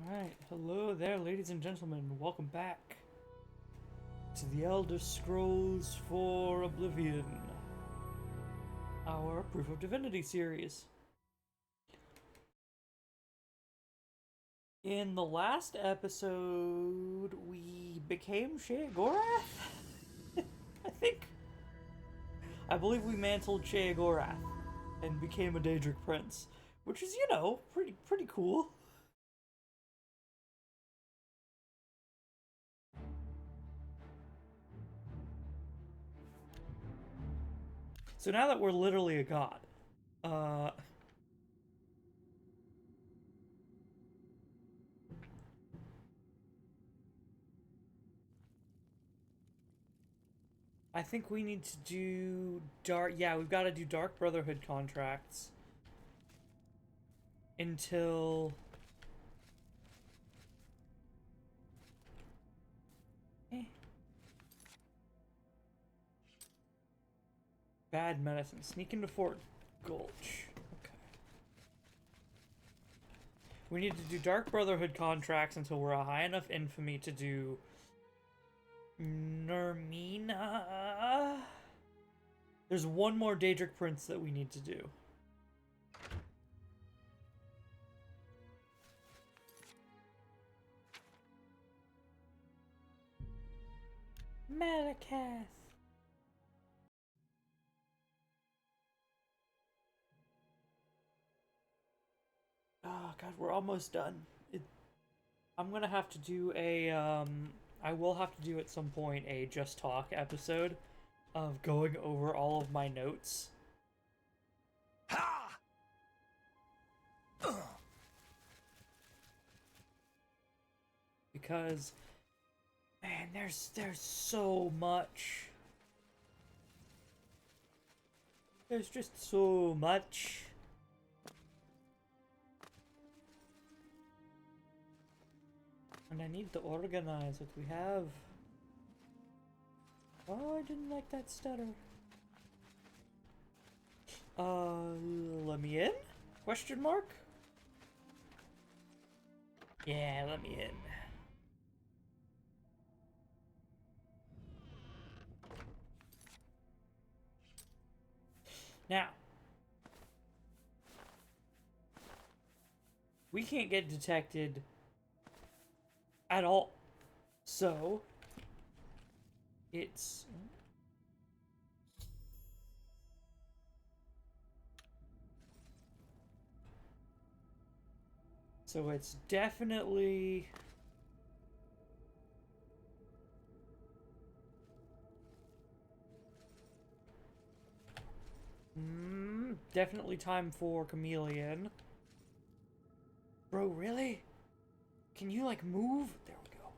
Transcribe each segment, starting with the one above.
Alright, hello there, ladies and gentlemen. Welcome back to the Elder Scrolls for Oblivion, our Proof of Divinity series. In the last episode, we became Sheogorath? I think. I believe we mantled Sheogorath and became a Daedric Prince, which is, pretty cool. So now that we're literally a god, I think we need to do dark. Yeah, we've got to do Dark Brotherhood contracts until. Bad medicine. Sneak into Fort Gulch. Okay. We need to do Dark Brotherhood contracts until we're a high enough infamy to do Nermina. There's one more Daedric Prince that we need to do. Malakath. Oh god, we're almost done. I'm gonna have to do a I will have to do at some point a Just Talk episode of going over all of my notes. Ha! Because man, there's so much. There's just so much. And I need to organize what we have. Oh, I didn't like that stutter. Let me in? Question mark? Yeah, let me in. Now, we can't get detected at all. So, it's... So it's definitely... definitely time for Chameleon. Bro, really? Can you, like, move? There we go.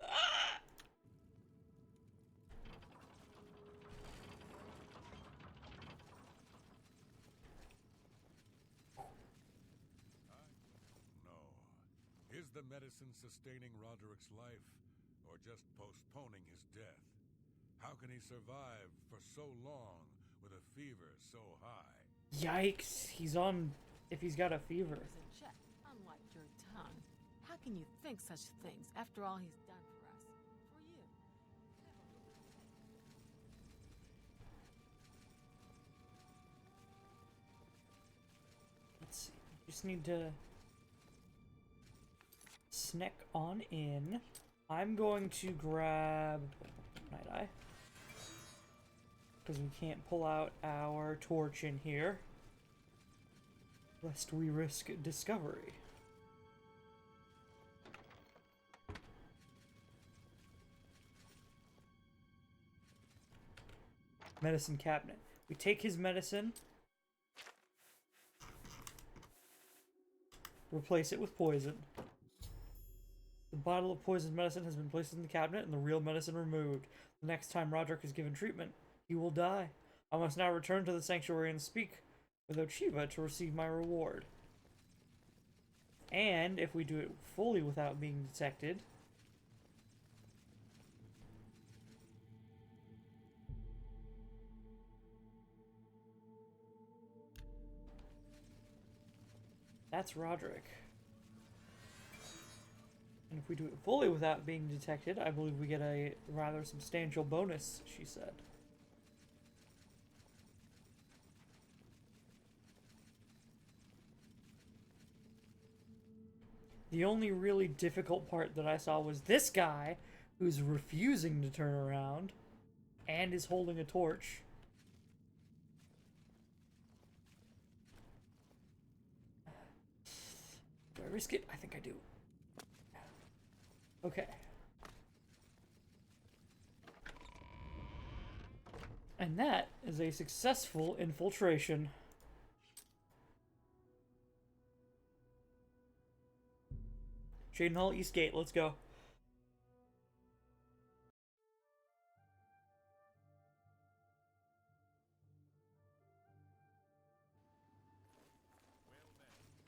Ah! No. Is the medicine sustaining Roderick's life, or just postponing his death? How can he survive for so long with a fever so high? Yikes, he's on... if he's got a fever. Unlike your tongue. How can you think such things after all he's done for us? For you. Let's see. Just need to sneak on in. I'm going to grab Night Eye, because we can't pull out our torch in here, lest we risk discovery. Medicine cabinet. We take his medicine, replace it with poison. The bottle of poisoned medicine has been placed in the cabinet and the real medicine removed. The next time Roderick is given treatment, he will die. I must now return to the sanctuary and speak with Ochiva to receive my reward. And if we do it fully without being detected, That's Roderick. And if we do it fully without being detected, I believe we get a rather substantial bonus, she said. The only really difficult part that I saw was this guy who's refusing to turn around and is holding a torch. Do I risk it? I think I do. Okay. And that is a successful infiltration. Shaden Hall, East Gate, let's go.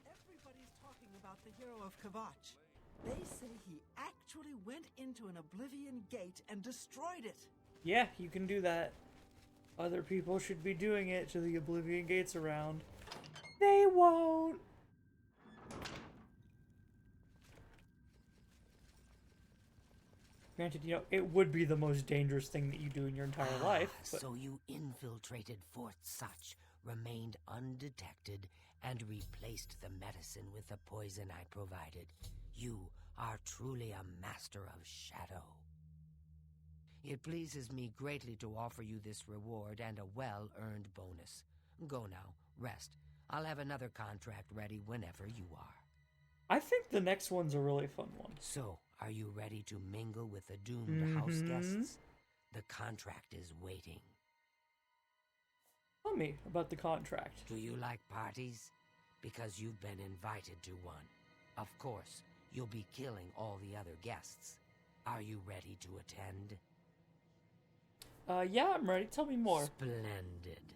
Everybody's talking about the hero of Kavach. They say he actually went into an Oblivion gate and destroyed it. Yeah, you can do that. Other people should be doing it to the Oblivion gates around. They won't! Granted, you know, it would be the most dangerous thing that you do in your entire life. But... So you infiltrated Fort Such, remained undetected, and replaced the medicine with the poison I provided. You are truly a master of shadow. It pleases me greatly to offer you this reward and a well-earned bonus. Go now, rest. I'll have another contract ready whenever you are. I think the next one's a really fun one. So, are you ready to mingle with the doomed house guests? The contract is waiting. Tell me about the contract. Do you like parties? Because you've been invited to one. Of course, you'll be killing all the other guests. Are you ready to attend? Yeah, I'm ready. Tell me more. Splendid.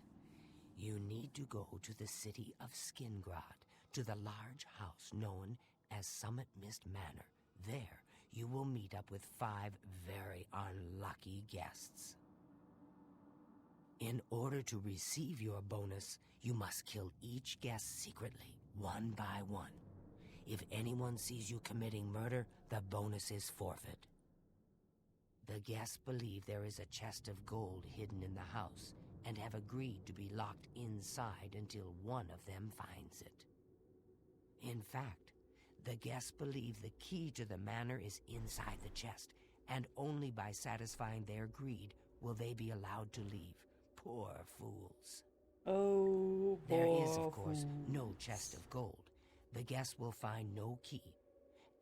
You need to go to the city of Skingrad, to the large house known as Summit Mist Manor. There, you will meet up with 5 very unlucky guests. In order to receive your bonus, you must kill each guest secretly, one by one. If anyone sees you committing murder, the bonus is forfeit. The guests believe there is a chest of gold hidden in the house and have agreed to be locked inside until one of them finds it. In fact, the guests believe the key to the manor is inside the chest, and only by satisfying their greed will they be allowed to leave. Poor fools. Oh, There is, of course, no chest of gold. The guests will find no key.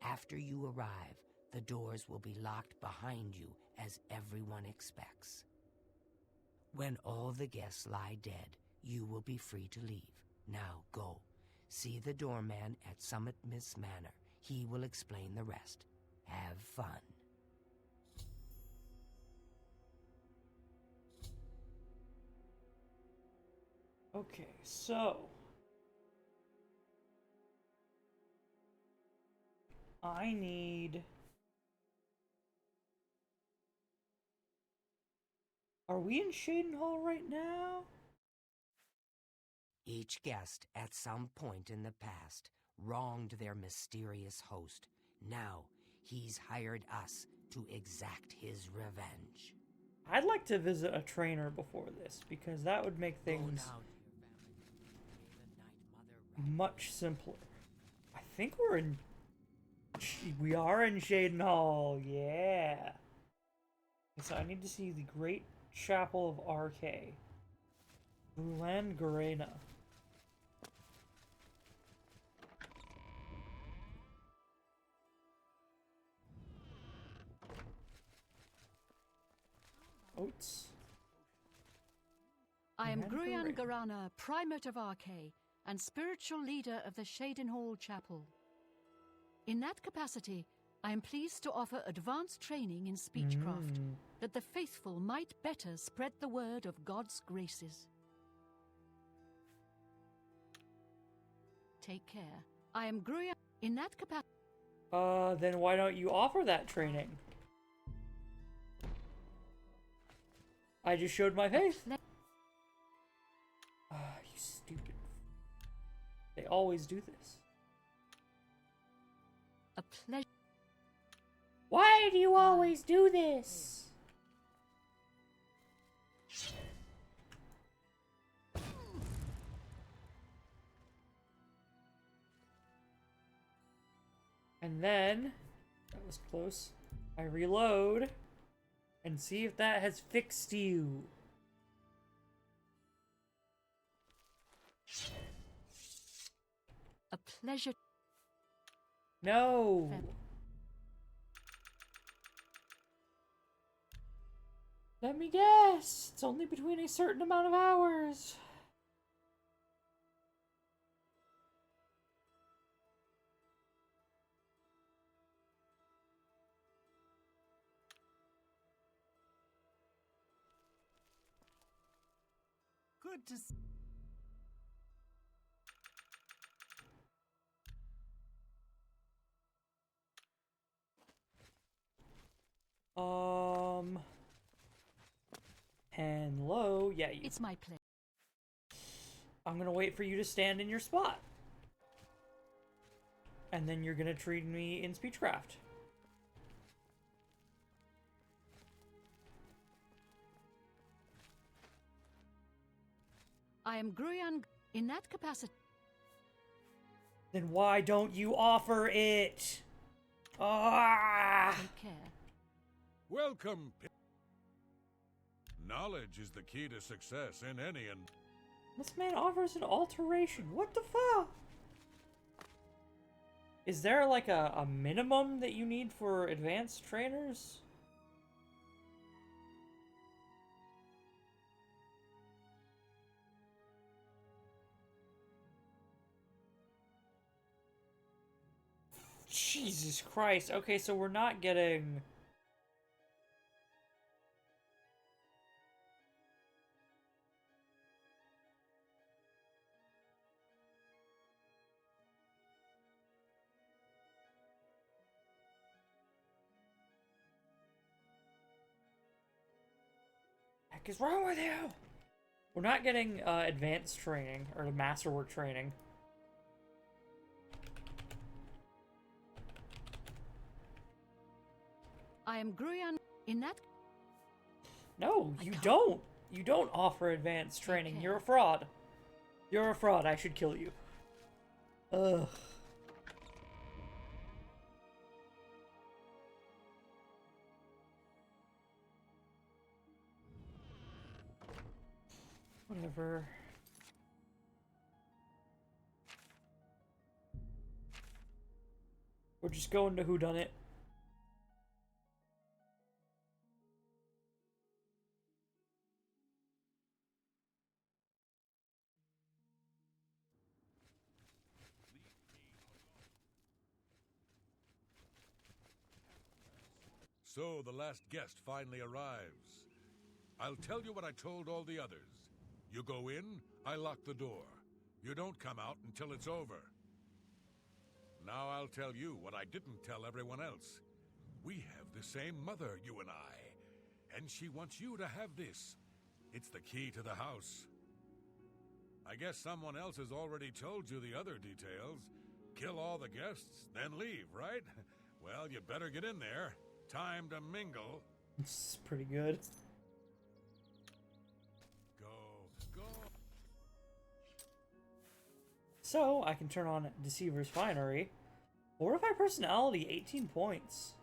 After you arrive, the doors will be locked behind you, as everyone expects. When all the guests lie dead, you will be free to leave. Now go. See the doorman at Summit Mist Manor. He will explain the rest. Have fun. Okay, so... I need... Are we in Shaden Hall right now? Each guest, at some point in the past, wronged their mysterious host. Now, he's hired us to exact his revenge. I'd like to visit a trainer before this, because that would make things much simpler. I think we're in... We are in Shaden Hall, yeah. So I need to see the Great Chapel of RK. Bruland Garena. Oats. I am Bruland Gruyan Garana, Primate of Arche, and spiritual leader of the Shaden Hall Chapel. In that capacity, I am pleased to offer advanced training in speechcraft, that the faithful might better spread the word of God's graces. Take care. I am Gruyan. In that capacity... Then why don't you offer that training? I just showed my faith. You stupid. They always do this. pleasure. Why do you always do this? And then, that was close, I reload and see if that has fixed you. A pleasure. No. Let me guess. It's only between a certain amount of hours. Good to see. And low. Yeah, you. It's my pleasure. I'm gonna wait for you to stand in your spot. And then you're gonna treat me in speechcraft. I am Gruyan in that capacity. Then why don't you offer it? Ah! Take care. Welcome. Knowledge is the key to success in any and This man offers an alteration. What the fuck? Is there like a minimum that you need for advanced trainers? Jesus Christ. Okay, so we're not getting... What is wrong with you? We're not getting advanced training or the masterwork training. I am Gruyan in that. No, you don't. You don't offer advanced training. care. You're a fraud. You're a fraud. I should kill you. Ugh. Whatever. We're just going to whodunit. So the last guest finally arrives. I'll tell you what I told all the others. You go in, I lock the door. You don't come out until it's over. Now I'll tell you what I didn't tell everyone else. We have the same mother, you and I. And she wants you to have this. It's the key to the house. I guess someone else has already told you the other details. Kill all the guests, then leave, right? Well, you better get in there. Time to mingle. It's pretty good. Go. So, I can turn on Deceiver's Finery. Fortify Personality, 18 points.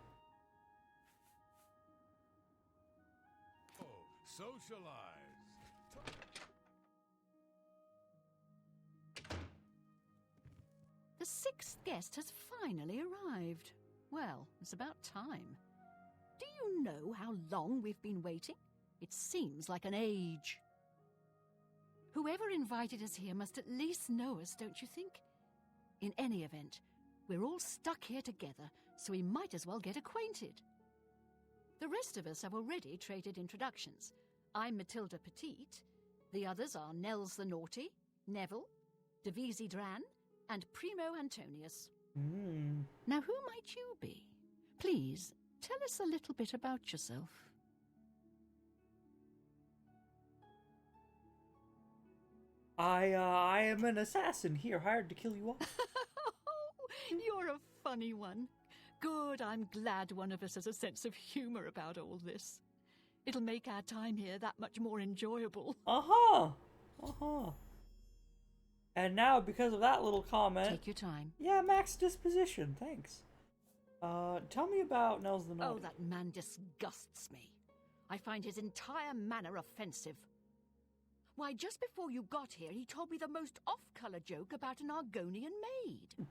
Oh, socialize. The sixth guest has finally arrived. Well, it's about time. Do you know how long we've been waiting? It seems like an age. Whoever invited us here must at least know us, don't you think? In any event, we're all stuck here together, so we might as well get acquainted. The rest of us have already traded introductions. I'm Matilda Petite. The others are Nels the Naughty, Neville, Devisi Dran, and Primo Antonius. Now, who might you be? Please, tell us a little bit about yourself. I am an assassin here, hired to kill you all. You're a funny one. Good, I'm glad one of us has a sense of humor about all this. It'll make our time here that much more enjoyable. Uh-huh. Uh-huh. And now, because of that little comment... Take your time. Yeah, max disposition, thanks. Tell me about Nels the Naughty. Oh, that man disgusts me. I find his entire manner offensive. Why, just before you got here, he told me the most off-color joke about an Argonian maid.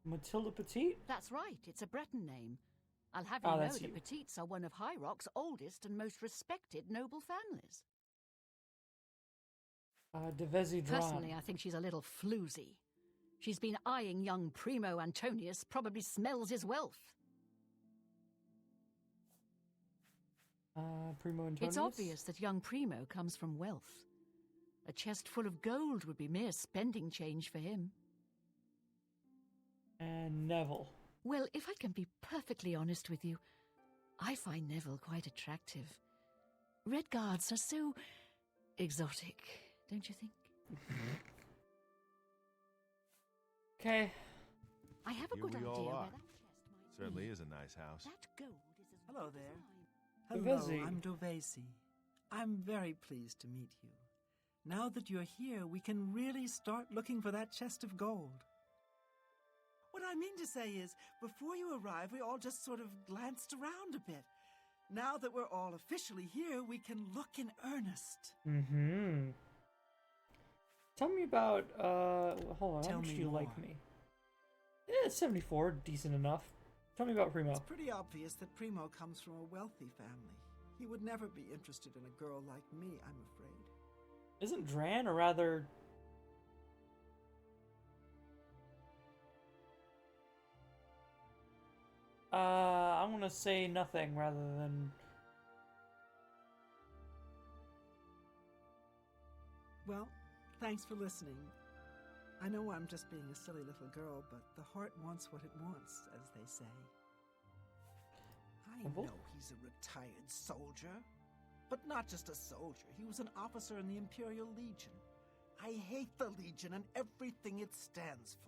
Matilda Petite? That's right, it's a Breton name. I'll have Oh, you know that's the you. Petites are one of High Rock's oldest and most respected noble families. Devesi Dran. Personally, I think she's a little floozy. She's been eyeing young Primo Antonius, probably smells his wealth. Primo Antonius? It's obvious that young Primo comes from wealth. A chest full of gold would be mere spending change for him. And Neville. Well, if I can be perfectly honest with you, I find Neville quite attractive. Red Guards are so exotic, don't you think? Okay. I have a Here good we idea all where are. that chest might Certainly be. is a nice house. That gold is as Hello good as there. mine. Hello, Dovesi. I'm Dovesi. I'm very pleased to meet you. Now that you're here, we can really start looking for that chest of gold. What I mean to say is, before you arrived, we all just sort of glanced around a bit. Now that we're all officially here, we can look in earnest. Mm-hmm. Tell me about, hold on, how Tell much me do you like more. me? Yeah, 74, decent enough. Tell me about Primo. It's pretty obvious that Primo comes from a wealthy family. He would never be interested in a girl like me, I'm afraid. Isn't Dran a rather... I'm gonna say nothing rather than... Well, thanks for listening. I know I'm just being a silly little girl, but the heart wants what it wants, as they say. I Neville? know he's a retired soldier. But not just a soldier. He was an officer in the Imperial Legion. I hate the Legion and everything it stands for.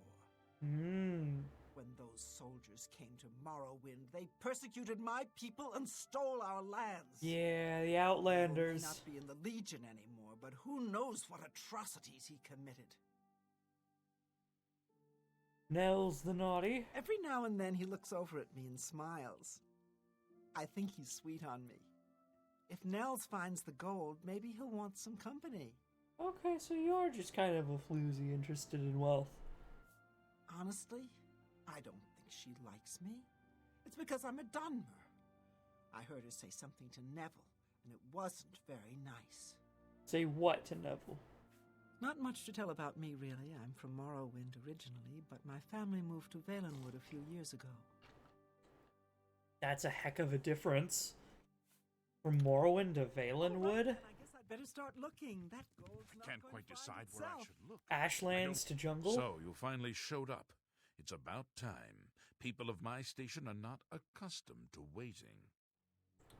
When those soldiers came to Morrowind, they persecuted my people and stole our lands. Yeah, the He may Outlanders. not be in the Legion anymore, but who knows what atrocities he committed. Nels the Naughty. Every now and then he looks over at me and smiles. I think he's sweet on me. If Nels finds the gold, maybe he'll want some company. Okay, so you're just kind of a floozy interested in wealth. Honestly, I don't think she likes me. It's because I'm a Dunmer. I heard her say something to Neville, and it wasn't very nice. Say what to Neville? Not much to tell about me, really. I'm from Morrowind originally, but my family moved to Valenwood a few years ago. That's a heck of a difference. From Morrowind to Valenwood? Then I guess I'd better start looking. That gold's not Can't going quite to find decide where I itself. should look. Ashlands to jungle? So, you finally showed up. It's about time. People of my station are not accustomed to waiting.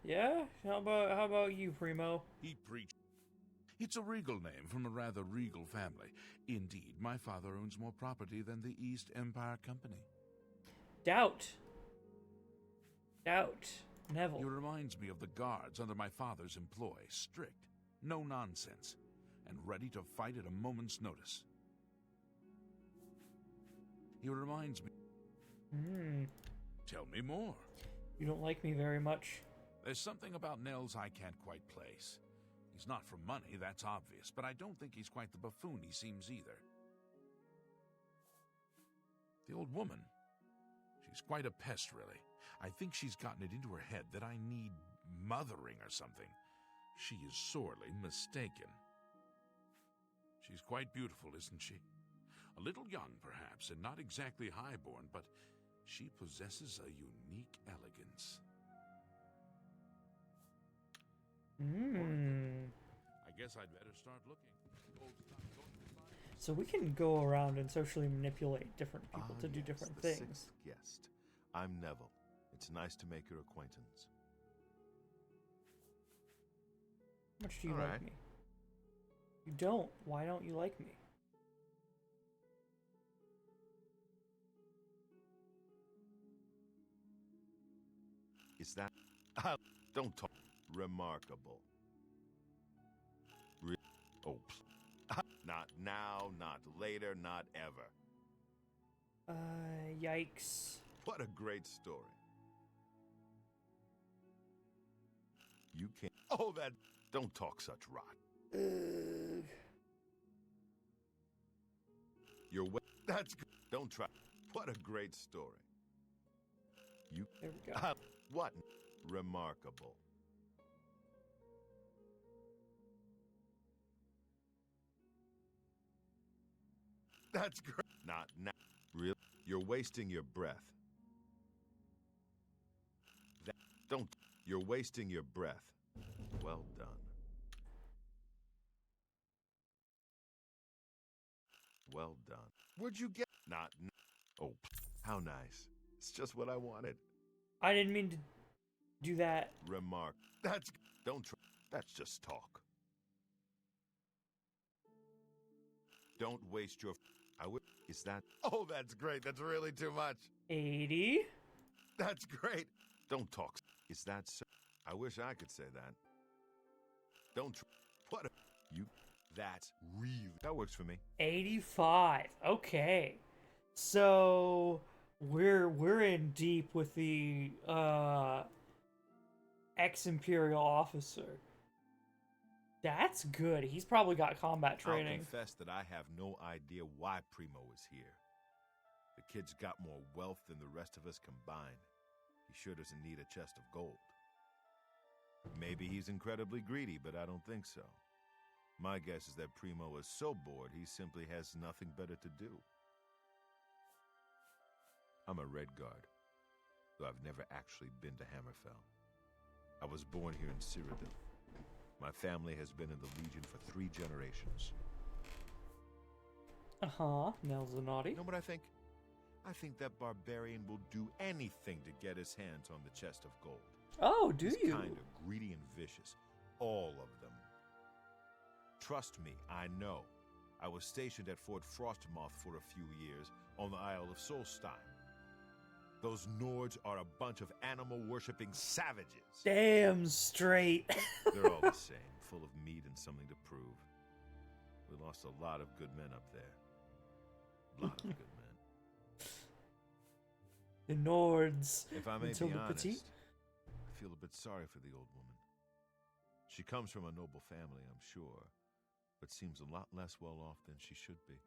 Yeah? How about you, Primo? He preached. It's a regal name from a rather regal family. Indeed, my father owns more property than the East Empire Company. Doubt. Neville. He reminds me of the guards under my father's employ. Strict, no nonsense, and ready to fight at a moment's notice. He reminds me... Tell me more. You don't like me very much. There's something about Nels I can't quite place. He's not for money, that's obvious, but I don't think he's quite the buffoon he seems either. The old woman, she's quite a pest, really. I think she's gotten it into her head that I need mothering or something. She is sorely mistaken. She's quite beautiful, isn't she? A little young, perhaps, and not exactly highborn, but she possesses a unique elegance. I guess I'd better start looking. So we can go around and socially manipulate different people to do yes, different the things. sixth guest. I'm Neville. It's nice to make your acquaintance. How much do you All like right. me? You don't. Why don't you like me? Is that? Don't talk. Remarkable. Oh, not now, not later, not ever. Yikes. What a great story. You can't. Oh, that. Don't talk such rot. You're. That's good. Don't try. What a great story. You. There we go. What? Remarkable. That's great. Not now. Really? You're wasting your breath. Don't. You're wasting your breath. Well done. Well done. Where'd you get? Not. Oh, how nice. It's just what I wanted. I didn't mean to do that. Remark. That's. Don't try. That's just talk. Don't waste your. I would. Is that? Oh, that's great. That's really too much. 80. That's great. Don't talk. Is that so? I wish I could say that. Don't. What? You. That's really. That works for me. 85. Okay. So we're in deep with the ex-Imperial officer. That's good. He's probably got combat training. I'll confess that I have no idea why Primo is here. The kid's got more wealth than the rest of us combined. He sure doesn't need a chest of gold. Maybe he's incredibly greedy, but I don't think so. My guess is that Primo is so bored he simply has nothing better to do. I'm a Red Guard, though I've never actually been to Hammerfell. I was born here in Cyrodiil. My family has been in the Legion for 3 generations. Nels the naughty. You know what I think? I think that barbarian will do anything to get his hands on the chest of gold. Oh, do He's you? kind of greedy and vicious. All of them. Trust me, I know. I was stationed at Fort Frostmoth for a few years on the Isle of Solstein. Those Nords are a bunch of animal-worshipping savages. Damn straight. They're all the same, full of meat and something to prove. We lost a lot of good men up there. A lot of good men. The Nords. If I may Until be the honest, petite. I feel a bit sorry for the old woman. She comes from a noble family, I'm sure, but seems a lot less well off than she should be.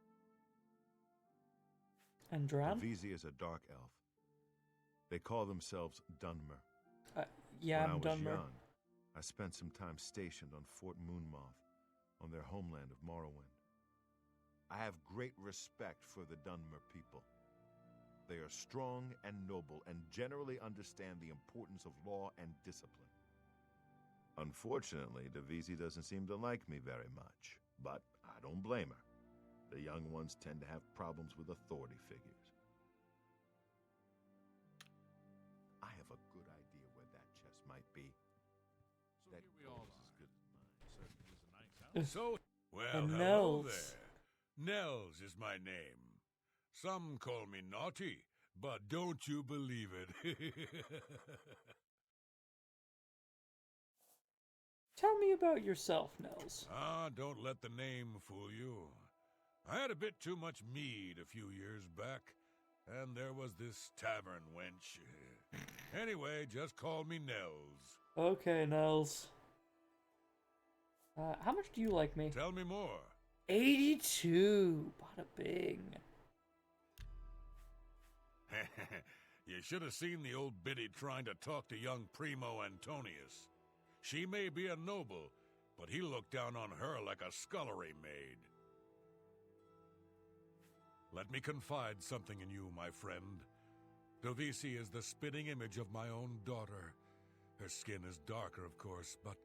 And Dran? Divisi is a dark elf. They call themselves Dunmer. Yeah, when I'm I was Dunmer. young, I spent some time stationed on Fort Moonmoth, on their homeland of Morrowind. I have great respect for the Dunmer people. They are strong and noble and generally understand the importance of law and discipline. Unfortunately, Divisi doesn't seem to like me very much, but I don't blame her. The young ones tend to have problems with authority figures. I have a good idea where that chest might be. So That here we gold all is as are. good as mine. Certainly is a nice house. So, well, And hello Nels. there. Nels is my name. Some call me naughty, but don't you believe it. Tell me about yourself, Nels. Don't let the name fool you. I had a bit too much mead a few years back, and there was this tavern wench. Anyway, just call me Nels. Okay, Nels. How much do you like me? Tell me more. 82. Bada bing. You should have seen the old biddy trying to talk to young Primo Antonius. She may be a noble, but he looked down on her like a scullery maid. Let me confide something in you, my friend. Divisi is the spitting image of my own daughter. Her skin is darker, of course, but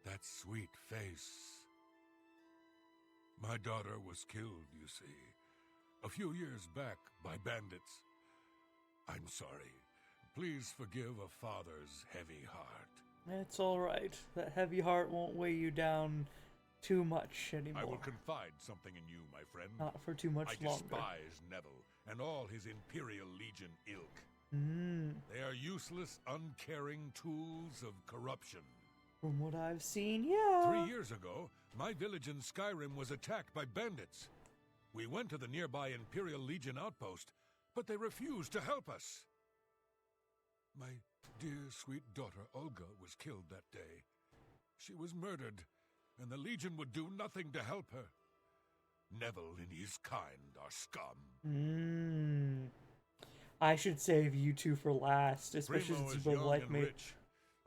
that sweet face. My daughter was killed, you see, a few years back by bandits. I'm sorry. Please forgive a father's heavy heart. It's alright. That heavy heart won't weigh you down too much anymore. I will confide something in you, my friend. Not for too much I longer. despise Neville and all his Imperial Legion ilk. They are useless, uncaring tools of corruption. From what I've seen, yeah. 3 years ago, my village in Skyrim was attacked by bandits. We went to the nearby Imperial Legion outpost, but they refused to help us. My dear, sweet daughter Olga was killed that day. She was murdered, and the Legion would do nothing to help her. Neville and his kind are scum. I should save you two for last, especially Primo since is you both young like and me. rich.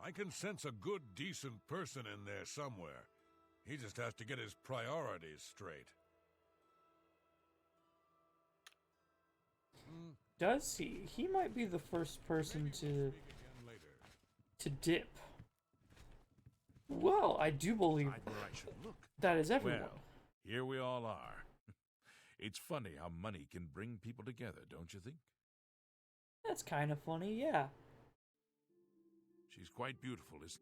I can sense a good, decent person in there somewhere. He just has to get his priorities straight. Does he? He might be the first person Maybe to we'll speak again later. dip. Well, I do believe Right where I should look. that is everyone. Well, here we all are. It's funny how money can bring people together, don't you think? That's kind of funny, yeah. She's quite beautiful, isn't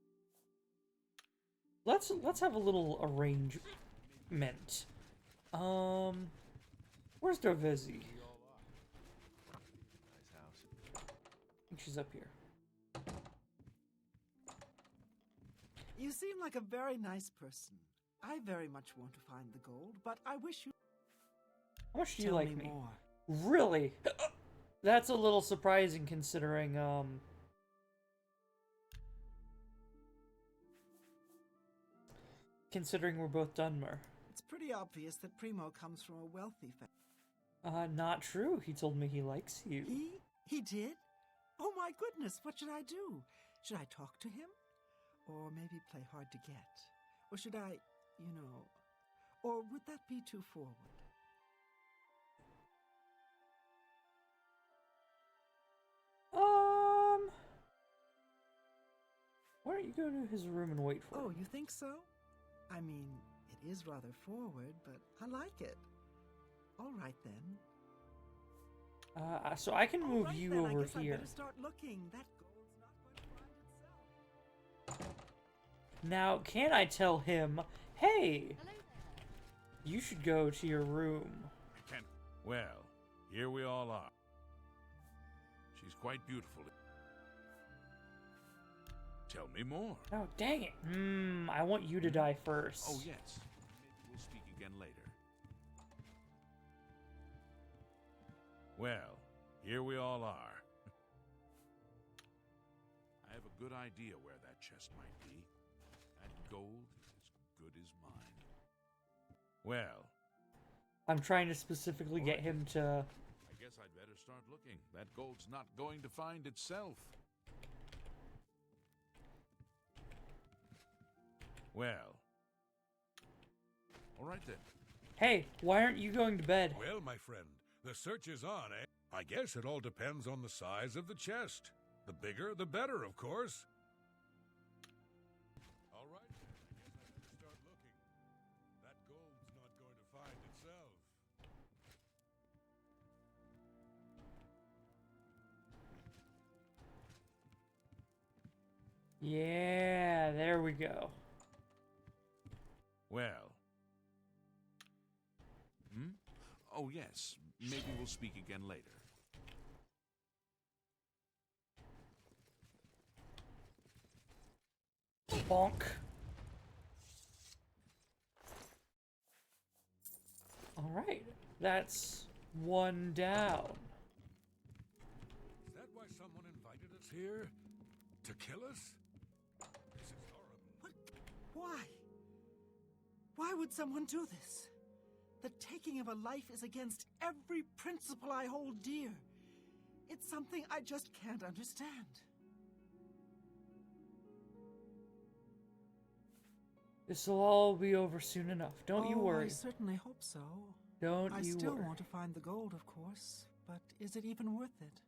Let's have a little arrangement. Where's Darvezi? Nice house. I think she's up here. You seem like a very nice person. I very much want to find the gold, but I wish you How much do you tell like me me? more. Really? That's a little surprising considering, considering we're both Dunmer. It's pretty obvious that Primo comes from a wealthy family. Not true. He told me he likes you. He did? Oh my goodness, what should I do? Should I talk to him? Or maybe play hard to get? Or should I, or would that be too forward? Why don't you go to his room and wait for Oh, him? you think so? I mean, it is rather forward, but I like it. All right then. So I can All move right, you then, I over guess I here. better start looking. That gold's not going to find itself. Now, can I tell him, hey, Hello there. you should go to your room? I can't. Well, here we all are. She's quite beautiful. Tell me more. Oh, dang it. I want you to die first. Oh, yes. Maybe we'll speak again later. Well, here we all are. I have a good idea where that chest might be. That gold is as good as mine. Well, I'm trying to specifically get him to... I guess I'd better start looking. That gold's not going to find itself. Well. All right then. Hey, why aren't you going to bed? Well, my friend, the search is on, eh? I guess it all depends on the size of the chest. The bigger, the better, of course. All right, then. I guess I better start looking. That gold's not going to find itself. Yeah, there we go. Well. Oh, yes. Maybe we'll speak again later. Bonk. Alright, that's one down. Is that why someone invited us here? To kill us? This is horrible. What? Why? Why would someone do this? The taking of a life is against every principle I hold dear. It's something I just can't understand. This'll all be over soon enough. Don't you I worry. certainly hope so. Don't I you still worry. want to find the gold, of course, but is it even worth it?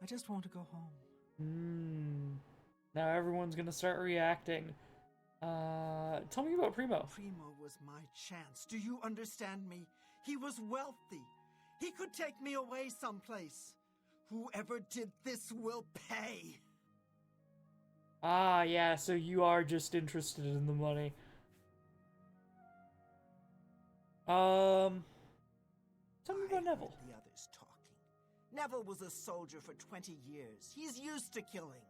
I just want to go home. Now everyone's gonna start reacting. Tell me about Primo. Primo was my chance. Do you understand me? He was wealthy. He could take me away someplace. Whoever did this will pay. Ah, yeah, so you are just interested in the money. Tell me about Neville. The others talking. Neville was a soldier for 20 years. He's used to killing,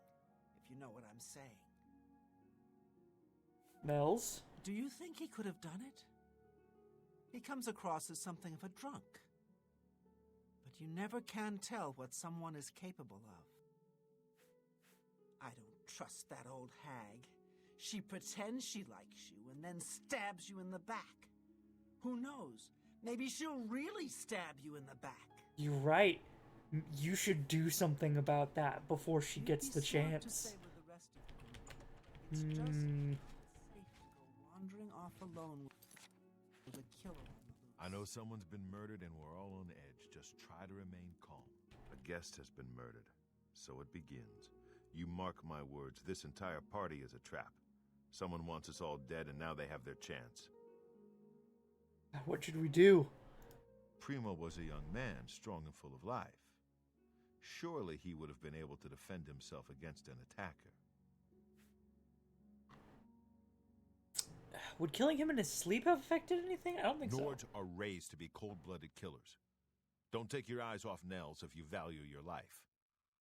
if you know what I'm saying. Nels? Do you think he could have done it? He comes across as something of a drunk. But you never can tell what someone is capable of. I don't trust that old hag. She pretends she likes you and then stabs you in the back. Who knows? Maybe she'll really stab you in the back. You're right. You should do something about that before she gets the chance. It's just safe to go wandering off alone with a killer on the loose. I know someone's been murdered and we're all on edge. Just try to remain calm. A guest has been murdered, so it begins. You mark my words, this entire party is a trap. Someone wants us all dead and now they have their chance. What should we do? Primo was a young man, strong and full of life. Surely he would have been able to defend himself against an attacker. Would killing him in his sleep have affected anything? I don't think Nords so. are raised to be cold-blooded killers. Don't take your eyes off Nels if you value your life.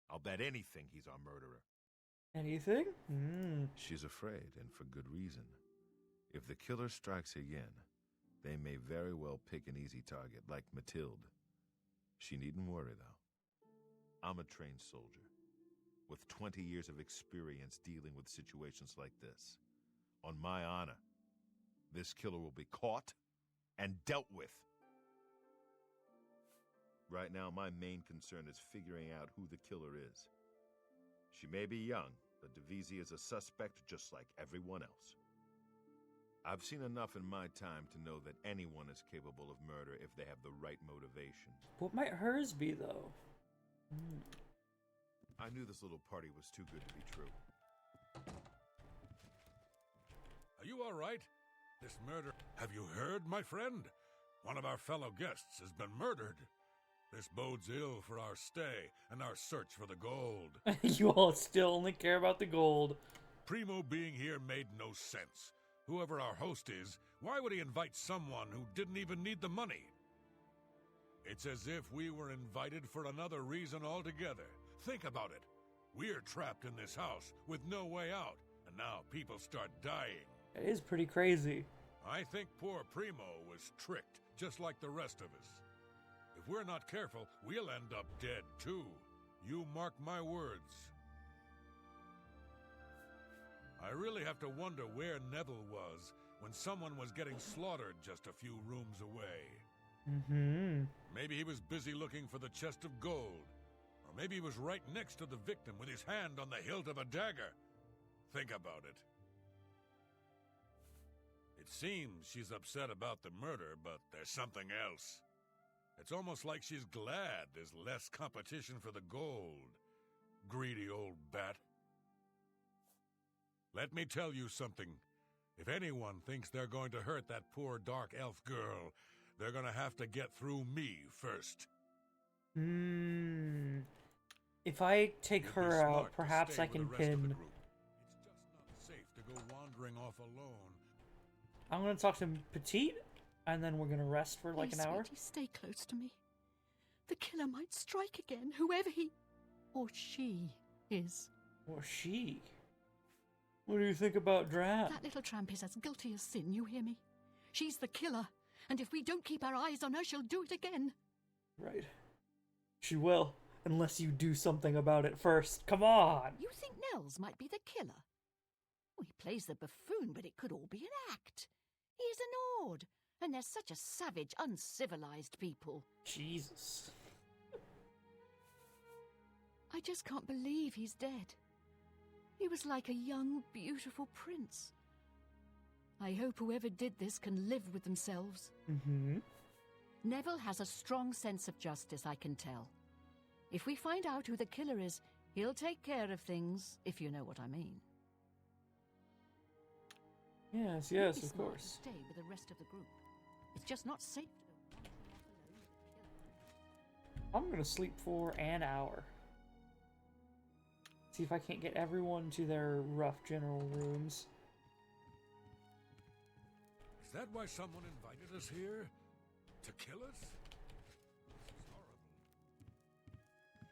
I'll bet anything he's our murderer. Anything? She's afraid, and for good reason. If the killer strikes again, they may very well pick an easy target, like Mathilde. She needn't worry, though. I'm a trained soldier, with 20 years of experience dealing with situations like this. On my honor, this killer will be caught and dealt with. Right now, my main concern is figuring out who the killer is. She may be young, but Divisi is a suspect just like everyone else. I've seen enough in my time to know that anyone is capable of murder if they have the right motivation. What might hers be, though? I knew this little party was too good to be true. Are you all right? This murder... Have you heard, my friend? One of our fellow guests has been murdered. This bodes ill for our stay and our search for the gold. You all still only care about the gold. Primo being here made no sense. Whoever our host is, why would he invite someone who didn't even need the money? It's as if we were invited for another reason altogether. Think about it. We're trapped in this house with no way out, and now people start dying. It is pretty crazy. I think poor Primo was tricked, just like the rest of us. If we're not careful, we'll end up dead, too. You mark my words. I really have to wonder where Neville was when someone was getting slaughtered just a few rooms away. Maybe he was busy looking for the chest of gold. Or maybe he was right next to the victim with his hand on the hilt of a dagger. Think about it. It seems she's upset about the murder, but there's something else. It's almost like she's glad there's less competition for the gold. Greedy old bat. Let me tell you something. If anyone thinks they're going to hurt that poor dark elf girl, they're going to have to get through me first. If I take It'd be her smart out, to perhaps stay I with can the rest of the pin... group. It's just not safe to go wandering off alone. I'm going to talk to Petite, and then we're going to rest for like an hour. Sweetie, stay close to me. The killer might strike again, whoever he or she is. Or she? What do you think about Drat? That little tramp is as guilty as sin, you hear me? She's the killer, and if we don't keep our eyes on her, she'll do it again. Right. She will, unless you do something about it first. Come on! You think Nels might be the killer? Well, he plays the buffoon, but it could all be an act. He is an Ord, and they're such a savage, uncivilized people. Jesus. I just can't believe he's dead. He was like a young, beautiful prince. I hope whoever did this can live with themselves. Neville has a strong sense of justice, I can tell. If we find out who the killer is, he'll take care of things, if you know what I mean. Yes, It'd be of smart course. to stay with the rest of the group. It's just not safe to go alone. I'm gonna sleep for an hour. See if I can't get everyone to their rough general rooms. Is that why someone invited us here? To kill us? This is horrible.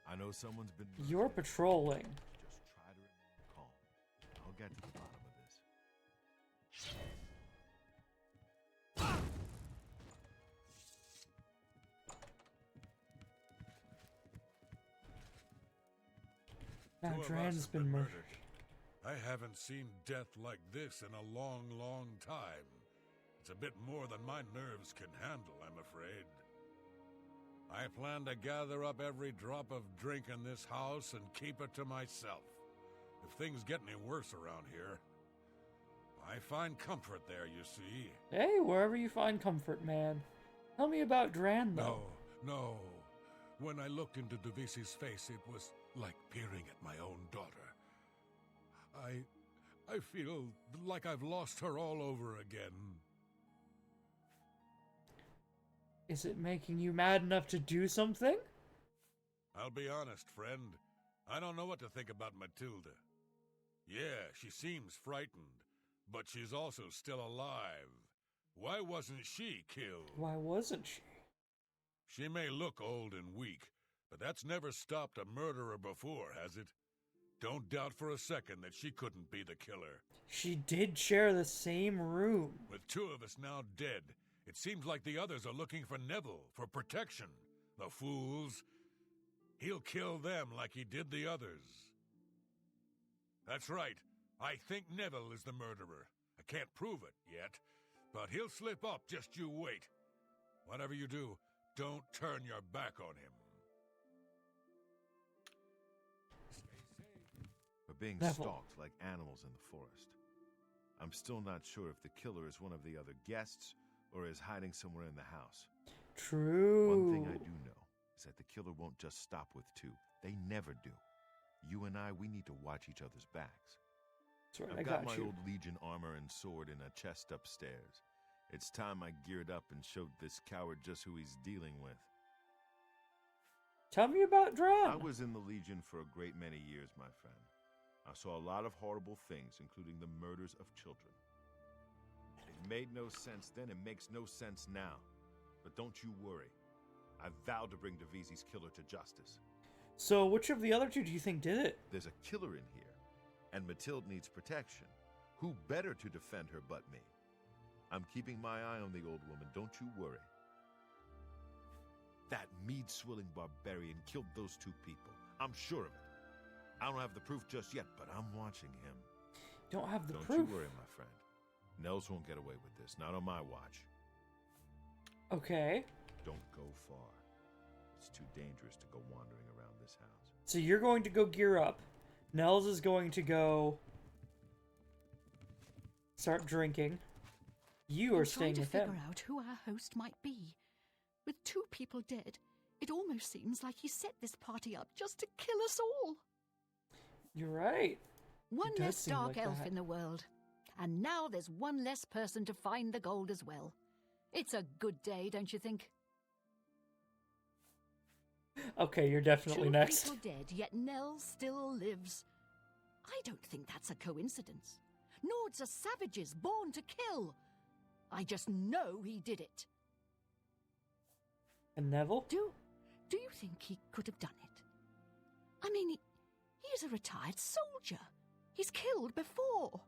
I know someone's been... You're patrolling. Just try to remain calm. I'll get to the bottom of this. Now Two of us Dran's have been murdered. I haven't seen death like this in a long, long time. It's a bit more than my nerves can handle, I'm afraid. I plan to gather up every drop of drink in this house and keep it to myself. If things get any worse around here, I find comfort there, you see. Hey, wherever you find comfort, man. Tell me about Dran, though. No. When I looked into Divisi's face, it was like peering at my own daughter. I feel like I've lost her all over again. Is it making you mad enough to do something? I'll be honest, friend. I don't know what to think about Matilda. Yeah, she seems frightened, but she's also still alive. Why wasn't she killed? Why wasn't she? She may look old and weak, but that's never stopped a murderer before, has it? Don't doubt for a second that she couldn't be the killer. She did share the same room. With two of us now dead, it seems like the others are looking for Neville, for protection. The fools. He'll kill them like he did the others. That's right. I think Neville is the murderer. I can't prove it yet, but he'll slip up, just you wait. Whatever you do, don't turn your back on him. We're being Neville. stalked like animals in the forest. I'm still not sure if the killer is one of the other guests or is hiding somewhere in the house. True. One thing I do know is that the killer won't just stop with two. They never do. You and I, we need to watch each other's backs. That's right, I've I got got my you. old Legion armor and sword in a chest upstairs. It's time I geared up and showed this coward just who he's dealing with. Tell me about Dran. I was in the Legion for a great many years, my friend. I saw a lot of horrible things, including the murders of children. It made no sense then, it makes no sense now. But don't you worry. I vowed to bring Divisi's killer to justice. So, which of the other two do you think did it? There's a killer in here, and Matilda needs protection. Who better to defend her but me? I'm keeping my eye on the old woman, don't you worry. That mead-swilling barbarian killed those two people. I'm sure of it. I don't have the proof just yet, but I'm watching him. Don't have the Don't proof. you worry, my friend. Nels won't get away with this, not on my watch. Okay. Don't go far. It's too dangerous to go wandering around this house. So you're going to go gear up. Nels is going to go start drinking. You are I'm staying trying with to him. figure out who our host might be. With two people dead, it almost seems like he set this party up just to kill us all. You're right. One does less seem dark like elf that. in the world. And now there's one less person to find the gold as well. It's a good day, don't you think? Okay, you're definitely Two next. people dead, yet Nell still lives. I don't think that's a coincidence. Nords are savages born to kill. I just know he did it. And Neville? Do you think he could have done it? I mean, he's a retired soldier. He's killed before.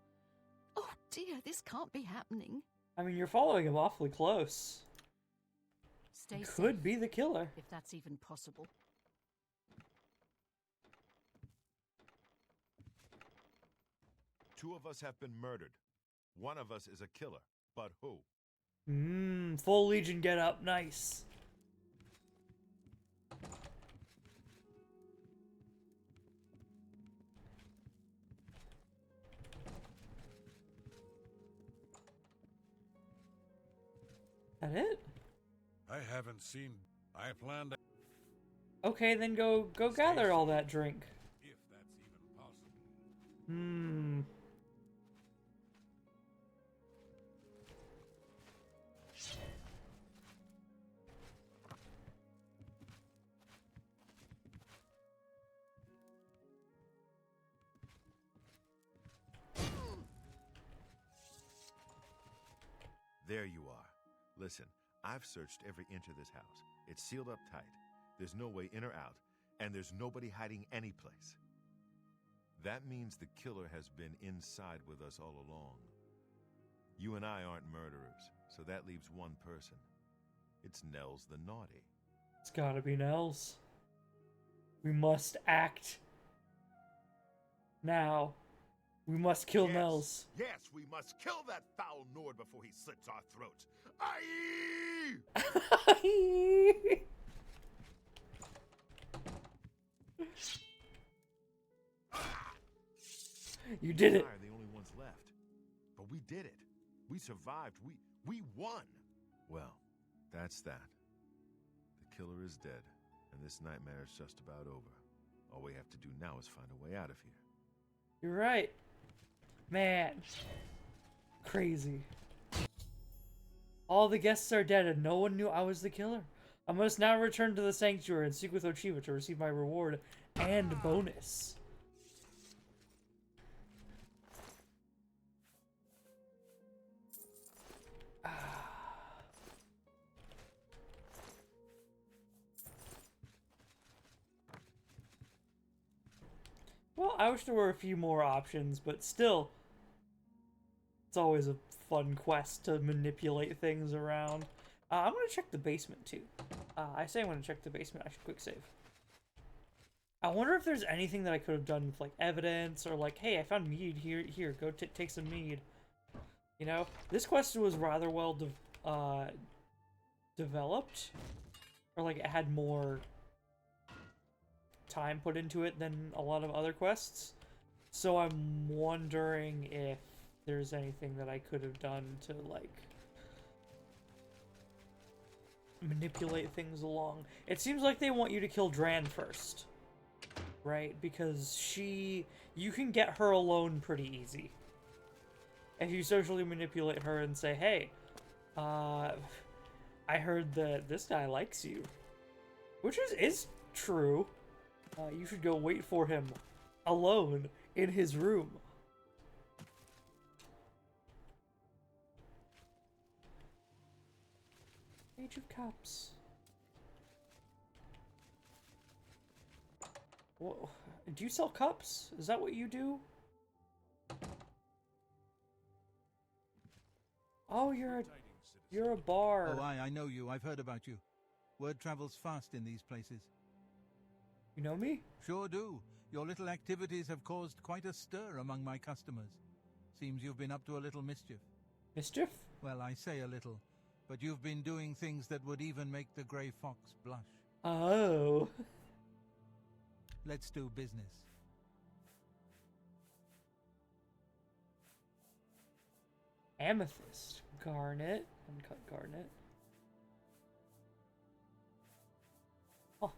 Oh dear, this can't be happening. I mean, you're following him awfully close. Stay safe, Could be the killer. if that's even possible. Two of us have been murdered. One of us is a killer. But who? Full Legion get up. Nice. That it? I haven't seen... I plan to... Okay, then go gather all that drink. If that's even possible. There you are. Listen, I've searched every inch of this house. It's sealed up tight. There's no way in or out, And there's nobody hiding any place. That means the killer has been inside with us all along. You and I aren't murderers, so that leaves one person. It's Nels the Naughty. It's gotta be Nels. We must act. Now. We must kill Nels. Yes, we must kill that foul Nord before he slits our throats. Aye! You did it. We are the only ones left. But we did it. We survived. We won. Well, that's that. The killer is dead, and this nightmare is just about over. All we have to do now is find a way out of here. You're right. Man. Crazy. All the guests are dead and no one knew I was the killer. I must now return to the sanctuary and seek with Ochiba to receive my reward and bonus. Well, I wish there were a few more options, but still, it's always a fun quest to manipulate things around. I'm gonna check the basement too. I say I'm gonna check the basement. I should quick save. I wonder if there's anything that I could have done with like evidence or like, hey, I found mead here. Here, go take some mead. You know, this quest was rather well developed, or like it had more time put into it than a lot of other quests. So I'm wondering if there's anything that I could have done to like manipulate things along. It seems like they want you to kill Dran first, right? Because you can get her alone pretty easy. If you socially manipulate her and say, hey, I heard that this guy likes you. Which is true. You should go wait for him alone in his room. Page of Cups. Whoa. Do you sell cups? Is that what you do? Oh, you're a bar. Oh, I know you. I've heard about you. Word travels fast in these places. You know me? Sure do. Your little activities have caused quite a stir among my customers. Seems you've been up to a little mischief. Mischief? Well, I say a little, but you've been doing things that would even make the Grey Fox blush. Oh. Let's do business. Amethyst. Garnet. Uncut garnet. Oh.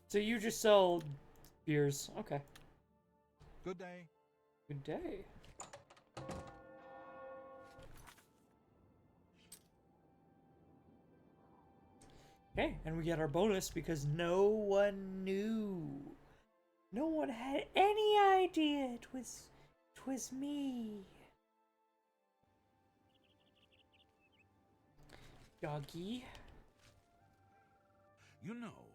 So you just sell beers. Okay. Good day. Good day. Okay, and we get our bonus because no one knew. No one had any idea it was me. Doggy. You know,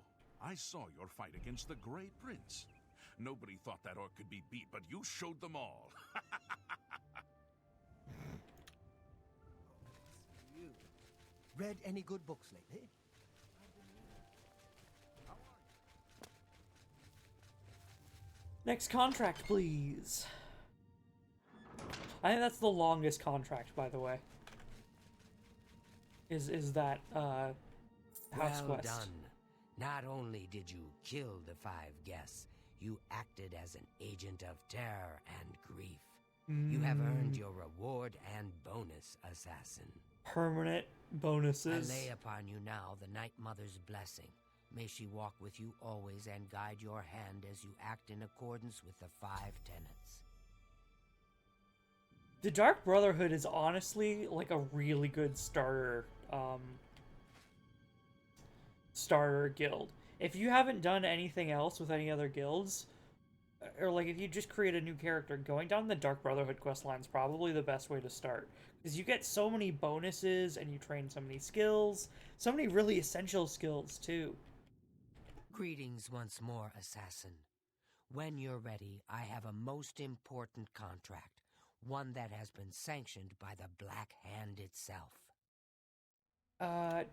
I saw your fight against the Grey Prince. Nobody thought that orc could be beat, but you showed them all. You read any good books lately? Next contract, please. I think that's the longest contract, by the way. Is that house Well quest? done. Not only did you kill the 5 guests, you acted as an agent of terror and grief. You have earned your reward and bonus, assassin. Permanent I bonuses. lay upon you now the Night Mother's blessing. May she walk with you always and guide your hand as you act in accordance with the 5 tenets. The Dark Brotherhood is honestly like a really good starter guild. If you haven't done anything else with any other guilds, or like if you just create a new character, going down the Dark Brotherhood questline is probably the best way to start. Because you get so many bonuses and you train so many skills, so many really essential skills too. Greetings once more, assassin. When you're ready, I have a most important contract, one that has been sanctioned by the Black Hand itself.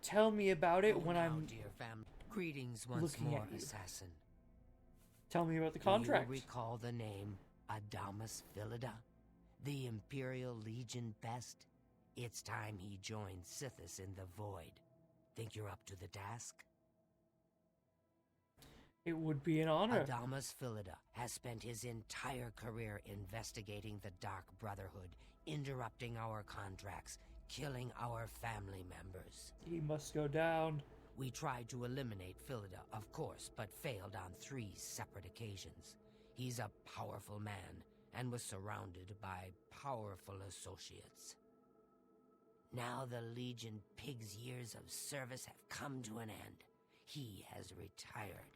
Tell me about it when I'm... Dear family. Greetings once more, assassin. Tell me about the contract. Do you recall the name Adamus Philida, the Imperial Legion best? It's time he joined Sithis in the Void. Think you're up to the task? It would be an honor. Adamus Philida has spent his entire career investigating the Dark Brotherhood, interrupting our contracts, killing our family members. He must go down. We tried to eliminate Philida, of course, but failed on 3 separate occasions. He's a powerful man, and was surrounded by powerful associates. Now the Legion Pig's years of service have come to an end. He has retired.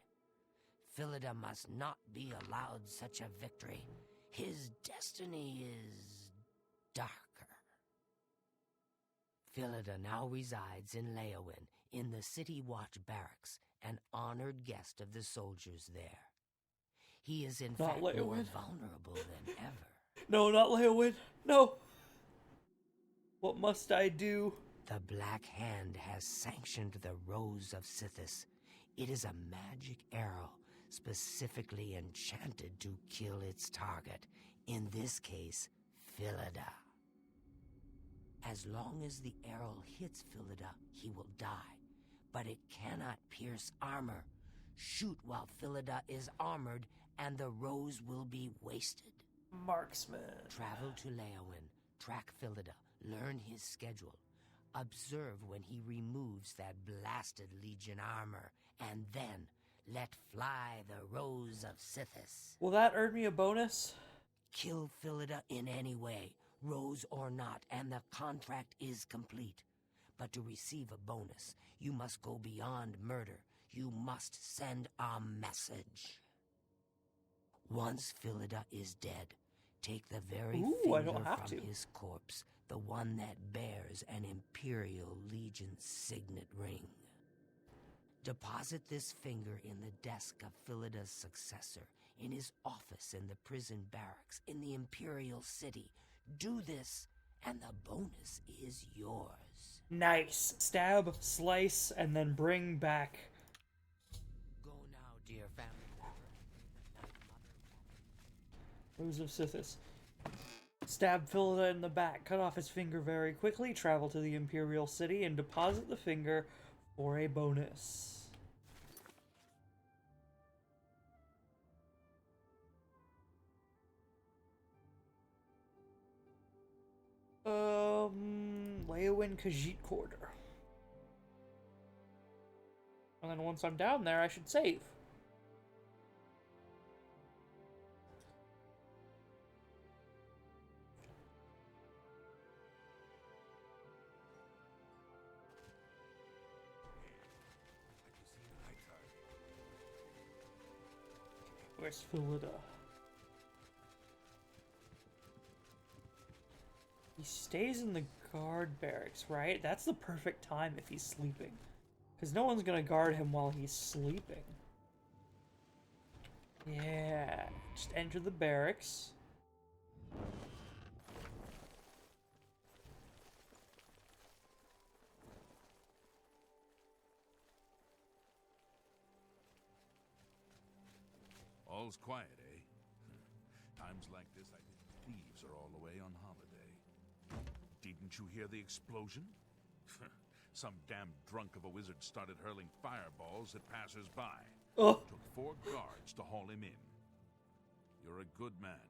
Philida must not be allowed such a victory. His destiny is darker. Philida now resides in Leowin, in the City Watch Barracks, an honored guest of the soldiers there. He is in fact more vulnerable than ever. No, not Leowin. No! What must I do? The Black Hand has sanctioned the Rose of Sithis. It is a magic arrow, specifically enchanted to kill its target, in this case, Philida. As long as the arrow hits Philida, he will die, but it cannot pierce armor. Shoot while Philida is armored, and the rose will be wasted. Marksman. Travel to Leowin, track Philida, learn his schedule. Observe when he removes that blasted Legion armor, and then let fly the Rose of Sithis. Will that earn me a bonus? Kill Philida in any way, Rose or not, and the contract is complete. But to receive a bonus, you must go beyond murder. You must send a message. Once Philida is dead, take the very finger from his corpse, the one that bears an Imperial Legion signet ring. Deposit this finger in the desk of Philida's successor, in his office in the prison barracks, in the Imperial City. Do this, and the bonus is yours. Nice. Stab, slice, and then bring back. Go now, dear family member. Rose of Sithis. Stab Philida in the back, cut off his finger very quickly, travel to the Imperial City, and deposit the finger for a bonus. Leowin Khajiit Quarter. And then once I'm down there, I should save. Where's Philida? He stays in the guard barracks, right? That's the perfect time if he's sleeping. Because no one's gonna guard him while he's sleeping. Yeah, just enter the barracks. All's quiet, eh? Times like this, I think thieves are all away on holiday. Didn't you hear the explosion? Some damn drunk of a wizard started hurling fireballs at passers-by. Oh. Took 4 guards to haul him in. You're a good man.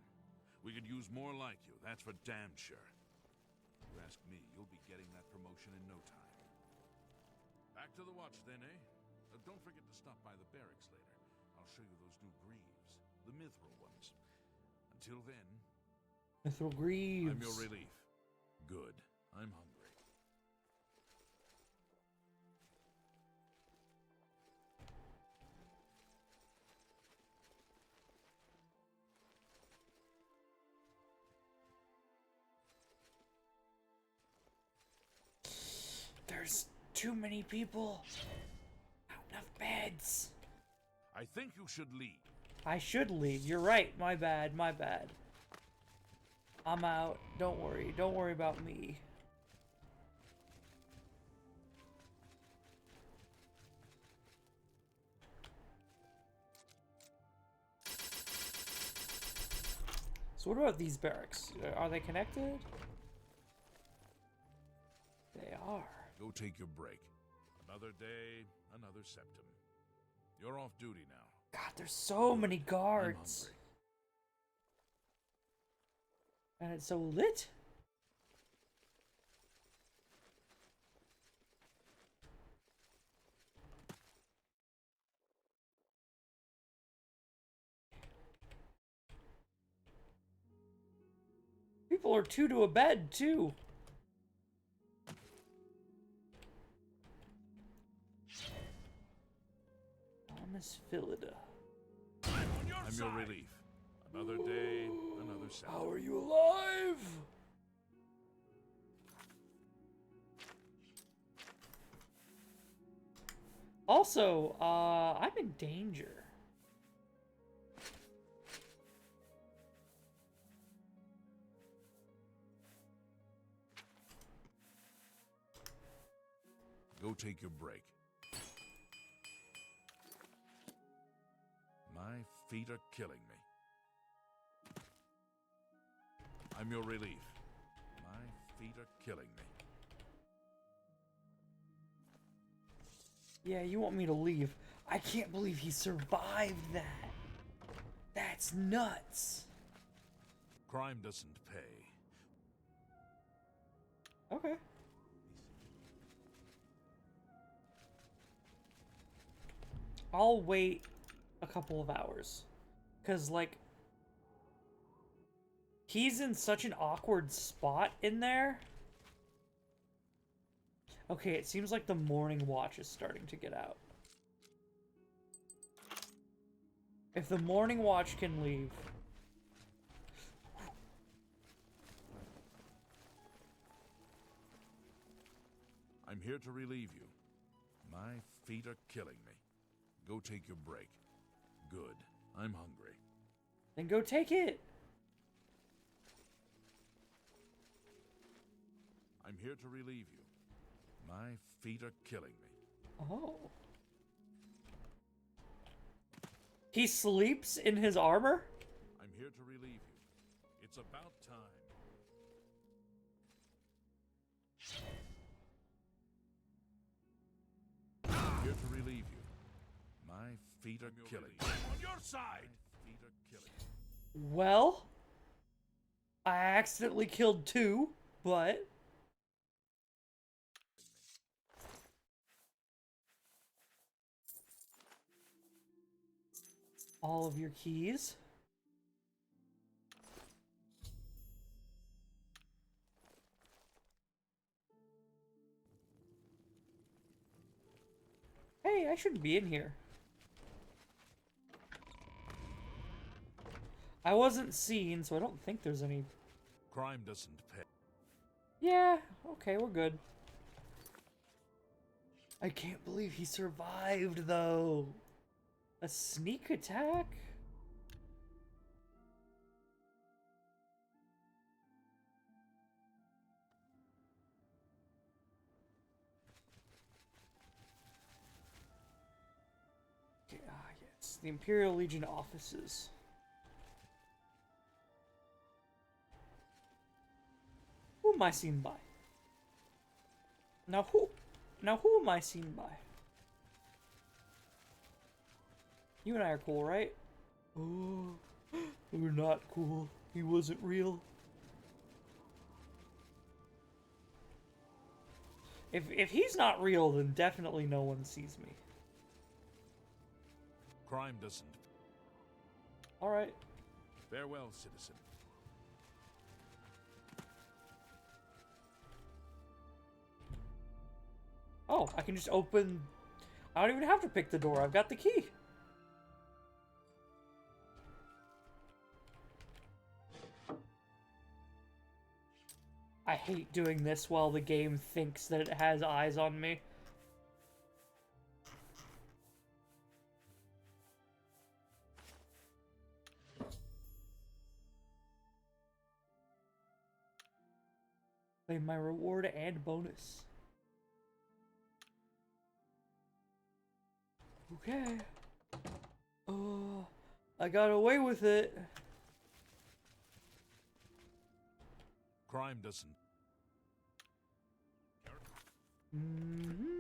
We could use more like you, that's for damn sure. If you ask me, you'll be getting that promotion in no time. Back to the watch then, eh? Don't forget to stop by the barracks later. I'll show you those new greaves, the mithril ones. Until then... Mithril greaves. I'm your relief. Good. I'm hungry. There's too many people. Not enough beds. I think you should leave. I should leave. You're right. My bad. My bad. I'm out. Don't worry. Don't worry about me. So what about these barracks? Are they connected? They are. Go take your break. Another day, another septum. You're off duty now. God, there's so many guards. And it's so lit. People are two to a bed, too. Thomas Phillida. I'm your relief. Another day, another septum. How are you alive? Also, I'm in danger. Go take your break. My feet are killing me. I'm your relief. My feet are killing me. Yeah, you want me to leave. I can't believe he survived that. That's nuts. Crime doesn't pay. Okay. I'll wait a couple of hours. 'Cause, like, he's in such an awkward spot in there. Okay, it seems like the morning watch is starting to get out. If the morning watch can leave... I'm here to relieve you. My feet are killing me. Go take your break. Good. I'm hungry. Then go take it! I'm here to relieve you. My feet are killing me. Oh. He sleeps in his armor? I'm here to relieve you. It's about time. I'm here to relieve you. My feet are killing me. On your side! My feet are killing me. Well, I accidentally killed two, but... all of your keys. Hey, I shouldn't be in here. I wasn't seen, so I don't think there's any... Crime doesn't pay. Yeah, okay, we're good. I can't believe he survived, though. A sneak attack? Okay, yes, the Imperial Legion offices. Who am I seen by? Now who am I seen by? You and I are cool, right? Oh, we're not cool. He wasn't real. If he's not real, then definitely no one sees me. Crime doesn't. Alright. Farewell, citizen. Oh, I can just open... I don't even have to pick the door. I've got the key. I hate doing this while the game thinks that it has eyes on me. Claim my reward and bonus. Okay. Oh, I got away with it. Crime doesn't. Mm-hmm.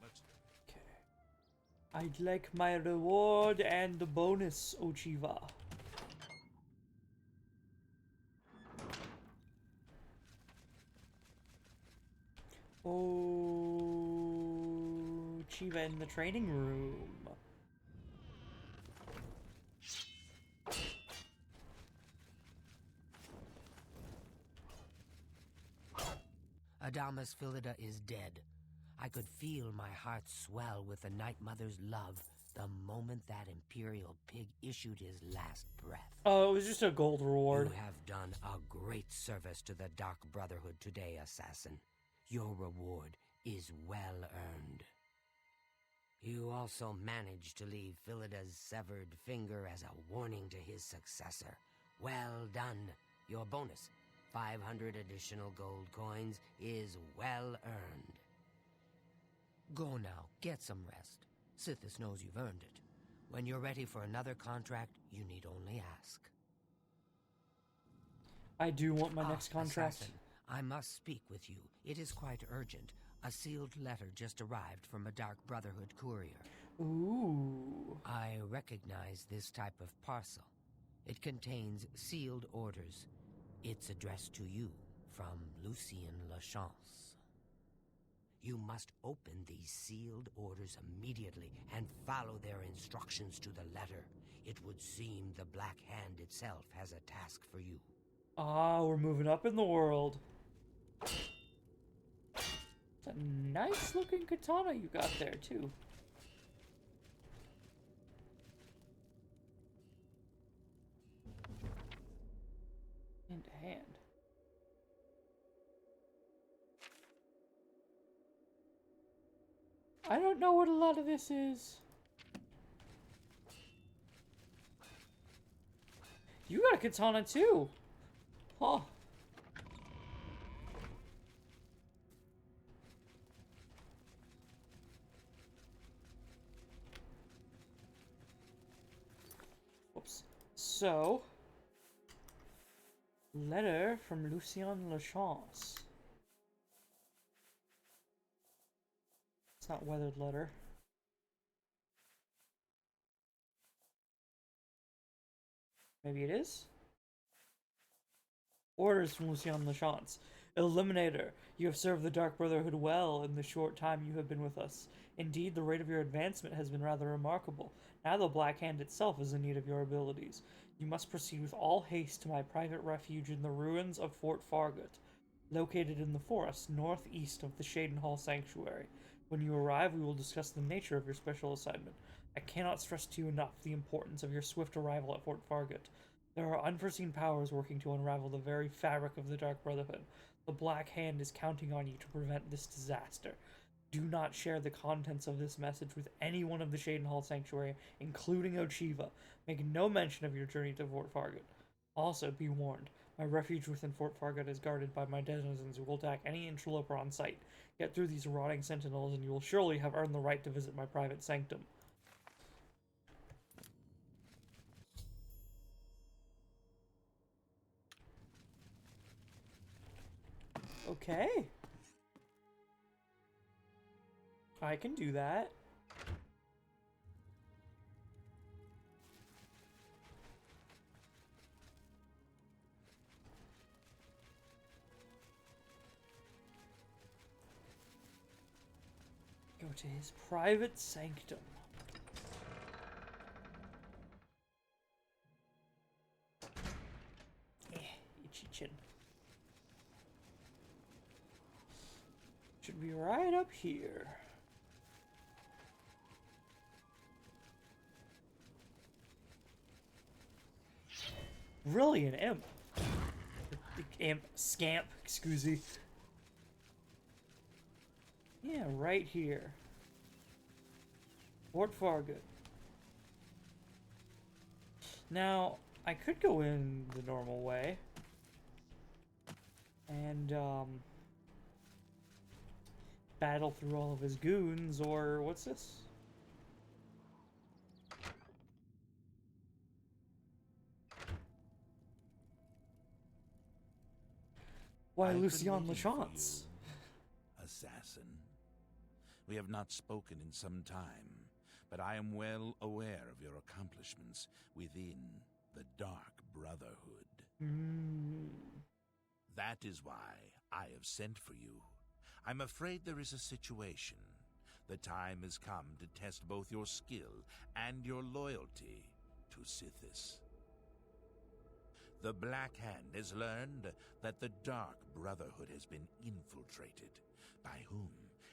Let's. Okay. I'd like my reward and the bonus, Ochiva. Oh, Chiva in the training room. Adamas Philida is dead. I could feel my heart swell with the Night Mother's love the moment that Imperial pig issued his last breath. Oh, it was just a gold reward. You have done a great service to the Dark Brotherhood today, Assassin. Your reward is well earned. You also managed to leave Philida's severed finger as a warning to his successor. Well done. Your bonus, 500 additional gold coins, is well earned. Go now, get some rest. Sithis knows you've earned it. When you're ready for another contract, you need only ask. I do want my next contract. Assassin, I must speak with you. It is quite urgent. A sealed letter just arrived from a Dark Brotherhood courier. Ooh. I recognize this type of parcel. It contains sealed orders. It's addressed to you from Lucien Lachance. You must open these sealed orders immediately and follow their instructions to the letter. It would seem the Black Hand itself has a task for you. Ah, we're moving up in the world. It's a nice looking katana you got there, too. Hand to hand. I don't know what a lot of this is. You got a katana too. Huh. Whoops. So, letter from Lucien Lachance. It's not weathered letter. Maybe it is? Orders from Lucien Lachance. Eliminator, you have served the Dark Brotherhood well in the short time you have been with us. Indeed, the rate of your advancement has been rather remarkable. Now the Black Hand itself is in need of your abilities. You must proceed with all haste to my private refuge in the ruins of Fort Fargut, located in the forest northeast of the Shadenhall Sanctuary. When you arrive, we will discuss the nature of your special assignment. I cannot stress to you enough the importance of your swift arrival at Fort Fargut. There are unforeseen powers working to unravel the very fabric of the Dark Brotherhood. The Black Hand is counting on you to prevent this disaster. Do not share the contents of this message with anyone of the Shadenhall Sanctuary, including Ochiva. Make no mention of your journey to Fort Fargut. Also, be warned, my refuge within Fort Fargut is guarded by my denizens who will attack any interloper on sight. Get through these rotting sentinels and you will surely have earned the right to visit my private sanctum. Okay. I can do that. Go to his private sanctum. Itchy chin. Should be right up here. really an imp. Imp, scamp, excuse me. Yeah, right here. Fort Fargood. Now, I could go in the normal way. And, battle through all of his goons, or what's this? Why, I've Lucien been waiting for Lachance? you, assassin. We have not spoken in some time, but I am well aware of your accomplishments within the Dark Brotherhood. That is why I have sent for you. I'm afraid there is a situation. The time has come to test both your skill and your loyalty to Sithis. The Black Hand has learned that the Dark Brotherhood has been infiltrated. By whom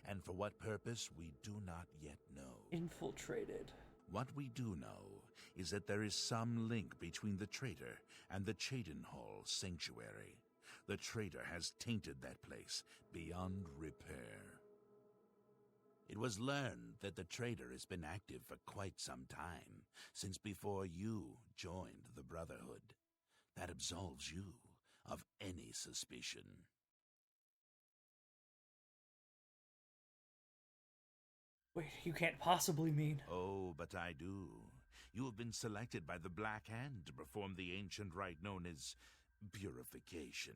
and for what purpose, we do not yet know. Infiltrated. What we do know is that there is some link between the traitor and the Cheydinhall Sanctuary. The traitor has tainted that place beyond repair. It was learned that the traitor has been active for quite some time, since before you joined the Brotherhood. That absolves you of any suspicion. Wait, you can't possibly mean... Oh, but I do. You have been selected by the Black Hand to perform the ancient rite known as purification.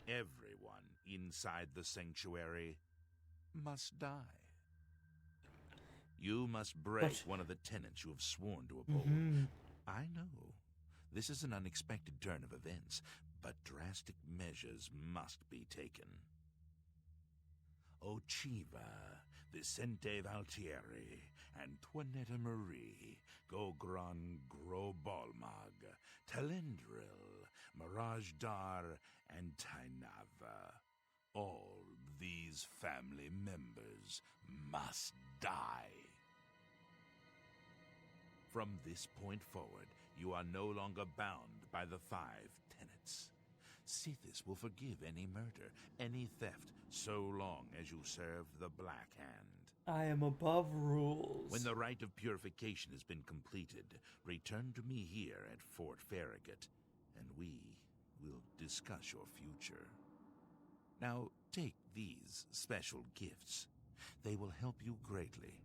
Everyone inside the sanctuary must die. You must break one of the tenets you have sworn to uphold. I know. This is an unexpected turn of events, but drastic measures must be taken. Ochiva, Vicente Valtieri, Antoinetta Marie, Gogran Grobalmag, Talendril, Mirage Dar, and Tainava. All these family members must die. From this point forward, you are no longer bound by the 5 tenets. Sithis will forgive any murder, any theft, so long as you serve the Black Hand. I am above rules. When the rite of purification has been completed, return to me here at Fort Farragut, and we will discuss your future. Now, take these special gifts. They will help you greatly.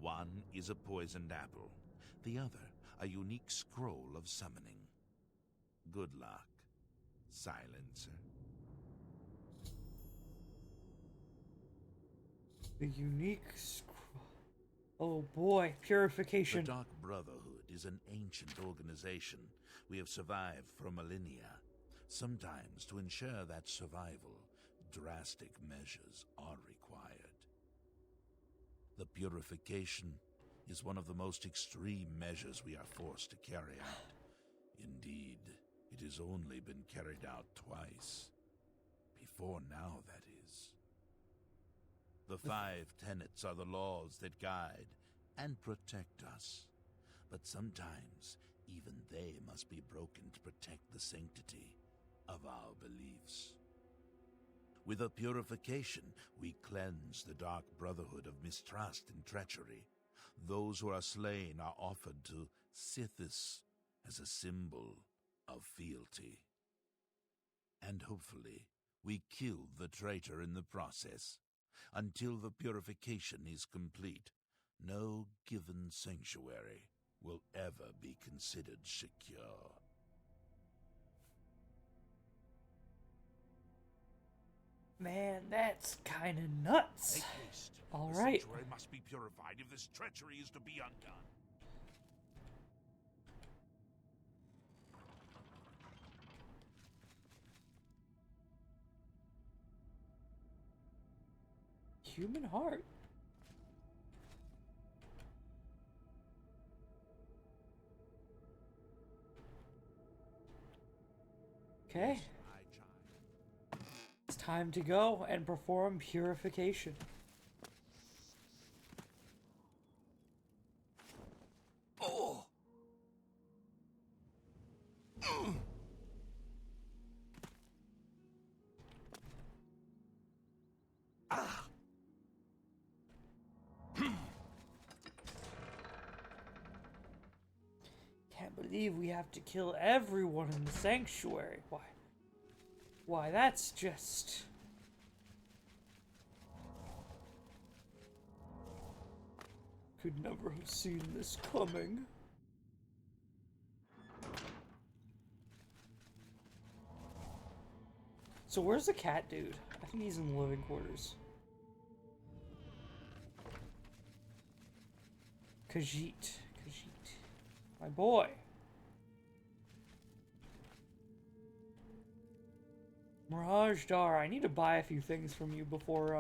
One is a poisoned apple. The other, a unique scroll of summoning. Good luck, Silencer. The unique Oh boy, purification. The Dark Brotherhood is an ancient organization. We have survived for millennia. Sometimes, to ensure that survival, drastic measures are required. The purification is one of the most extreme measures we are forced to carry out. Indeed, it has only been carried out twice. Before now, that is. The 5 tenets are the laws that guide and protect us. But sometimes, even they must be broken to protect the sanctity of our beliefs. With a purification, we cleanse the Dark Brotherhood of mistrust and treachery. Those who are slain are offered to Sithis as a symbol of fealty. And hopefully, we kill the traitor in the process. Until the purification is complete, no given sanctuary will ever be considered secure. Man, that's kind of nuts. Make haste. All The right. sanctuary must be purified if this treachery is to be undone. Human heart. Okay. It's time to go and perform purification. Oh! believe we have to kill everyone in the sanctuary. Why? Why, that's just... Could never have seen this coming. So where's the cat dude? I think he's in the living quarters. Khajiit. My boy. Mirage Dar, I need to buy a few things from you before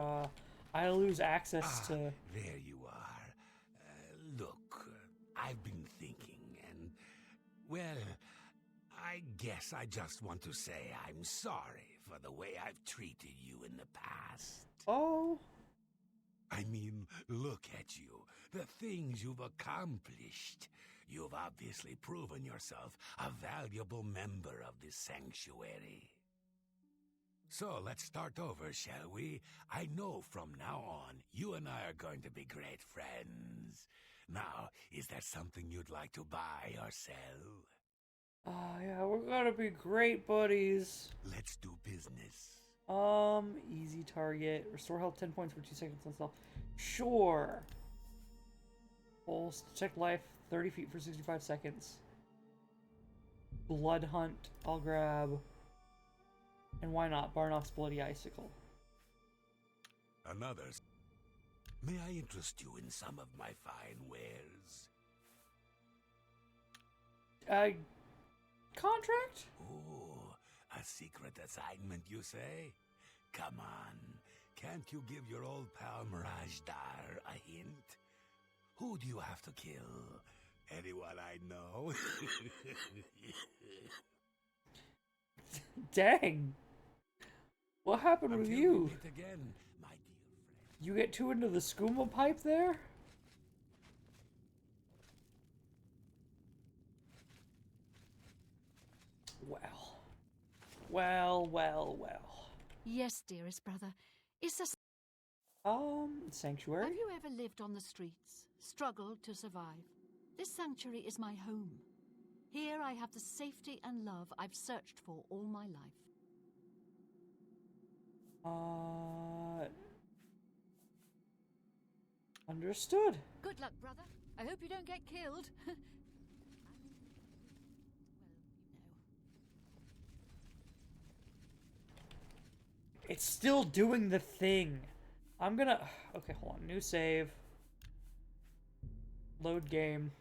I lose access to... There you are. Look, I've been thinking, and, well, I guess I just want to say I'm sorry for the way I've treated you in the past. Oh? I mean, look at you. The things you've accomplished. You've obviously proven yourself a valuable member of this sanctuary. So let's start over, shall we? I know from now on, you and I are going to be great friends. Now, is there something you'd like to buy or sell? Yeah, we're gonna be great buddies. Let's do business. Easy target. Restore health 10 points for 2 seconds on self. Sure. Pulse, detect life 30 feet for 65 seconds. Blood hunt, I'll grab. And why not? Barnoff's Bloody Icicle. Another. May I interest you in some of my fine wares? Contract? Ooh, a secret assignment, you say? Come on, can't you give your old pal Mirage Dar a hint? Who do you have to kill? Anyone I know? Dang. What happened with you? We meet again, my dear friend. You get too into the skooma pipe there? Well. Yes, dearest brother. Is this... Sanctuary? Have you ever lived on the streets, struggled to survive? This sanctuary is my home. Here I have the safety and love I've searched for all my life. Understood. Good luck, brother. I hope you don't get killed. It's still doing the thing. I'm gonna... Okay, hold on. New save. Load game.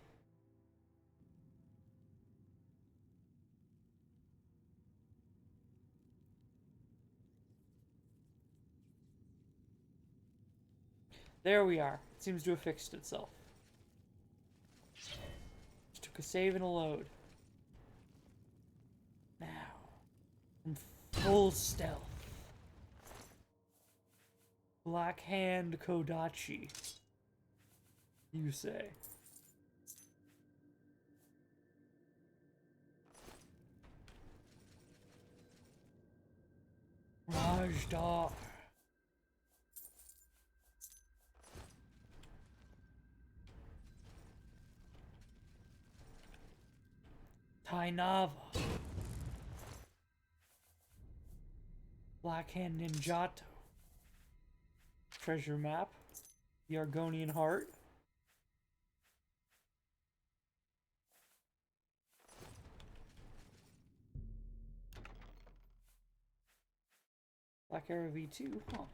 There we are. It seems to have fixed itself. Just took a save and a load. Now, I'm full stealth. Black Hand Kodachi. You say. Rajdar. Tainava. Black Hand Ninjato. Treasure map. The Argonian Heart. Black Arrow V2, huh?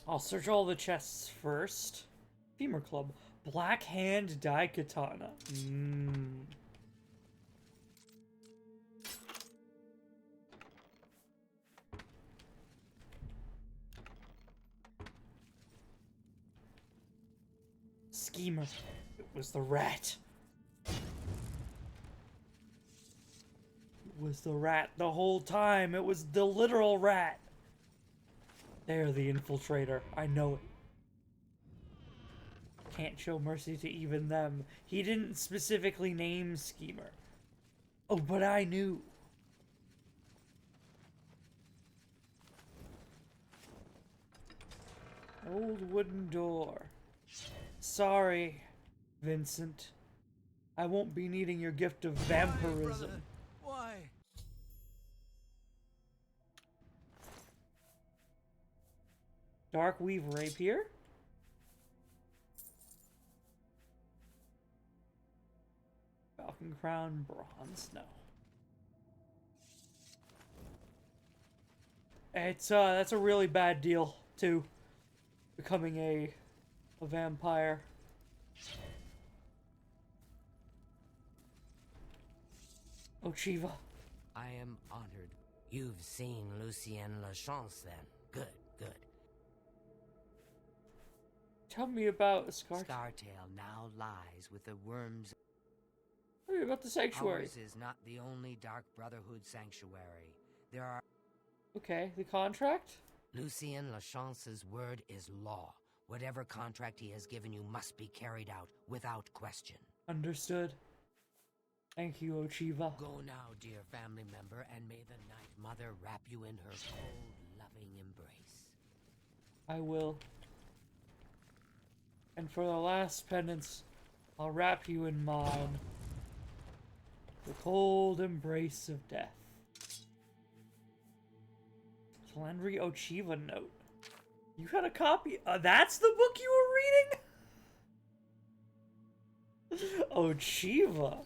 I'll search all the chests first. Femur Club. Black Hand Daikatana. Schemer. It was the rat. It was the rat the whole time. It was the literal rat. They're the infiltrator. I know it. Can't show mercy to even them. He didn't specifically name Schemer. Oh, but I knew. Old wooden door. Sorry, Vincent. I won't be needing your gift of vampirism. Why? Dark weave rapier? Falcon crown bronze? No. It's that's a really bad deal too. Becoming a vampire. Ochiva. I am honored. You've seen Lucien Lachance then. Good, good. Tell me about Scartail. Scartail now lies with the worms. Tell me about the sanctuary. Ours is not the only Dark Brotherhood sanctuary. There are... Okay, the contract? Lucien Lachance's word is law. Whatever contract he has given you must be carried out without question. Understood. Thank you, Ochiva. Go now, dear family member, and may the Night Mother wrap you in her cold, loving embrace. I will. And for the last penance, I'll wrap you in mine. The cold embrace of death. Landry Ochiva note. You got a copy? That's the book you were reading? Ochiva.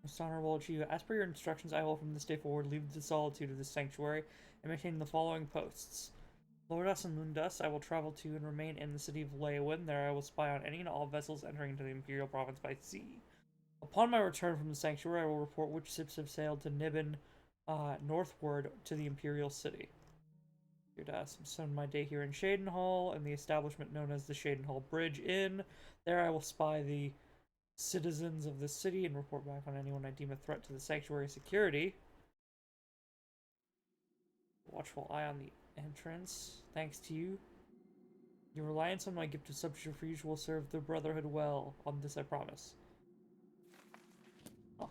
Most honorable Ochiva. As per your instructions, I will from this day forward leave the solitude of this sanctuary and maintain the following posts. Lordas and Lundas I will travel to and remain in the city of Leowin. There I will spy on any and all vessels entering into the Imperial Province by sea. Upon my return from the sanctuary, I will report which ships have sailed to Nibbin northward to the Imperial City. Spend my day here in Shadenhall, in the establishment known as the Shadenhall Bridge Inn. There I will spy the citizens of the city and report back on anyone I deem a threat to the sanctuary security. Watchful eye on the entrance. Thanks to you. Your reliance on my gift of subterfuge will serve the Brotherhood well. On this I promise. Oh.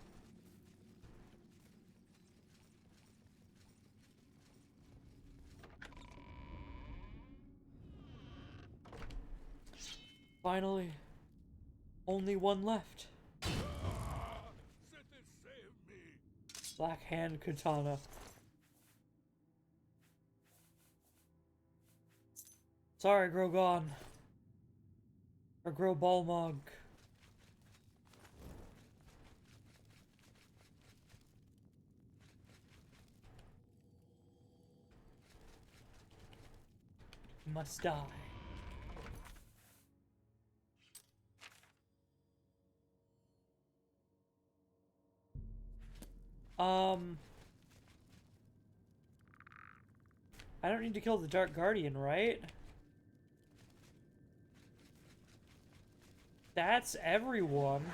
Finally. Only one left. Black Hand Katana. Sorry, Grogon. Or Grobalmog. Must die. I don't need to kill the Dark Guardian, right? That's everyone.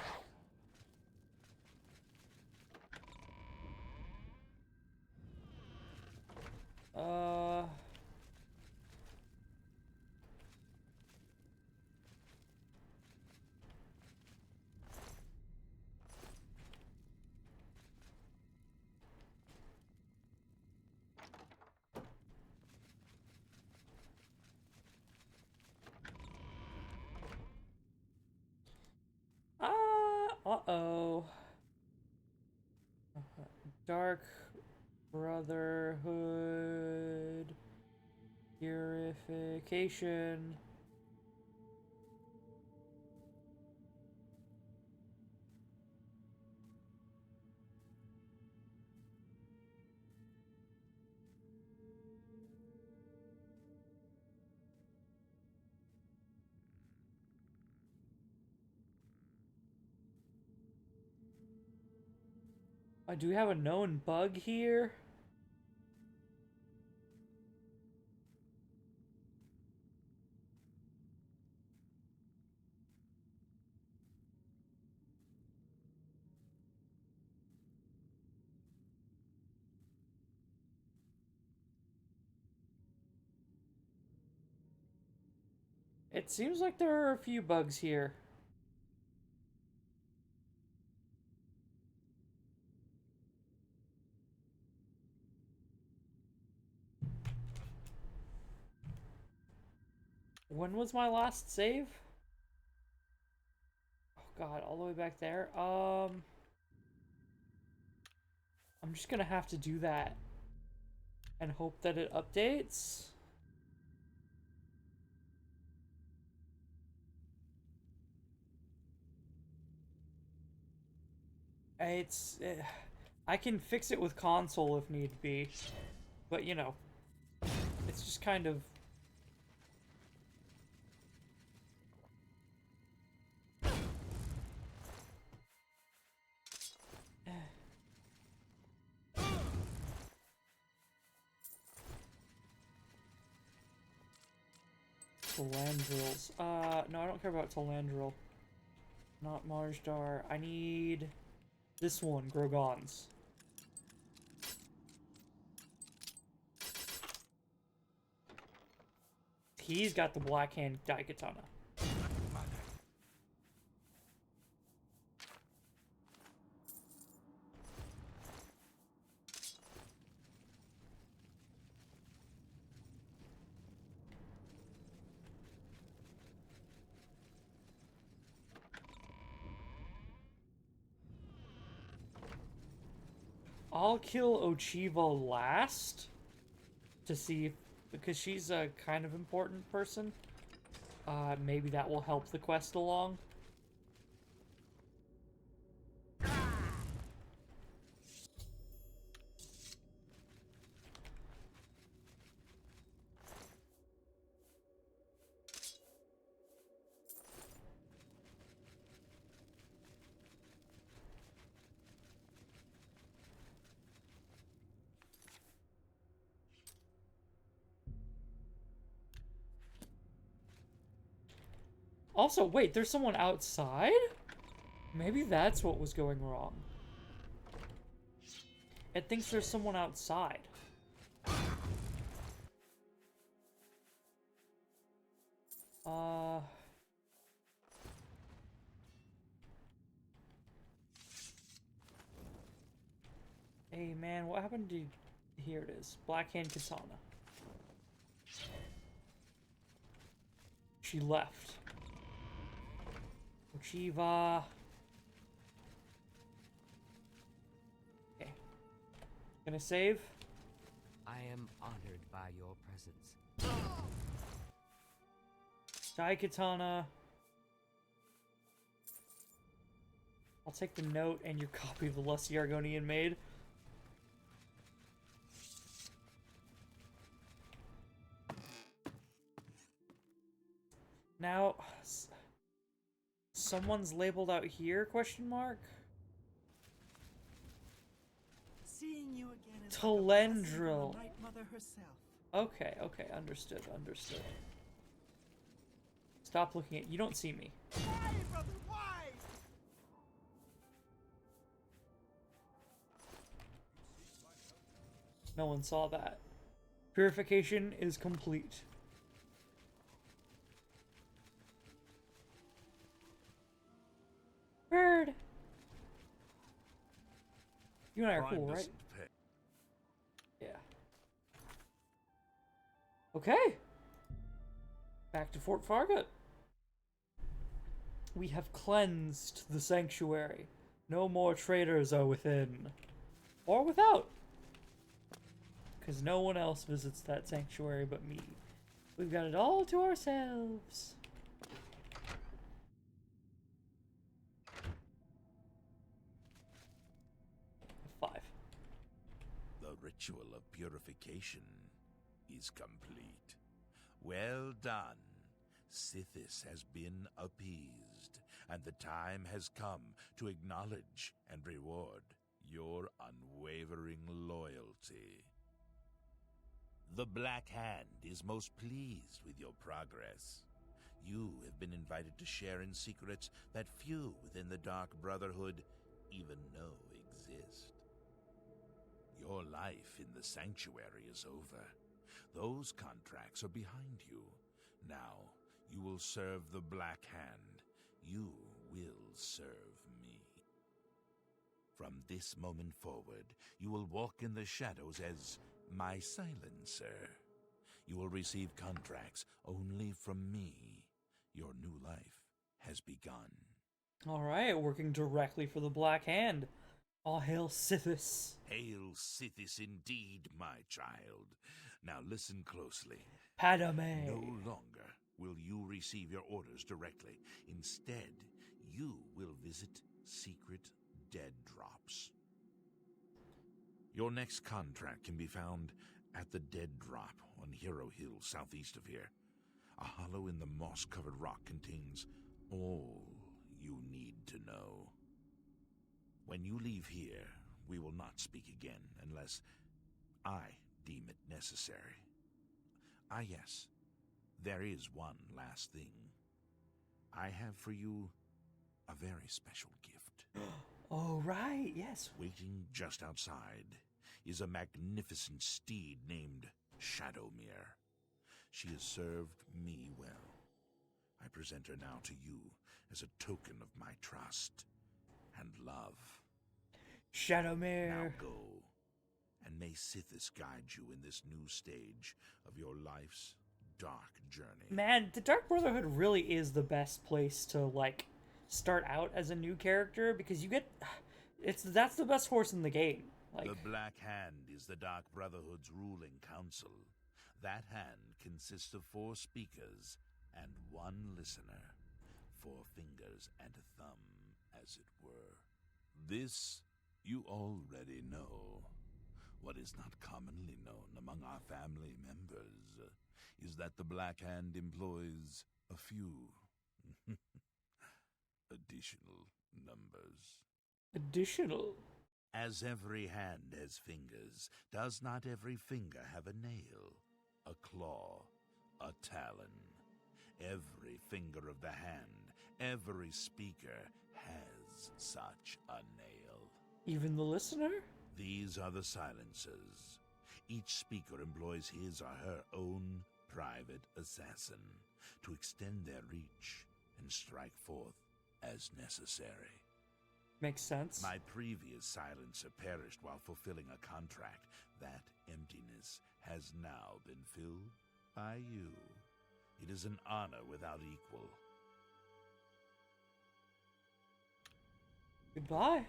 Uh-oh. Dark Brotherhood Purification. Do we have a known bug here? It seems like there are a few bugs here. When was my last save? Oh god, all the way back there. I'm just gonna have to do that and hope that it updates. I can fix it with console if need be, but you know, it's just kind of. Telandrils. No, I don't care about Telandril. Not Marjdar. I need this one, Grogons. He's got the Black Hand Daikatana. I'll kill Ochiva last to see if, because she's a kind of important person. Maybe that will help the quest along. Also, wait, there's someone outside? Maybe that's what was going wrong. It thinks there's someone outside. Hey man, what happened to... Here it is. Black Hand Katana. She left. Ochiva. Okay. Gonna save? I am honored by your presence. Daikatana. I'll take the note and your copy of the Lusty Argonian Maid. Now, someone's labeled out here, question mark? Seeing you again is Telandril. like a Night Mother herself. Okay, okay, understood, understood. Stop looking at... You don't see me. Why, brother, why? No one saw that. Purification is complete. Bird! You and I are cool, right? Yeah. Okay. Back to Fort Fargut. We have cleansed the sanctuary. No more traitors are within. Or without. Because no one else visits that sanctuary but me. We've got it all to ourselves. The ritual of purification is complete. Well done. Sithis has been appeased, and the time has come to acknowledge and reward your unwavering loyalty. The Black Hand is most pleased with your progress. You have been invited to share in secrets that few within the Dark Brotherhood even know exist. Your life in the sanctuary is over. Those contracts are behind you. Now, you will serve the Black Hand. You will serve me. From this moment forward, you will walk in the shadows as my silencer. You will receive contracts only from me. Your new life has begun. Alright, working directly for the Black Hand. All hail Sithis. Hail Sithis indeed, my child. Now listen closely. Padame. No longer will you receive your orders directly. Instead, you will visit secret dead drops. Your next contract can be found at the Dead Drop on Hero Hill, southeast of here. A hollow in the moss-covered rock contains all you need to know. When you leave here, we will not speak again unless I deem it necessary. Ah, yes, there is one last thing. I have for you a very special gift. Oh, right, yes. Waiting just outside is a magnificent steed named Shadowmere. She has served me well. I present her now to you as a token of my trust and love. Shadowmere. Now go, and may Sithis guide you in this new stage of your life's dark journey. Man, the Dark Brotherhood really is the best place to, like, start out as a new character, because you get... that's the best horse in the game. Like, the Black Hand is the Dark Brotherhood's ruling council. That hand consists of 4 speakers and 1 listener. 4 fingers and a thumb, as it were. This you already know. What is not commonly known among our family members is that the Black Hand employs a few additional numbers. Additional? As every hand has fingers, does not every finger have a nail, a claw, a talon? Every finger of the hand, every speaker has such a nail. Even the listener? These are the silencers. Each speaker employs his or her own private assassin to extend their reach and strike forth as necessary. Makes sense. My previous silencer perished while fulfilling a contract. That emptiness has now been filled by you. It is an honor without equal. Goodbye.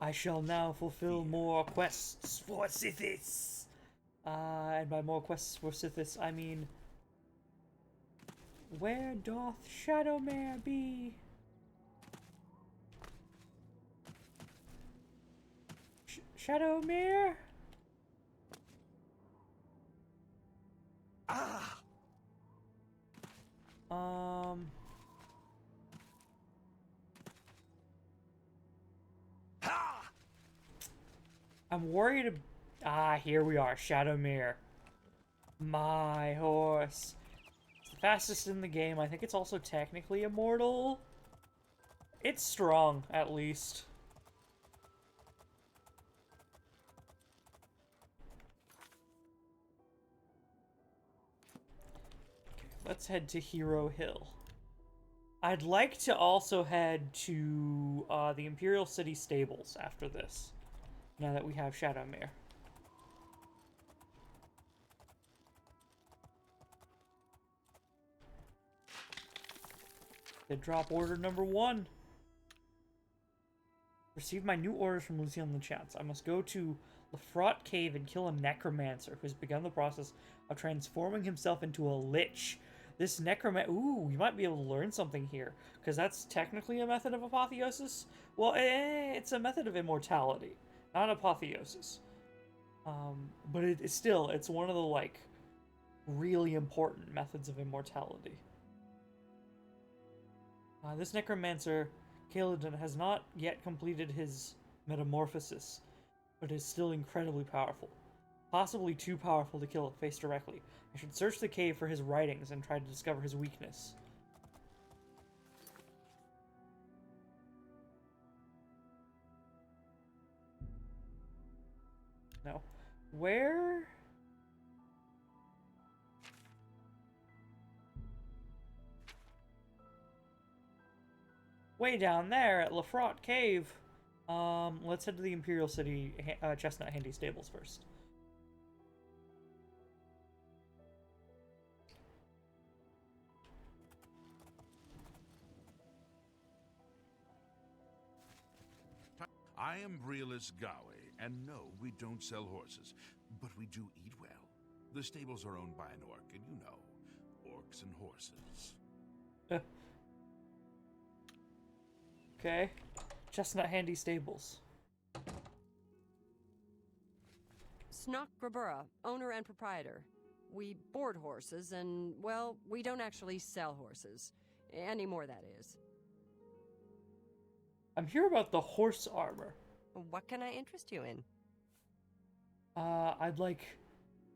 I shall now fulfill more quests for Sithis. And by more quests for Sithis, I mean... where doth Shadowmere be? Shadowmere? Ah! I'm worried. Here we are, Shadowmere. My horse. It's the fastest in the game. I think it's also technically immortal. It's strong, at least. Okay, let's head to Hero Hill. I'd like to also head to the Imperial City Stables after this, now that we have Shadowmere. The drop order number 1. Receive my new orders from Lucian Lachance. I must go to Lefrot Cave and kill a necromancer who has begun the process of transforming himself into a lich. This necromancer... Ooh, we might be able to learn something here, because that's technically a method of apotheosis. Well, it's a method of immortality, not apotheosis. But it's one of the, like, really important methods of immortality. This necromancer, Kaladin, has not yet completed his metamorphosis, but is still incredibly powerful. Possibly too powerful to kill it face directly. I should search the cave for his writings and try to discover his weakness. No. Where? way down there at Lefrot Cave. Let's head to the Imperial City Chestnut Handy Stables first. I am Brelis Gawe, and no, we don't sell horses, but we do eat well. The stables are owned by an orc, and you know, orcs and horses. Okay. Chestnut Handy Stables. Snock Grabura, owner and proprietor. We board horses, and, well, we don't actually sell horses. Anymore, that is. I'm here about the horse armor. What can I interest you in? I'd like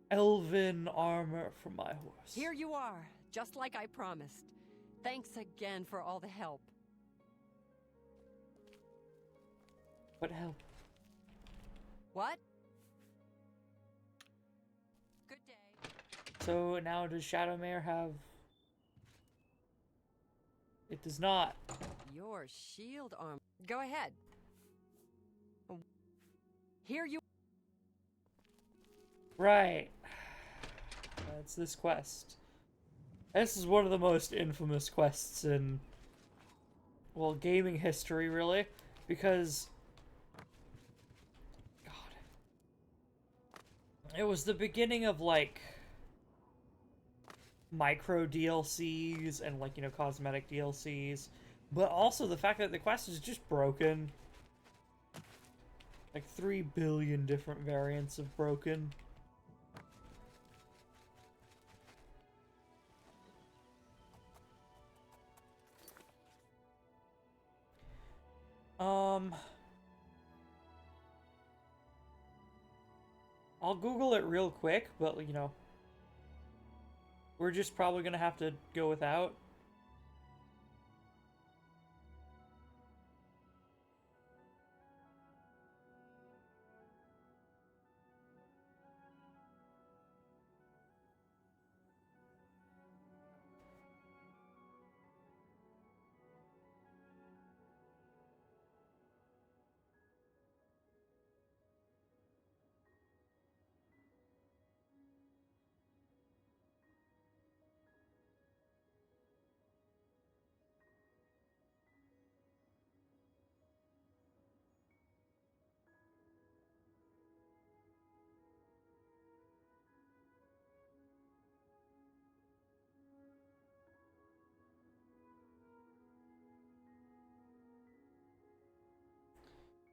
elven armor for my horse. Here you are, just like I promised. Thanks again for all the help. What help? What? Good day. So now does Shadowmare have... It does not. Your shield armor. Go ahead. Here you... Right. That's this quest. This is one of the most infamous quests in, well, gaming history, really, because, God, it was the beginning of, like, micro DLCs and, like, you know, cosmetic DLCs, but also the fact that the quest is just broken. Like 3 billion different variants of broken. I'll Google it real quick, but, you know, we're just probably gonna have to go without.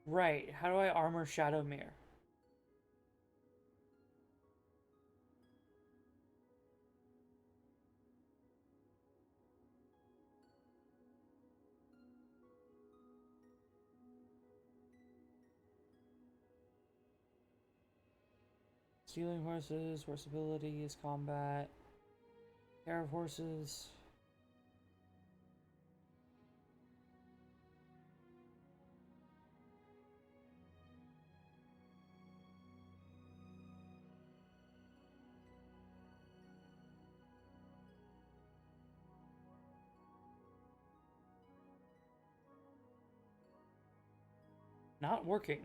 Right, how do I armor Shadowmere? Stealing horses, horse abilities, combat, care of horses. Not working.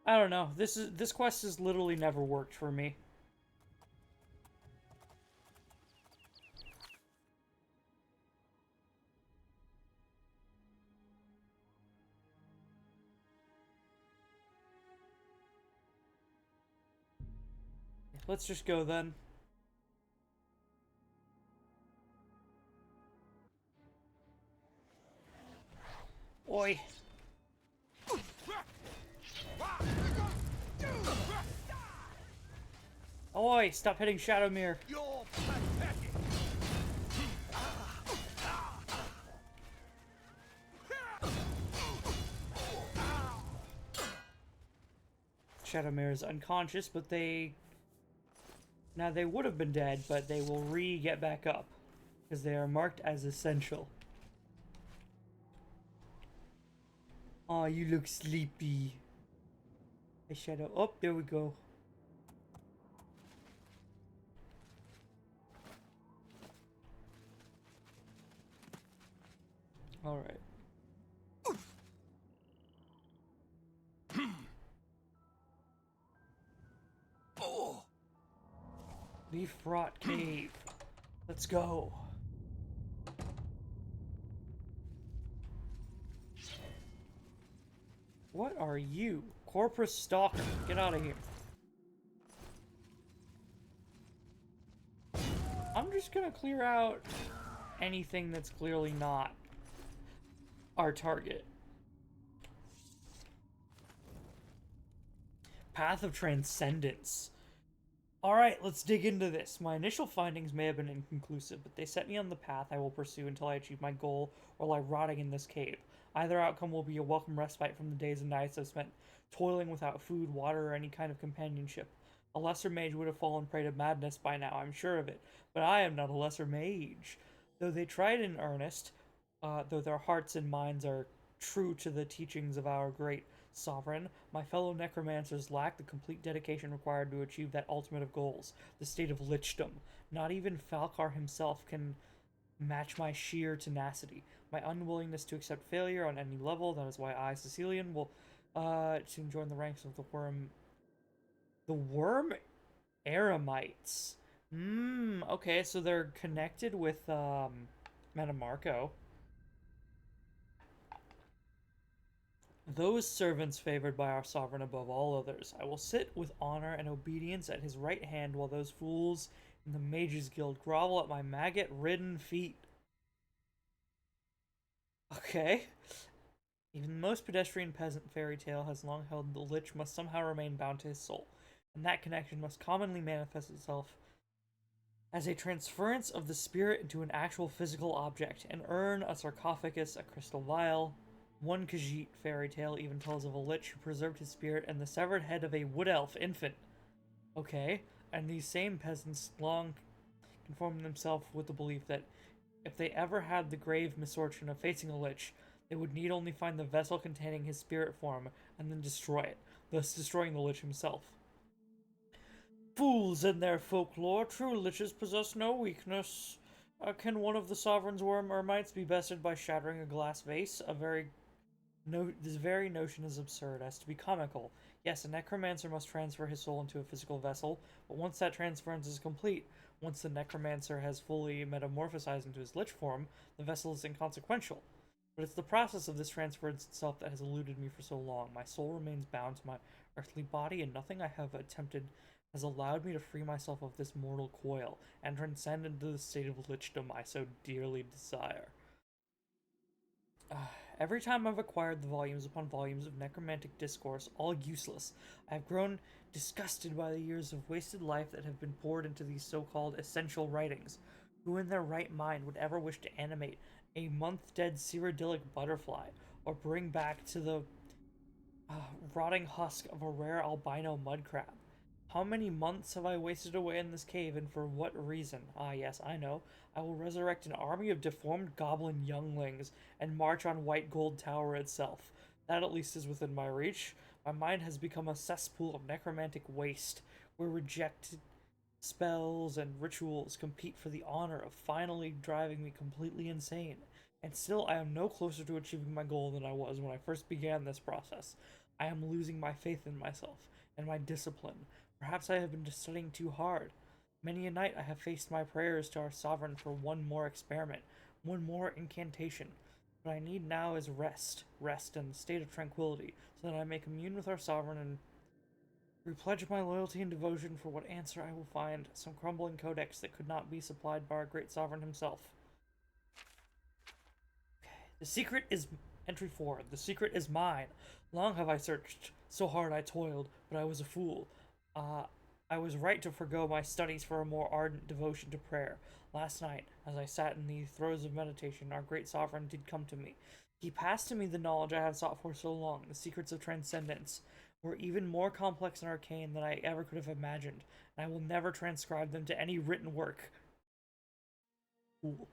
I don't know. This quest has literally never worked for me. Let's just go then. Oi. Oi, stop hitting Shadowmere. You're pathetic. Shadowmere is unconscious, but they... Now, they would have been dead, but they will get back up. Because they are marked as essential. Aw, you look sleepy. A shadow. Oh, there we go. Alright. Oh. Leaf Rot Cave. Let's go. What are you? Corpus Stalker. Get out of here. I'm just gonna clear out anything that's clearly not our target. Path of Transcendence. Alright, let's dig into this. My initial findings may have been inconclusive, but they set me on the path I will pursue until I achieve my goal or lie rotting in this cave. Either outcome will be a welcome respite from the days and nights I've spent toiling without food, water, or any kind of companionship. A lesser mage would have fallen prey to madness by now, I'm sure of it, but I am not a lesser mage. Though they tried in earnest, though their hearts and minds are true to the teachings of our great sovereign, my fellow necromancers lack the complete dedication required to achieve that ultimate of goals, the state of lichdom. Not even Falcar himself can match my sheer tenacity. My unwillingness to accept failure on any level, that is why I, Cecilian, will soon join the ranks of the worm eremites. Okay, so they're connected with Metamarco. Those servants favored by our sovereign above all others. I will sit with honor and obedience at his right hand while those fools in the Mages Guild grovel at my maggot-ridden feet. Okay. Even the most pedestrian peasant fairy tale has long held the lich must somehow remain bound to his soul, and that connection must commonly manifest itself as a transference of the spirit into an actual physical object, an urn, a sarcophagus, a crystal vial. One Khajiit fairy tale even tells of a lich who preserved his spirit and the severed head of a wood elf infant. Okay, and these same peasants long conformed themselves with the belief that if they ever had the grave misfortune of facing a lich, they would need only find the vessel containing his spirit form and then destroy it, thus destroying the lich himself. Fools in their folklore, true liches possess no weakness. Can one of the sovereign's worm ermites be bested by shattering a glass vase? This very notion is absurd, as to be comical. Yes, a necromancer must transfer his soul into a physical vessel, but once that transference is complete, once the necromancer has fully metamorphosized into his lich form, the vessel is inconsequential. But it's the process of this transference itself that has eluded me for so long. My soul remains bound to my earthly body, and nothing I have attempted has allowed me to free myself of this mortal coil, and transcend into the state of lichdom I so dearly desire. Every time I've acquired the volumes upon volumes of necromantic discourse, all useless, I have grown disgusted by the years of wasted life that have been poured into these so-called essential writings. Who in their right mind would ever wish to animate a month-dead cyrodiilic butterfly, or bring back to the rotting husk of a rare albino mudcrab? How many months have I wasted away in this cave, and for what reason? Ah, yes, I know. I will resurrect an army of deformed goblin younglings and march on White Gold Tower itself. That at least is within my reach. My mind has become a cesspool of necromantic waste, where rejected spells and rituals compete for the honor of finally driving me completely insane. And still, I am no closer to achieving my goal than I was when I first began this process. I am losing my faith in myself and my discipline. Perhaps I have been studying too hard. Many a night I have faced my prayers to our sovereign for one more experiment, one more incantation. What I need now is rest and a state of tranquility, so that I may commune with our sovereign and repledge my loyalty and devotion for what answer I will find, some crumbling codex that could not be supplied by our great sovereign himself. The secret is entry 4. The secret is mine. Long have I searched, so hard I toiled, but I was a fool. I was right to forego my studies for a more ardent devotion to prayer. Last night, as I sat in the throes of meditation, our great sovereign did come to me. He passed to me the knowledge I have sought for so long. The secrets of transcendence were even more complex and arcane than I ever could have imagined, and I will never transcribe them to any written work. Ooh.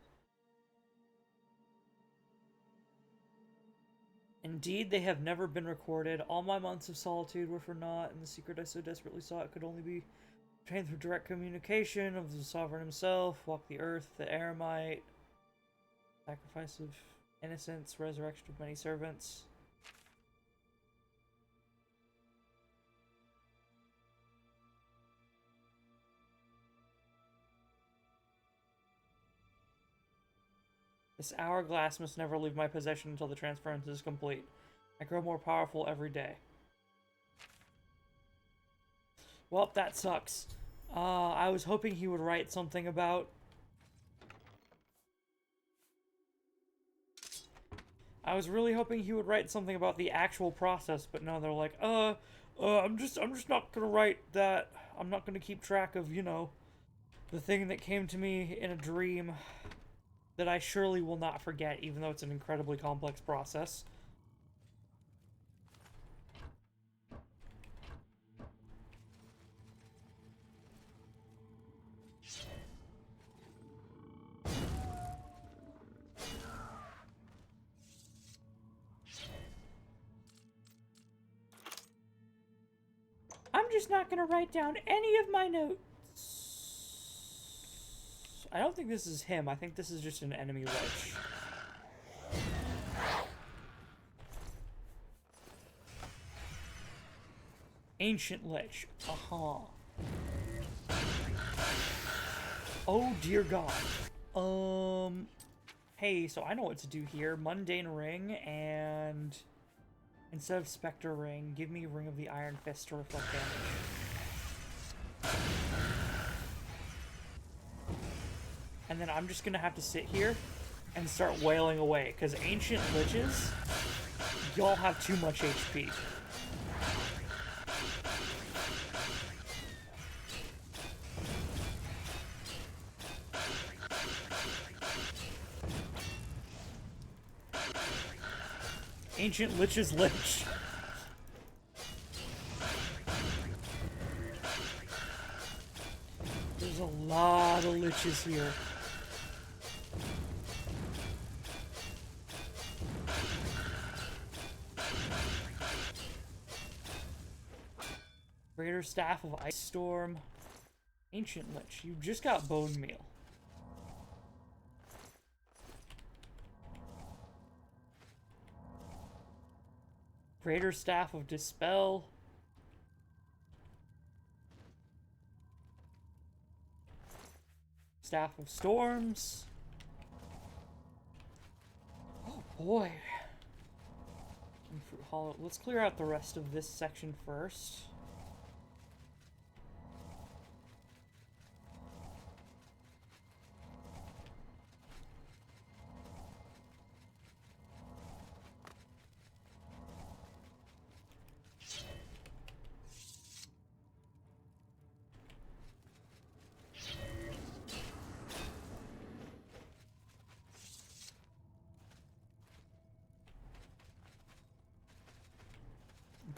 Indeed, they have never been recorded. All my months of solitude were for naught, and the secret I so desperately sought could only be obtained through direct communication of the sovereign himself. Walk the earth, the eremite, sacrifice of innocence, resurrection of many servants. This hourglass must never leave my possession until the transference is complete. I grow more powerful every day. Well, that sucks. I was hoping he would write something about... I was really hoping he would write something about the actual process, but no, they're like, I'm just not gonna write that. I'm not gonna keep track of, you know, the thing that came to me in a dream that I surely will not forget, even though it's an incredibly complex process. I'm just not gonna write down any of my notes. I don't think this is him. I think this is just an enemy lich. Ancient lich. Uh-huh. Oh, dear God. Hey, so I know what to do here. Mundane ring, and instead of Spectre ring, give me Ring of the Iron Fist to reflect damage. And then I'm just gonna have to sit here and start wailing away, because ancient liches, y'all have too much HP. Ancient liches lich. There's a lot of liches here. Greater Staff of Ice Storm. Ancient Lich, you just got bone meal. Greater Staff of Dispel. Staff of Storms. Oh boy. Let's clear out the rest of this section first.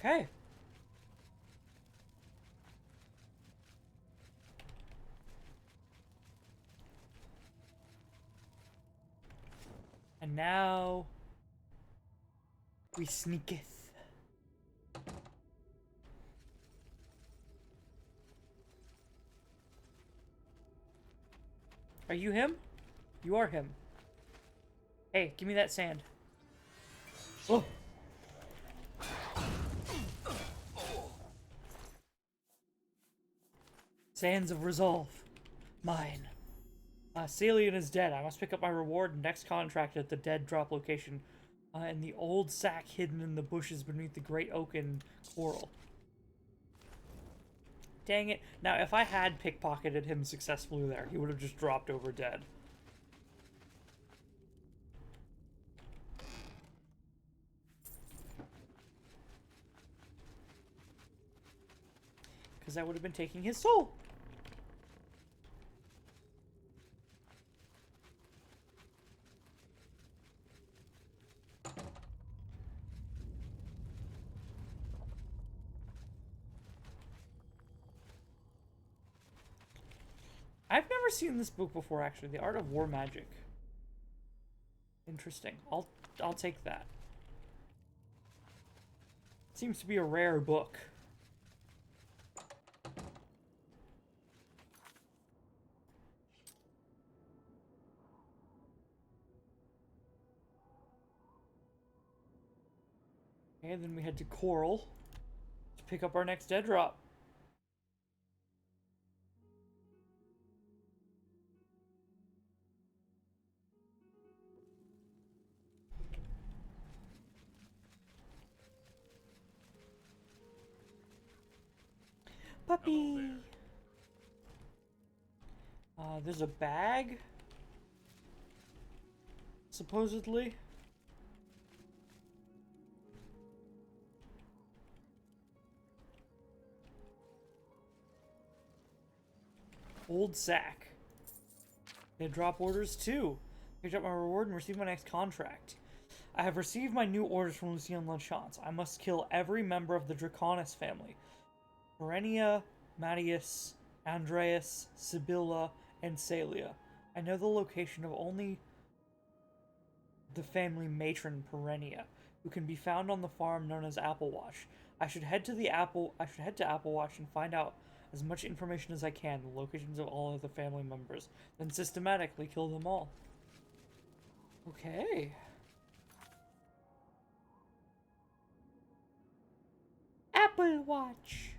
Okay. And now we sneaketh. Are you him? You are him. Hey, give me that sand. Oh. Sands of Resolve. Mine. Celian is dead. I must pick up my reward and next contract at the dead drop location in the old sack hidden in the bushes beneath the great oak and coral. Dang it. Now, if I had pickpocketed him successfully there, he would have just dropped over dead. Because I would have been taking his soul. I've never seen this book before, actually. The Art of War Magic. Interesting. I'll take that. Seems to be a rare book. And then we head to Coral to pick up our next dead drop. Puppy! There's a bag? Supposedly. Old sack. They drop orders too. Picked up my reward and received my next contract. I have received my new orders from Lucien Lachance. I must kill every member of the Draconis family. Perenia, Mattias, Andreas, Sibylla, and Celia. I know the location of only the family matron Perenia, who can be found on the farm known as Applewash. I should head to Applewash and find out as much information as I can, the locations of all of the family members, then systematically kill them all. Okay. Applewash.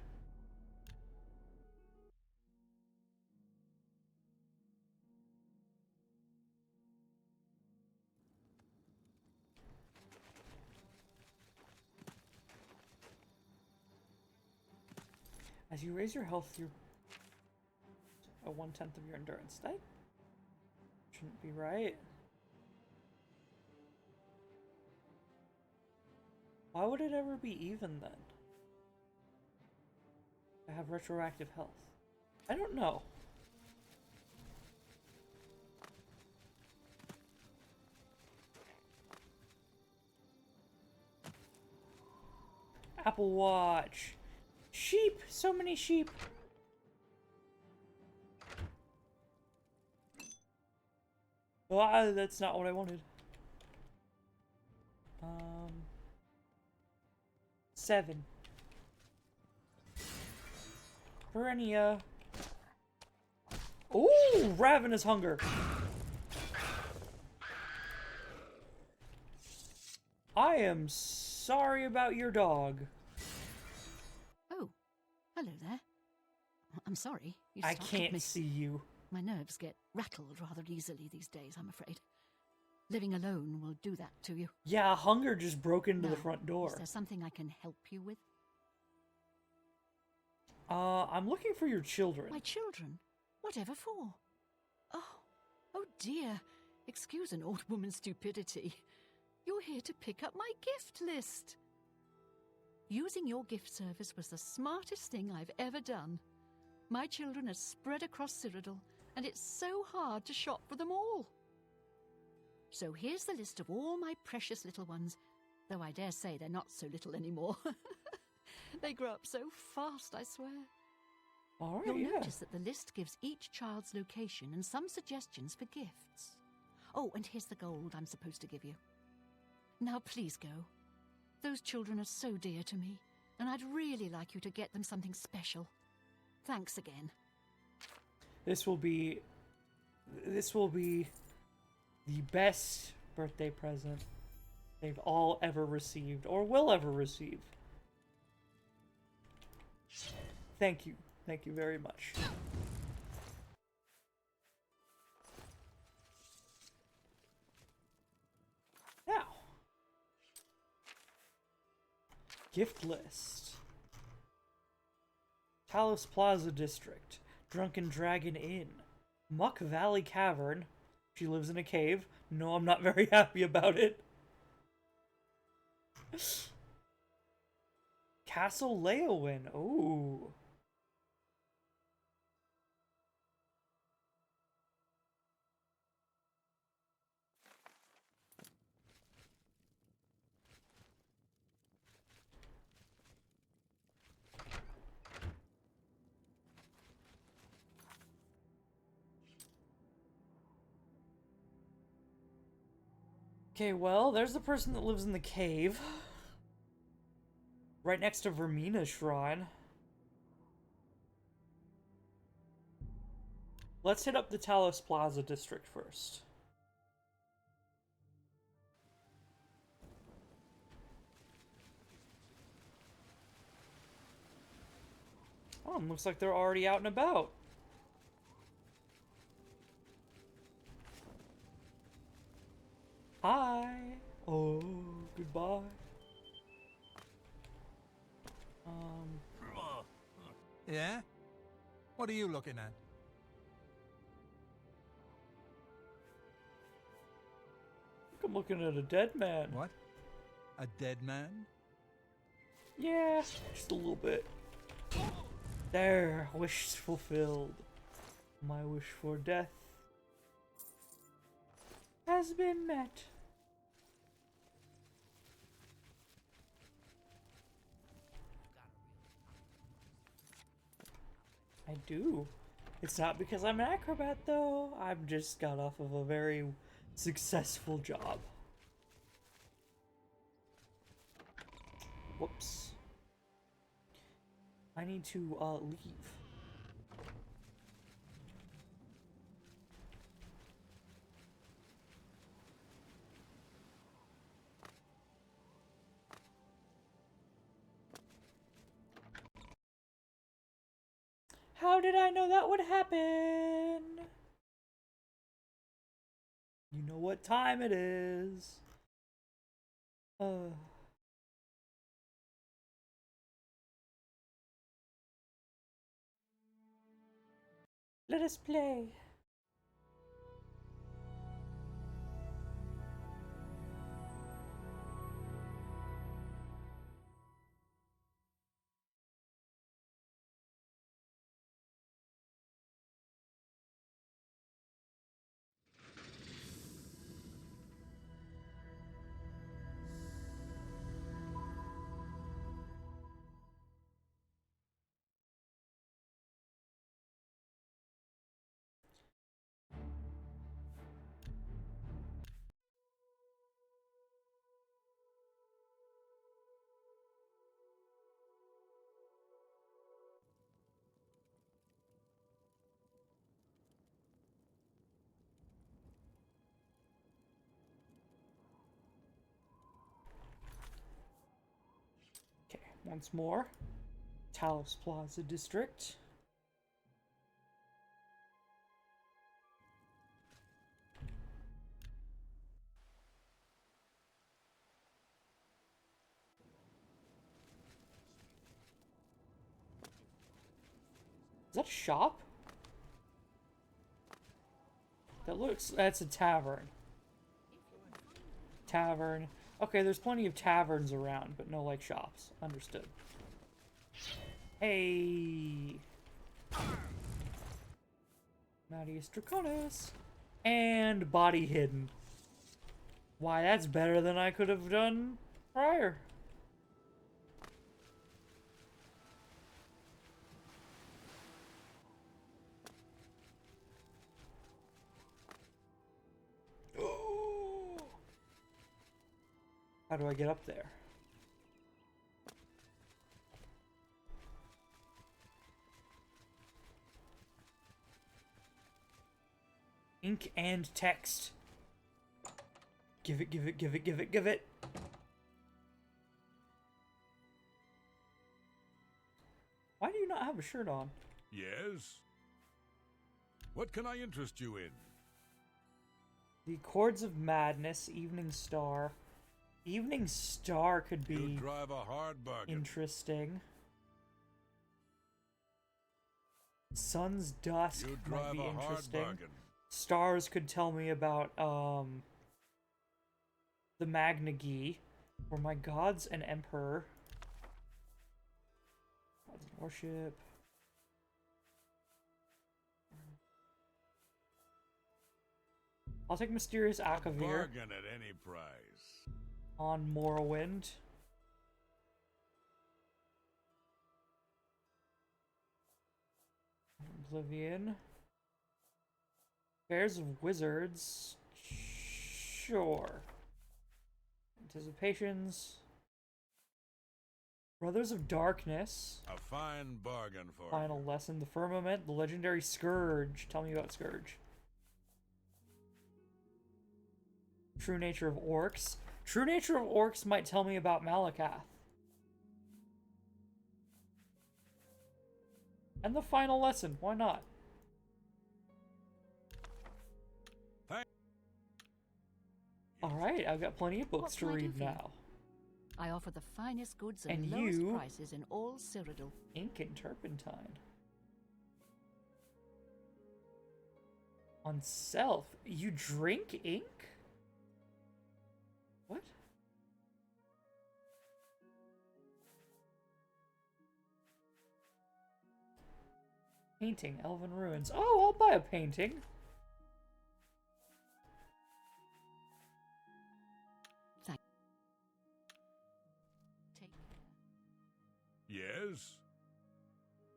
As you raise your health through a 1/10 of your endurance. That shouldn't be right. Why would it ever be even then? I have retroactive health. I don't know. Apple Watch. Sheep! So many sheep! Ah, that's not what I wanted. 7. Perenia. Ooh! Ravenous hunger! I am sorry about your dog. Oh, hello there. I'm sorry. You I startled can't me. see you. My nerves get rattled rather easily these days, I'm afraid. Living alone will do that to you. Yeah, hunger just broke into the Now, front door. Is there something I can help you with? I'm looking for your children. My children? Whatever for? Oh dear. Excuse an old woman's stupidity. You're here to pick up my gift list. Using your gift service was the smartest thing I've ever done. My children are spread across Cyrodiil, and it's so hard to shop for them all. So here's the list of all my precious little ones, though I dare say they're not so little anymore. They grow up so fast, I swear. All right, You'll notice that the list gives each child's location and some suggestions for gifts. Oh, and here's the gold I'm supposed to give you. Now please go. Those children are so dear to me, and I'd really like you to get them something special. Thanks again. This will be the best birthday present they've all ever received or will ever receive. Thank you. Thank you very much. Now, gift list. Talos Plaza District, Drunken Dragon Inn, Muck Valley Cavern. She lives in a cave. No, I'm not very happy about it. Castle Leowin. Ooh. Okay, well, there's the person that lives in the cave. Right next to Vermina's shrine. Let's hit up the Talos Plaza district first. Oh, looks like they're already out and about. Hi. Oh, goodbye. Yeah? What are you looking at? I'm looking at a dead man. What? A dead man? Yeah, just a little bit. There, wish fulfilled. My wish for death has been met. I do. It's not because I'm an acrobat, though. I've just got off of a very successful job. Whoops. I need to, leave. How did I know that would happen? You know what time it is. Let us play. Okay, once more. Talos Plaza District. Is that a shop? That's a tavern. Tavern. Okay, there's plenty of taverns around, but no, like, shops. Understood. Hey! Madius Draconis. And body hidden. Why, that's better than I could have done prior. How do I get up there? Ink and text. Give it, give it, give it, give it, give it. Why do you not have a shirt on? Yes? What can I interest you in? The Chords of Madness, Evening Star. Evening Star could be You drive a hard bargain. interesting. Sun's Dusk You might drive be a hard interesting. bargain. Stars could tell me about the Magna Gi, or my gods and emperor. Gods and worship. I'll take Mysterious A Akavir bargain at any price. on Morrowind. Oblivion. Bears of Wizards. Sure. Anticipations. Brothers of Darkness. A fine bargain for Final lesson. The Firmament. The legendary Scourge. Tell me about Scourge. True nature of orcs. True nature of orcs might tell me about Malakath. And the final lesson. Why not? Alright, I've got plenty of books to read now. I offer the finest goods and, And lowest you- prices in all Cyrodiil. Ink and turpentine. On self. You drink ink? What? Painting, Elven Ruins. Oh, I'll buy a painting. Yes?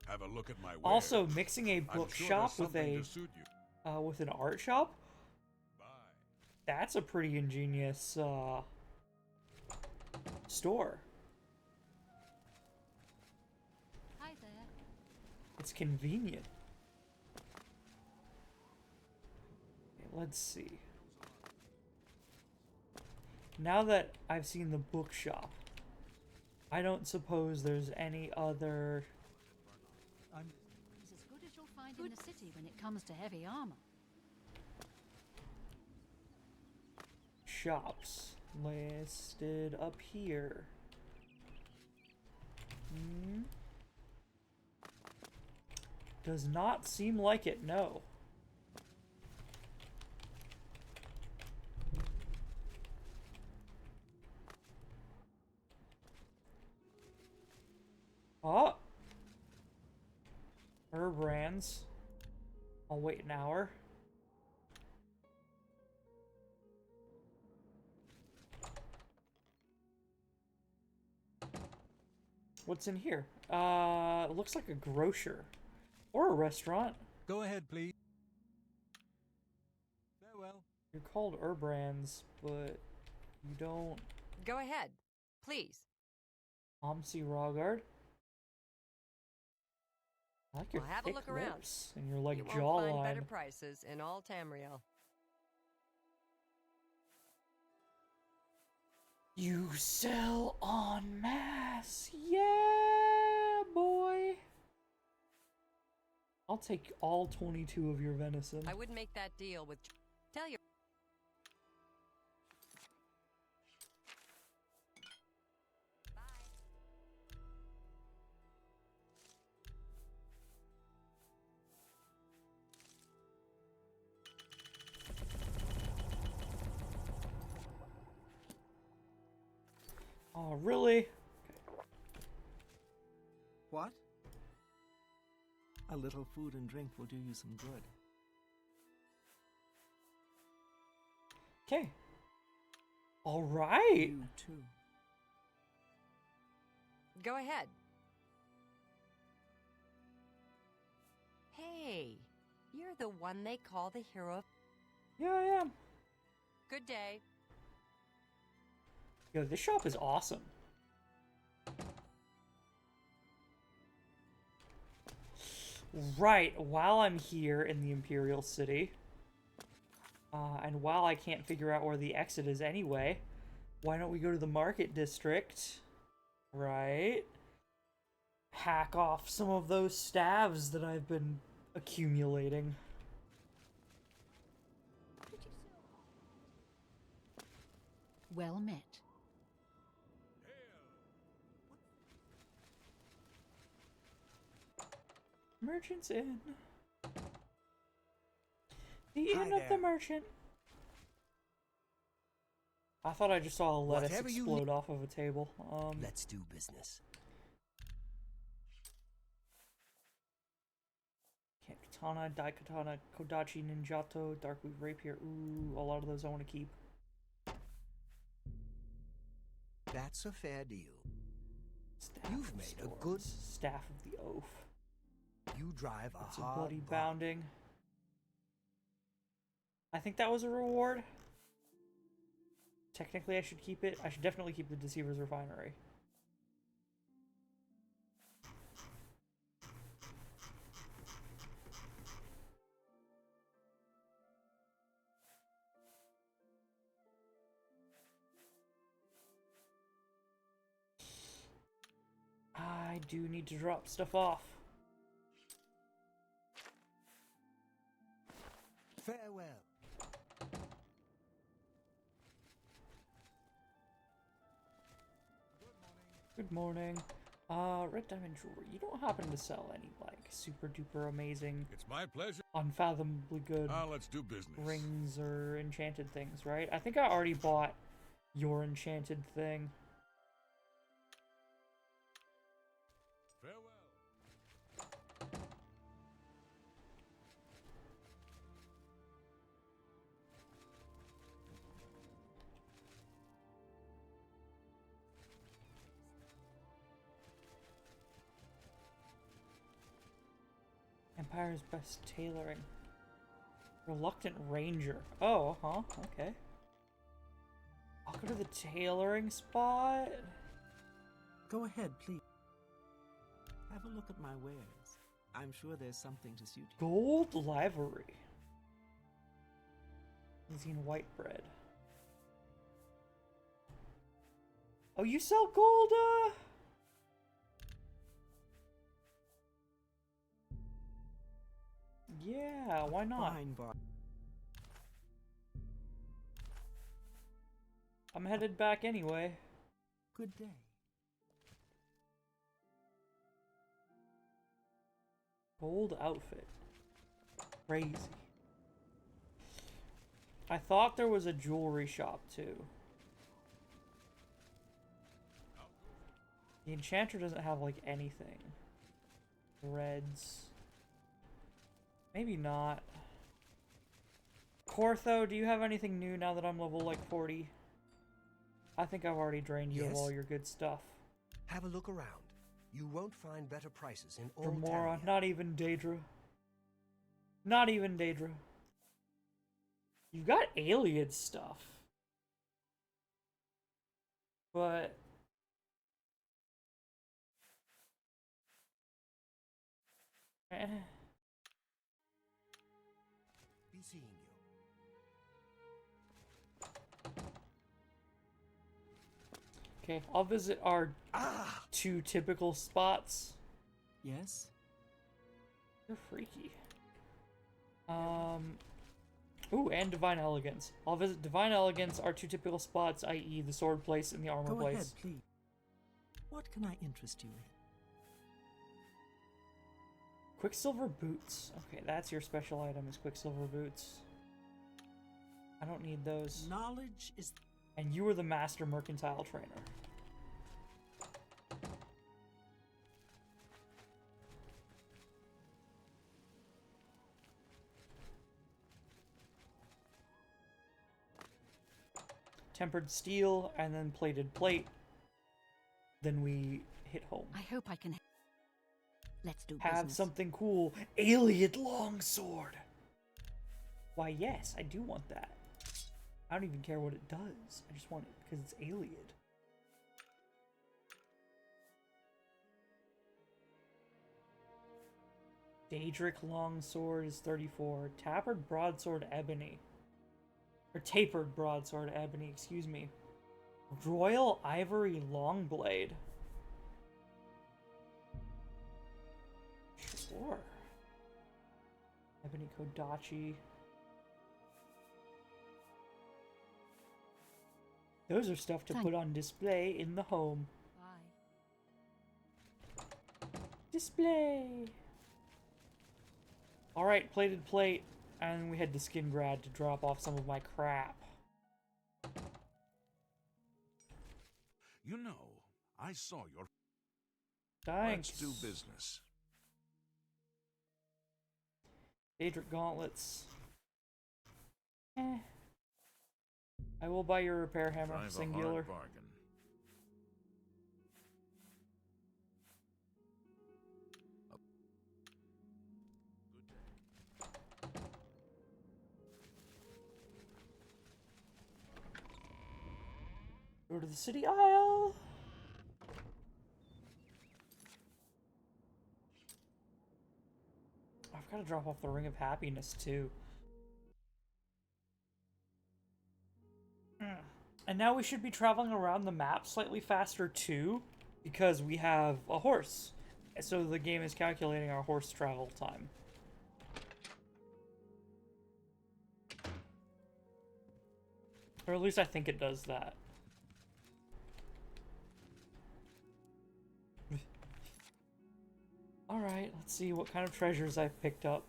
Have a look at my wares. Also, mixing a I'm sure bookshop there's with something a to suit you. with an art shop. Bye. That's a pretty ingenious store. Hi there. It's convenient. Okay, let's see. Now that I've seen the bookshop, I don't suppose there's any other... He's as good as you'll find in the city when it comes to heavy armor. shops listed up here. Does not seem like it, no. Oh! Brands. I'll wait an hour. What's in here? It looks like a grocer. Or a restaurant. Go ahead, please. Farewell. You're called Brands, but you don't... Go ahead, please. Amsi Rawgard? I like your Well, have a thick look around. lips and your like You won't find jawline. better prices in all Tamriel. You sell en masse, yeah, boy. I'll take all 22 of your venison. I would make that deal with... Tell your... Oh, really? What? A little food and drink will do you some good. Okay. All right. You too. Go ahead. Hey, you're the one they call the hero. Yeah, I am. Good day. Yo, this shop is awesome. Right, while I'm here in the Imperial City, and while I can't figure out where the exit is anyway, why don't we go to the Market District, right? Hack off some of those staves that I've been accumulating. Well met. Merchant's Inn. The Inn of the Merchant. I thought I just saw a lettuce Whatever you explode off of a table. Let's do business. Katana, Daikatana, Kodachi, Ninjato, Darkweave Rapier. Ooh, a lot of those I want to keep. That's a fair deal. Staff You've of made a Storms, good... Staff of the Oath. You drive a That's a hard bloody bargain. bounding. I think that was a reward. Technically, I should keep it. I should definitely keep the Deceiver's Refinery. do need to drop stuff off. Farewell. Good morning. Red diamond jewelry. You don't happen to sell any, like, super duper amazing... It's my pleasure. Unfathomably good... let's do business. Rings or enchanted things, right? I think I already bought your enchanted thing. Farewell. Empire's best tailoring. Reluctant ranger. Oh, huh, okay. I'll go to the tailoring spot. Go ahead, please. Have a look at my wares. I'm sure there's something to suit you. Gold livery. Using white bread. Oh, you sell gold, Yeah, why not? Fine, bar. I'm headed back anyway. Good day. Gold outfit. Crazy. I thought there was a jewelry shop too. The enchanter doesn't have like anything. Reds. Maybe not. Cortho, do you have anything new now that I'm level like 40? I think I've already drained you of all your good stuff. Have a look around. You won't find better prices in all Remora, Taria. not even Daedra. Not even Daedra. You've got alien stuff. But... Eh. Be seeing you. Okay, I'll visit our two typical spots. Yes? You're freaky. Ooh, and Divine Elegance. I'll visit Divine Elegance, our two typical spots, i.e. the sword place and the armor Go place. ahead, please. What can I interest you in? Quicksilver boots. Okay, that's your special item, is Quicksilver boots. I don't need those. Knowledge is... And you were the master mercantile trainer. Tempered steel, and then plated plate. Then we hit home. I hope I can... Let's do Have business. something cool. Alien longsword. Why, yes, I do want that. I don't even care what it does. I just want it because it's alien. Daedric longsword is 34. Tapered broadsword ebony. Or tapered broadsword ebony, excuse me. Royal ivory longblade. Sure. Ebony Kodachi. Those are stuff to put on display in the home. Bye. Display! Alright, plated plate. And we head to Skingrad to drop off some of my crap. You know, I saw your... Thanks. Let's do business. Daedric gauntlets. Eh. I will buy your repair hammer, Drive a singular. hard bargain. Go to the city aisle. I've got to drop off the Ring of Happiness too. And now we should be traveling around the map slightly faster too, because we have a horse. So the game is calculating our horse travel time. Or at least I think it does that. Alright, let's see what kind of treasures I've picked up.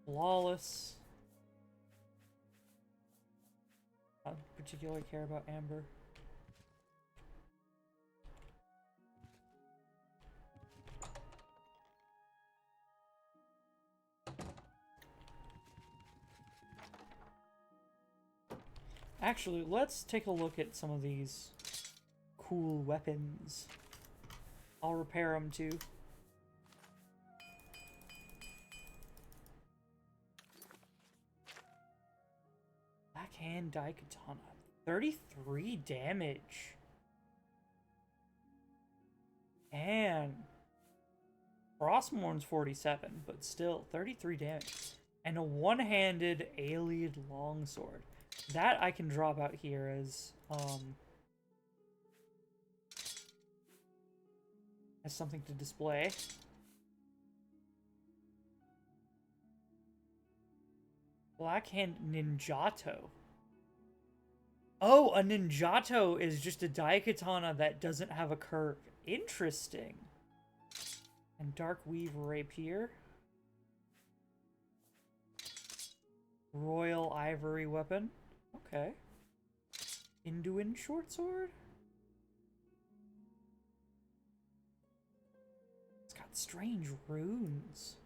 Flawless. I don't particularly care about amber. Actually, let's take a look at some of these cool weapons. I'll repair them too. Backhand Daikatana. 33 damage. And Frostmourn's 47, but still 33 damage. And a one-handed Aedra longsword. That I can drop out here as something to display. Blackhand Ninjato. Oh, a Ninjato is just a Daikatana that doesn't have a curve. Interesting. And Dark Weave Rapier. Royal Ivory Weapon. Okay. Induin Short Sword? It's got strange runes.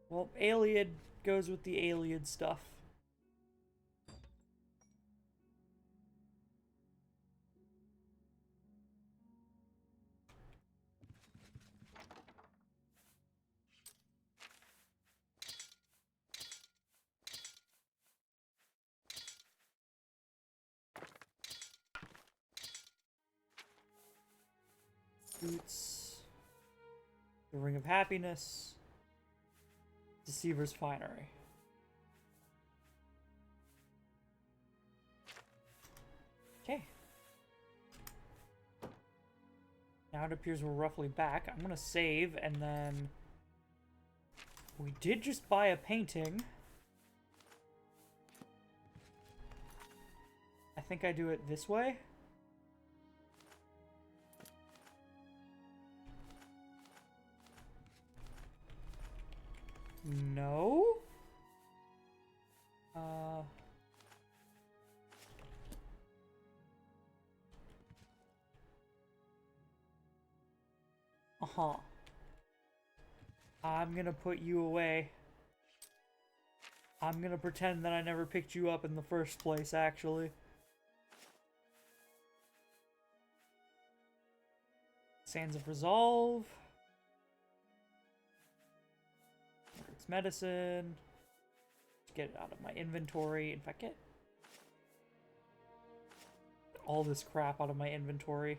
Well, Aeliad goes with the Aeliad stuff. Boots. The Ring of Happiness. Deceiver's Finery. Okay. Now it appears we're roughly back. I'm gonna save, and then... We did just buy a painting. I think I do it this way. No? Uh-huh. I'm gonna put you away. I'm gonna pretend that I never picked you up in the first place, actually. Sands of Resolve. Medicine. Get it out of my inventory. In fact, get all this crap out of my inventory.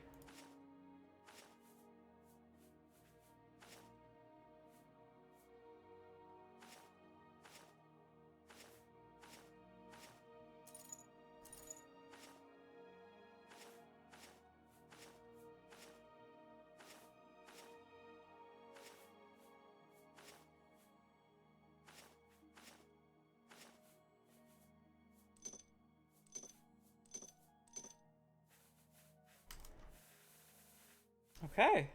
Okay.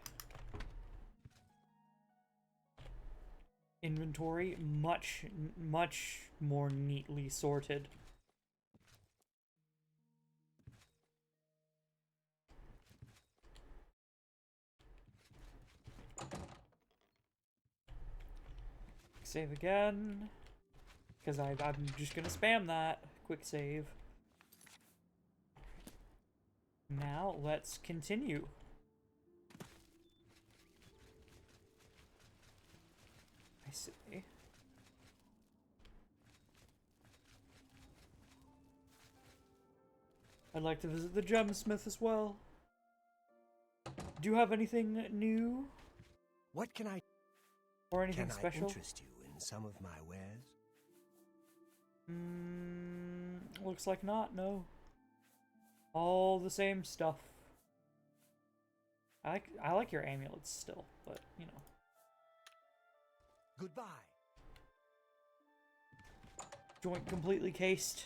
Inventory much more neatly sorted. Save again, because I'm just gonna spam that. Quick save. Now let's continue. I see. I'd like to visit the gemsmith as well. Do you have anything new? What can I... Or anything can special? I interest you in some of my wares? Looks like not, no. All the same stuff. I like your amulets still, but you know. Goodbye. Joint completely cased.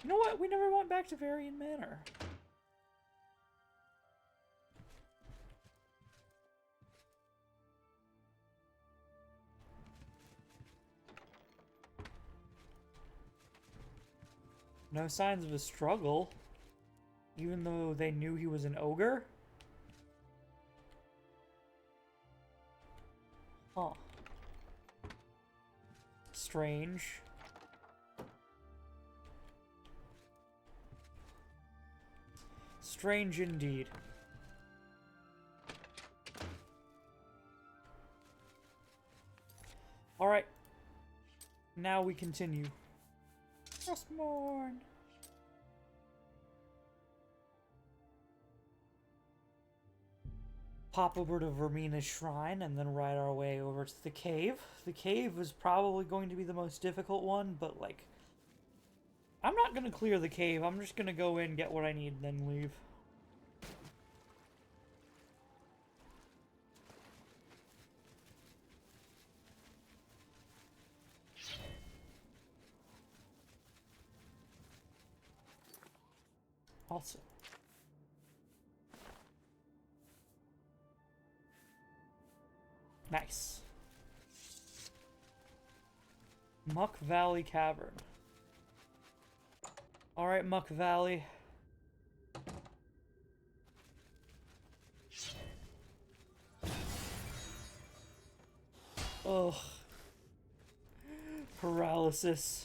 You know what? We never went back to Varian Manor. No signs of a struggle, even though they knew he was an ogre. Huh. Strange. Strange indeed. Alright. Now we continue. Frostmourne. Pop over to Vermina's shrine and then ride our way over to the cave. The cave is probably going to be the most difficult one, but like, I'm not gonna clear the cave. I'm just gonna go in, get what I need, and then leave. Also, nice. Muck Valley Cavern. Alright, Muck Valley. Ugh. Paralysis.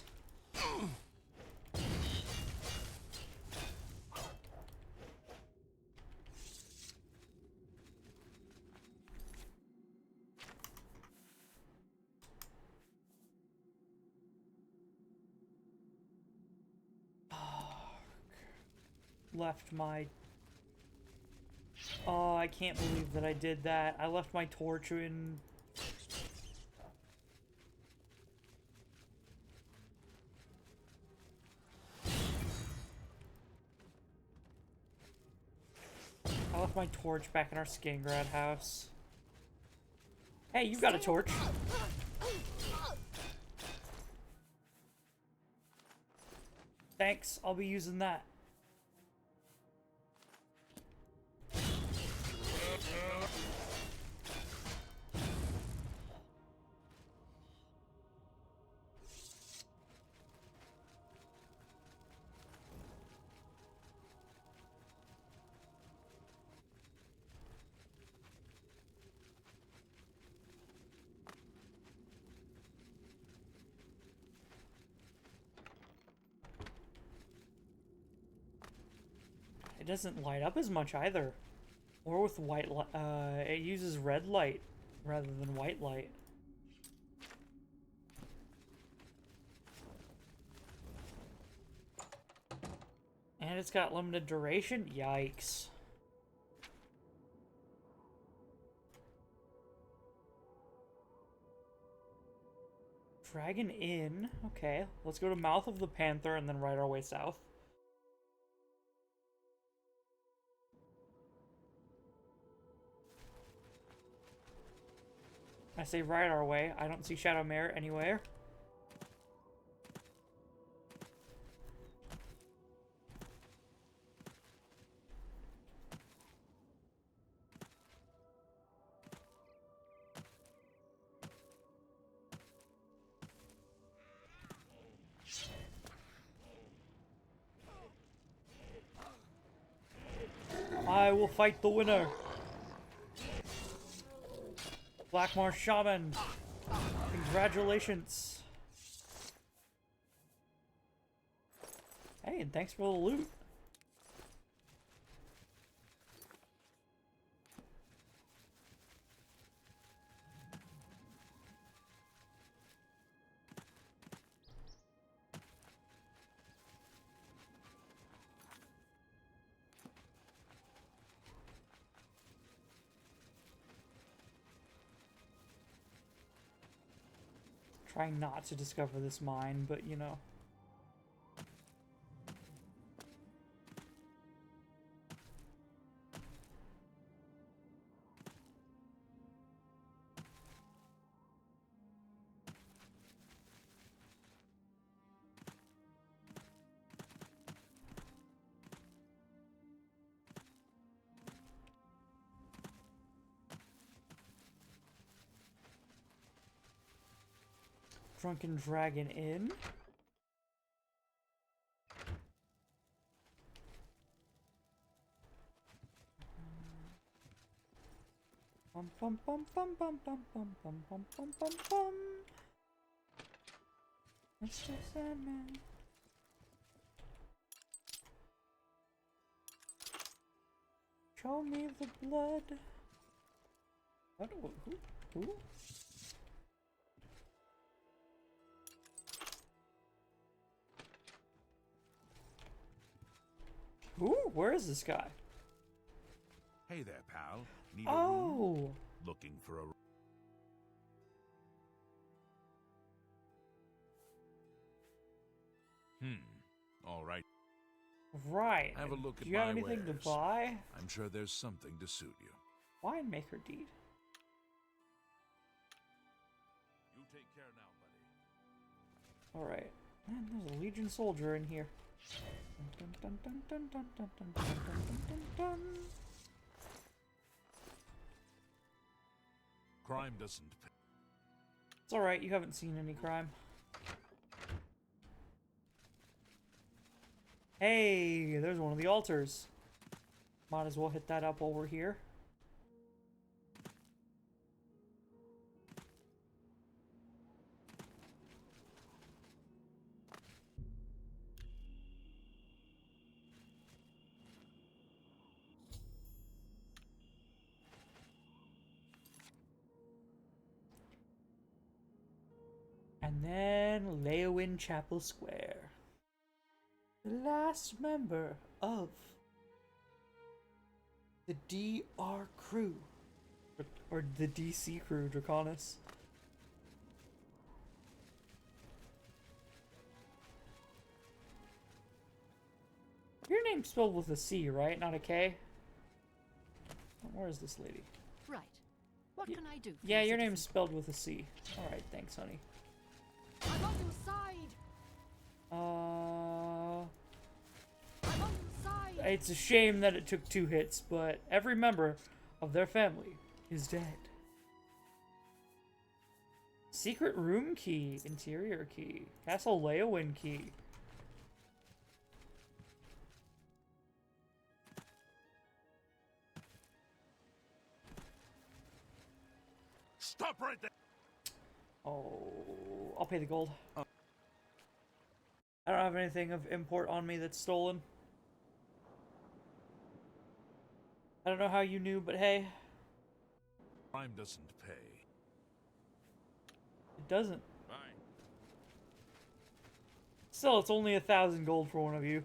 Left my... Oh, I can't believe that I did that. I left my torch in... I left my torch back in our Skingrad house. Hey, you got a torch. Thanks, I'll be using that. It doesn't light up as much either. Or with white light. It uses red light rather than white light. And it's got limited duration? Yikes. Dragon Inn. Okay, let's go to Mouth of the Panther and then ride our way south. I say right our way. I don't see Shadowmere anywhere. I will fight the winner. Blackmar Shaman. Congratulations. Hey, and thanks for the loot. Trying not to discover this mine, but you know. Drunken Dragon Inn. Bum bum bum bum bum bum bum bum bum bum bum bum. Mr. Sandman. Show me the blood. What? Who? Who? Where is this guy? Hey there, pal. Need a Oh! room? Looking for a... All right. Right. Have a look at Do you have my anything wares. to buy? I'm sure there's something to suit you. Winemaker deed. You take care now, buddy. Alright. Man, there's a Legion soldier in here. Dun, dun, dun, dun, dun, dun, dun, dun, dun, dun, dun. Crime doesn't pay. It's alright, you haven't seen any crime. Hey, there's one of the altars. Might as well hit that up while we're here. And then Leowin Chapel Square. The last member of the DR crew. Or the DC crew, Draconis. Your name's spelled with a C, right? Not a K? Where is this lady? Right. What can I do? For Yeah, you, your citizen? name's spelled with a C. Alright, thanks, honey. I'm on your side. I'm on your side. It's a shame that it took 2 hits, but every member of their family is dead. Secret room key, interior key, Castle Leowin key. Stop right there! Oh, I'll pay the gold. I don't have anything of import on me that's stolen. I don't know how you knew, but hey. Crime doesn't pay. It doesn't. Fine. Still, it's only 1,000 gold for one of you.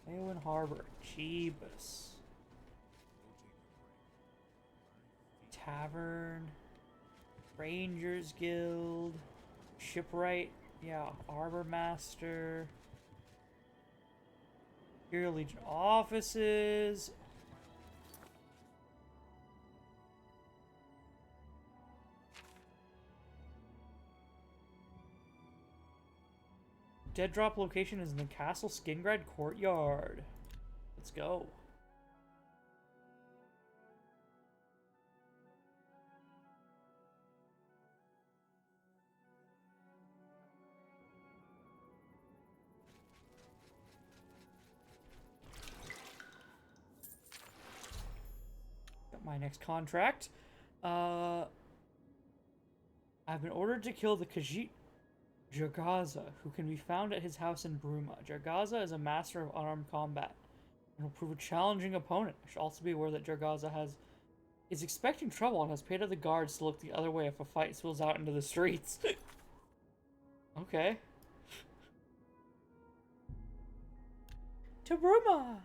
Leowin Harbor. Jeebus. Tavern. Rangers Guild. Shipwright. Yeah, Harbor Master. Imperial Legion offices. Dead drop location is in the Castle Skingrad Courtyard. Let's go. Got my next contract. I've been ordered to kill the Khajiit Jargaza, who can be found at his house in Bruma. Jargaza is a master of unarmed combat and will prove a challenging opponent. I should also be aware that Jargaza is expecting trouble and has paid other guards to look the other way if a fight spills out into the streets. Okay. To Bruma!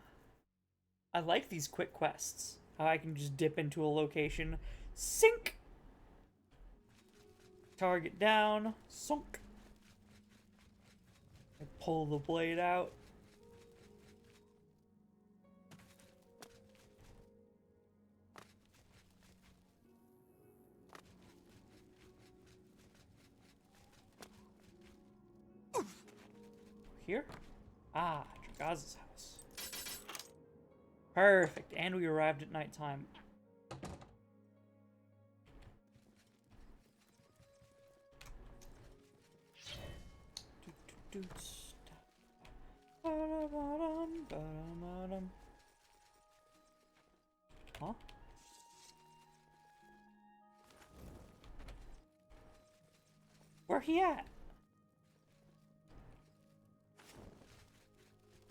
I like these quick quests. how I can just dip into a location, sink, target down, sunk. I pull the blade out. Here? Ah, Dragaza's house. Perfect, and we arrived at nighttime. Huh? Where he at?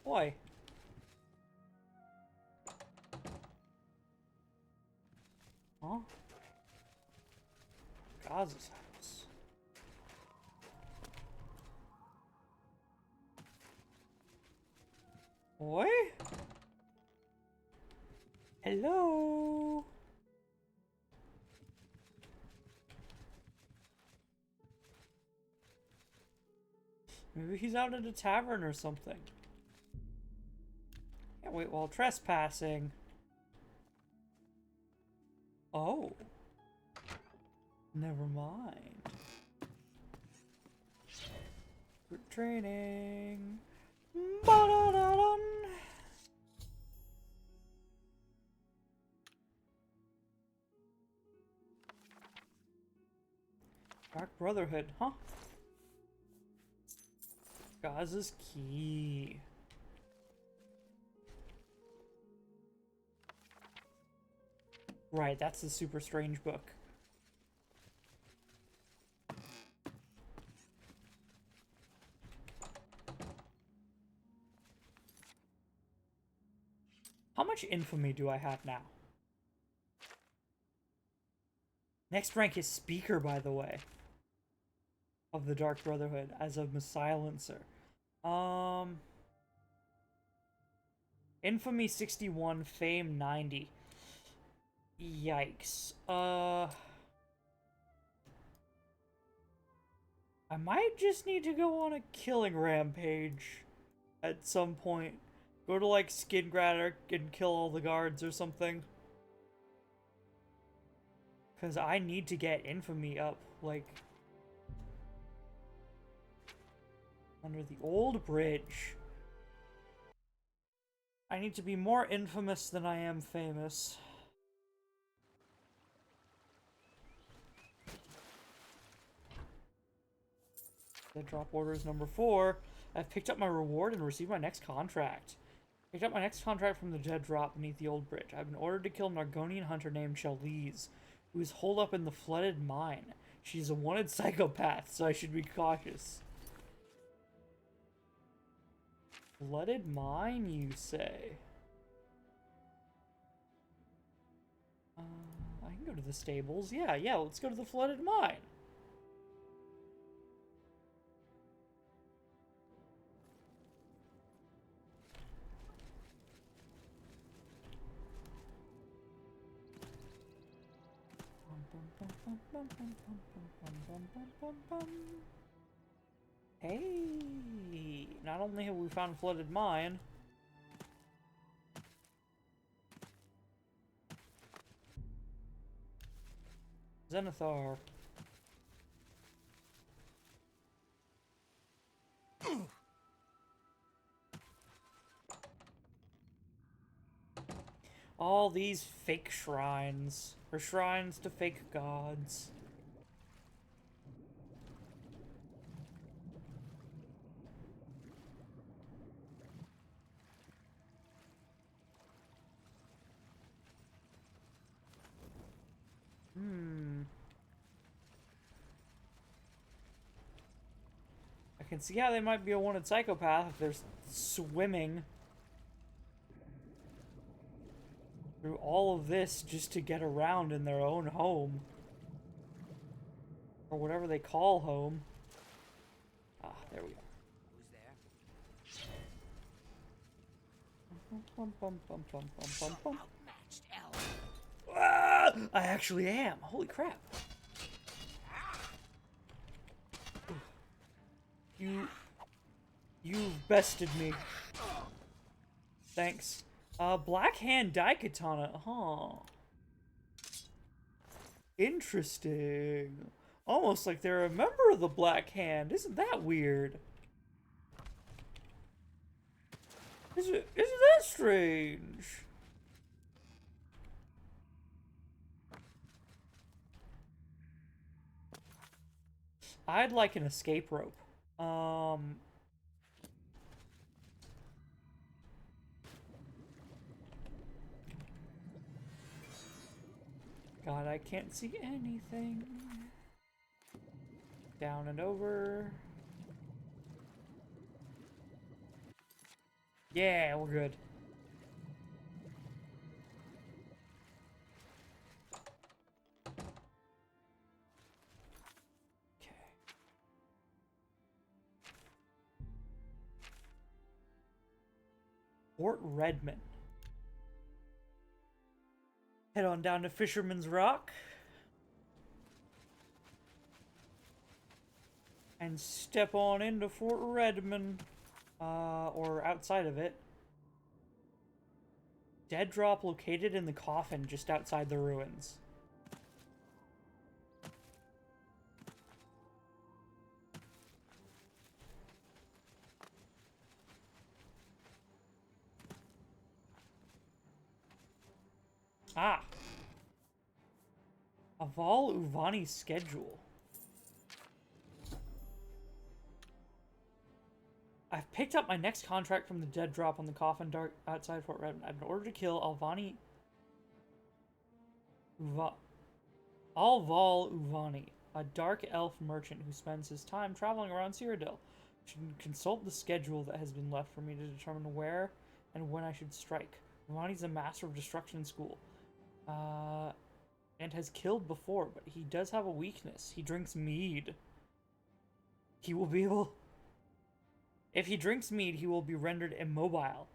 Boy. Huh? Gaza's house. Boy? Hello? Maybe he's out at a tavern or something. Can't wait while trespassing. Oh. Never mind. We're training. Ba-da-da-dun. Dark Brotherhood, huh? Gaza's key. Right, that's the super strange book. How much infamy do I have now? Next rank is Speaker, by the way. Of the Dark Brotherhood, as of Silencer. Infamy 61, Fame 90. Yikes. I might just need to go on a killing rampage at some point. Go to, like, Skidgradder and kill all the guards or something. Because I need to get infamy up, like, under the old bridge. I need to be more infamous than I am famous. The drop order is number 4. I've picked up my reward and received my next contract. Picked up my next contract from the dead drop beneath the old bridge. I've been ordered to kill an Argonian hunter named Chalice, who is holed up in the flooded mine. She's a wanted psychopath, so I should be cautious. Flooded mine, you say? I can go to the stables. Yeah, let's go to the flooded mine. Hey, not only have we found flooded mine, Zenithar. All these fake shrines, or shrines to fake gods. I can see how they might be a wanted psychopath if they're swimming through all of this just to get around in their own home. Or whatever they call home. Ah, there we go. Who's there? Bum, bum, bum, bum, bum, bum, bum. Outmatched elf. actually am. Holy crap. You've bested me. Thanks. Black Hand Daikatana. Huh. Interesting. Almost like they're a member of the Black Hand. Isn't that weird? Isn't that strange? I'd like an escape rope. God, I can't see anything. Down and over. Yeah, we're good. Okay. Fort Redmond. Head on down to Fisherman's Rock. And step on into Fort Redmond. Or outside of it. Dead drop located in the coffin just outside the ruins. Ah. Aval Uvani's schedule. I've picked up my next contract from the dead drop on the coffin dark outside Fort Redmond. I've been ordered to kill Alval Uvani, a dark elf merchant who spends his time traveling around Cyrodiil. I should consult the schedule that has been left for me to determine where and when I should strike. Uvani's a master of destruction in school. And has killed before, but he does have a weakness. He drinks mead. He will be able... If he drinks mead, he will be rendered immobile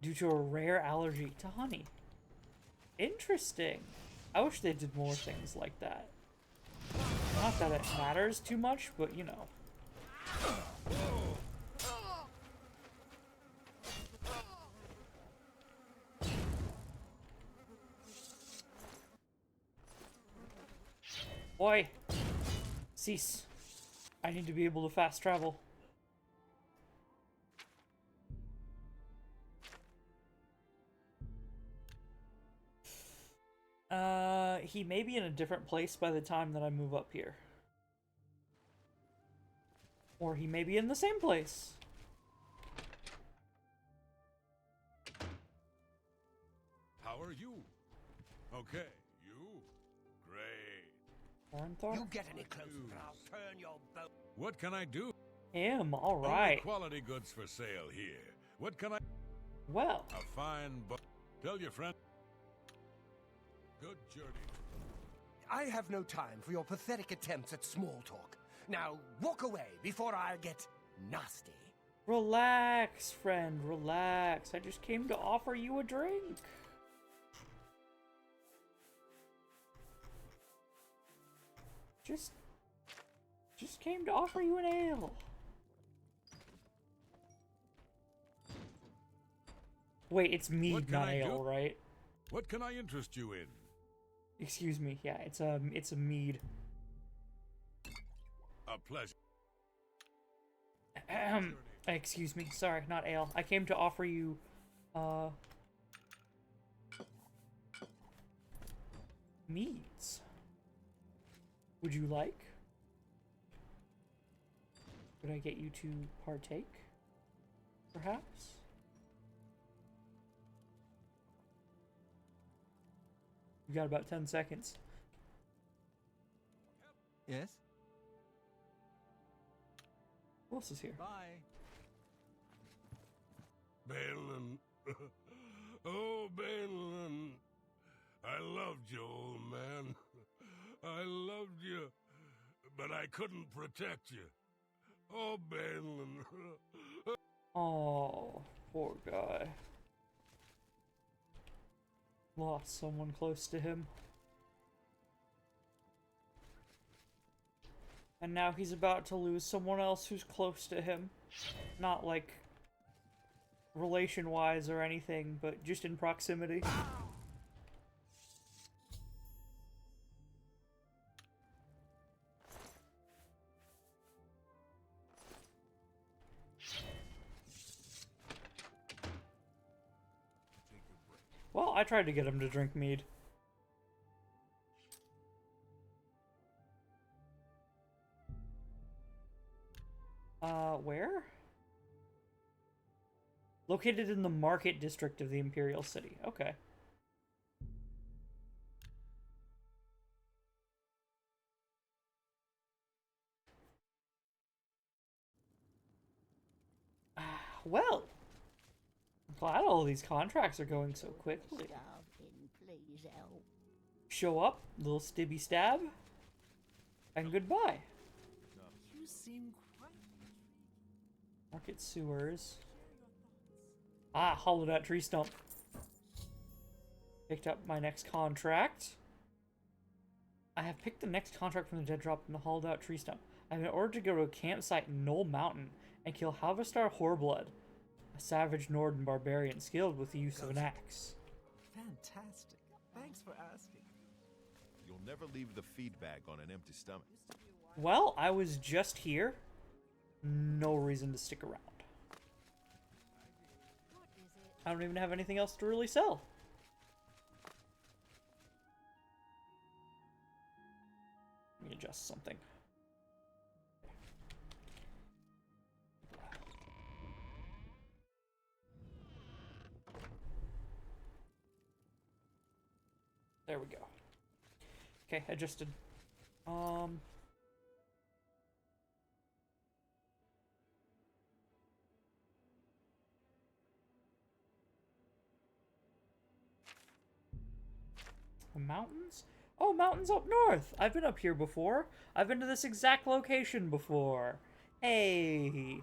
due to a rare allergy to honey. Interesting. I wish they did more things like that. Not that it matters too much, but you know. Boy, cease. I need to be able to fast travel. He may be in a different place by the time that I move up here. Or he may be in the same place. How are you? Okay, you? Great. You get any closer and I'll turn your boat. What can I do? Him, alright. Only quality goods for sale here. What can I... Well. A fine boat. Tell your friend... Good journey. I have no time for your pathetic attempts at small talk. Now, walk away before I get nasty. Relax, friend, relax. I just came to offer you a drink. Just came to offer you an ale. Wait, it's mead, not ale, right? What can I interest you in? Excuse me. Yeah, it's a mead. A pleasure. Excuse me. Sorry, not ale. I came to offer you meads. Would you like? Could I get you to partake? Perhaps? You got about 10 seconds. Yes? Who else is here? Bye. Balin. Oh, Balin. I loved you, old man. I loved you, but I couldn't protect you. Oh, Balin. Oh, poor guy. Lost someone close to him. And now he's about to lose someone else who's close to him. Not like relation-wise or anything, but just in proximity. Well, I tried to get him to drink mead. Where? Located in the market district of the Imperial City. Okay. Well, I'm glad all these contracts are going so quickly. Show up, little stibby stab, and goodbye. You seem quite... Market sewers. Ah, hollowed out tree stump. Picked up my next contract. I have picked the next contract from the dead drop in the hollowed out tree stump. I have been ordered to go to a campsite in Knoll Mountain and kill Halvestar Horblood, a savage Norden barbarian skilled with the use of an axe. Fantastic. Thanks for asking. You'll never leave the feedback on an empty stomach. Well, I was just here. No reason to stick around. I don't even have anything else to really sell. Let me adjust something. There we go. Okay, adjusted. Mountains? Oh, mountains up north! I've been up here before. I've been to this exact location before. Hey.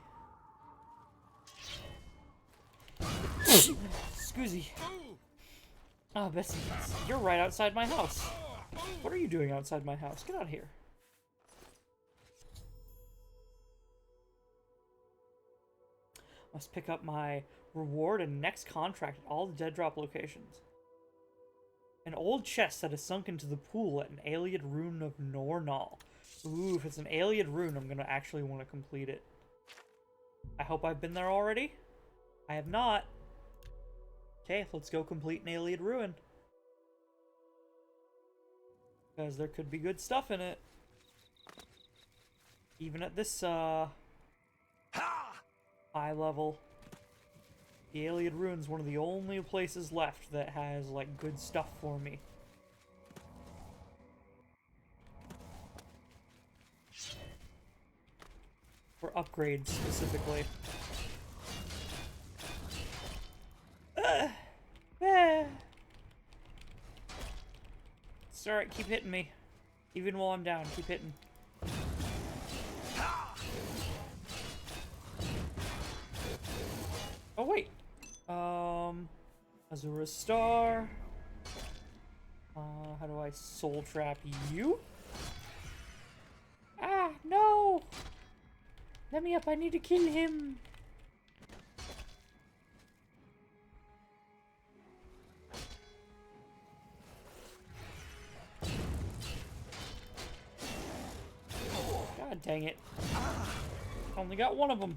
Excusey. Oh, Bessie, you're right outside my house. What are you doing outside my house? Get out of here. Must pick up my reward and next contract at all the dead drop locations. An old chest that is sunk into the pool at an Aeolid rune of Nornal. Ooh, if it's an Aeolid rune, I'm gonna actually want to complete it. I hope I've been there already. I have not. Okay, let's go complete an Aeolid ruin. Because there could be good stuff in it. Even at this, high level. The Aeolid Rune's one of the only places left that has, like, good stuff for me. For upgrades, specifically. It's alright, keep hitting me. Even while I'm down, keep hitting. Oh, wait. Azura Star. How do I soul trap you? Ah, no! Let me up, I need to kill him. God dang it. Only got one of them.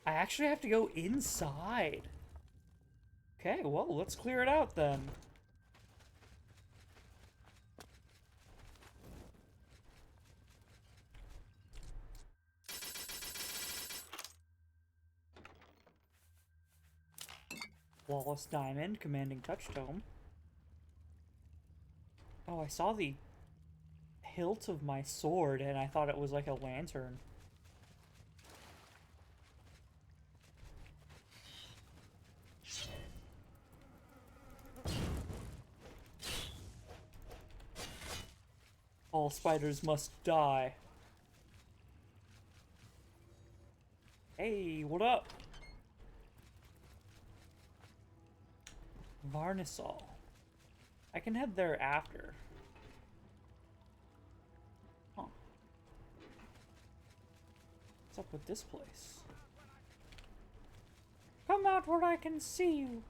I actually have to go inside. Okay, well, let's clear it out then. Flawless Diamond, Commanding Touchtome. Oh, I saw the hilt of my sword and I thought it was like a lantern. All spiders must die. Hey, what up? Varnisol. I can head there after. Huh. What's up with this place? Come out where I can see you.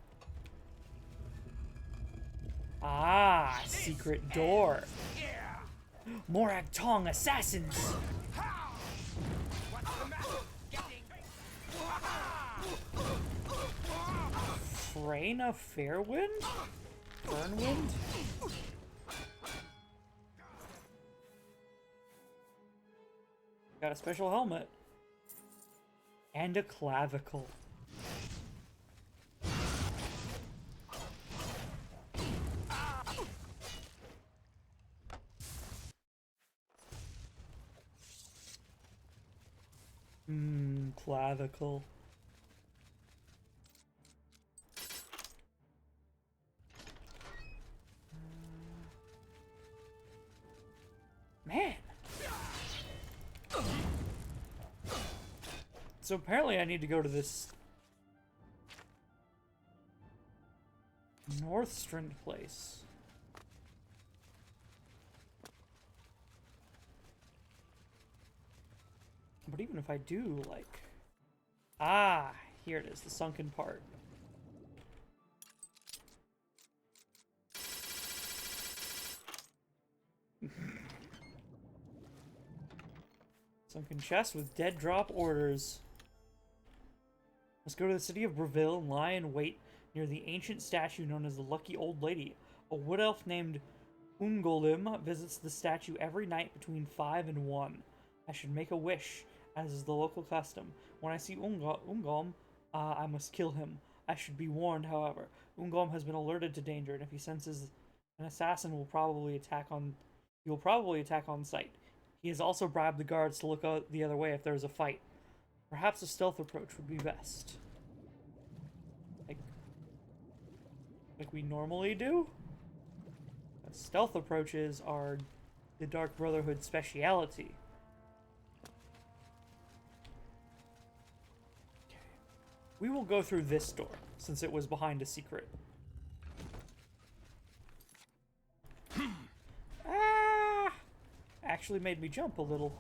Ah, secret door. Morag Tong assassins. Freyna Fairwind? Fernwind? Got a special helmet. And a clavicle. Clavicle. Man. So apparently I need to go to this Northstrand place. But even if I do, like... Ah, here it is, the sunken part. Sunken chest with dead drop orders. Let's go to the city of Breville and lie in wait near the ancient statue known as the Lucky Old Lady. A wood elf named Ungolim visits the statue every night between 5 and 1. I should make a wish, as is the local custom. When I see Ungom, I must kill him. I should be warned, however. Ungom has been alerted to danger, and if he senses an assassin, he will probably attack on sight. He has also bribed the guards to look out the other way if there is a fight. Perhaps a stealth approach would be best. Like we normally do? Stealth approaches are the Dark Brotherhood speciality. Okay. We will go through this door, since it was behind a secret. Ah! Actually made me jump a little.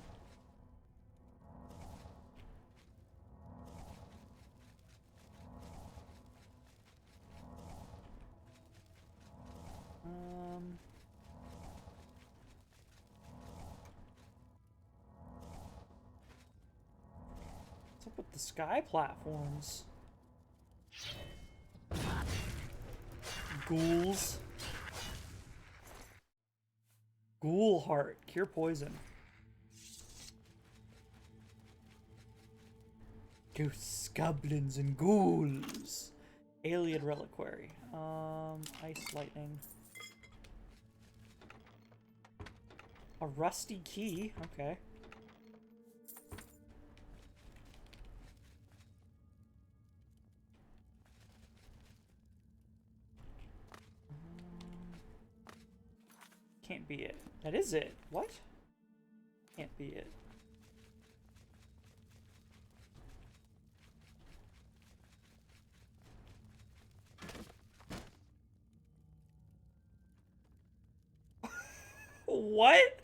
What's up with the sky platforms? Ghouls. Ghoul heart. Cure poison. Ghosts, goblins, and ghouls. Alien reliquary. Ice lightning. A rusty key. Okay. Can't be it. That is it. What? Can't be it. What?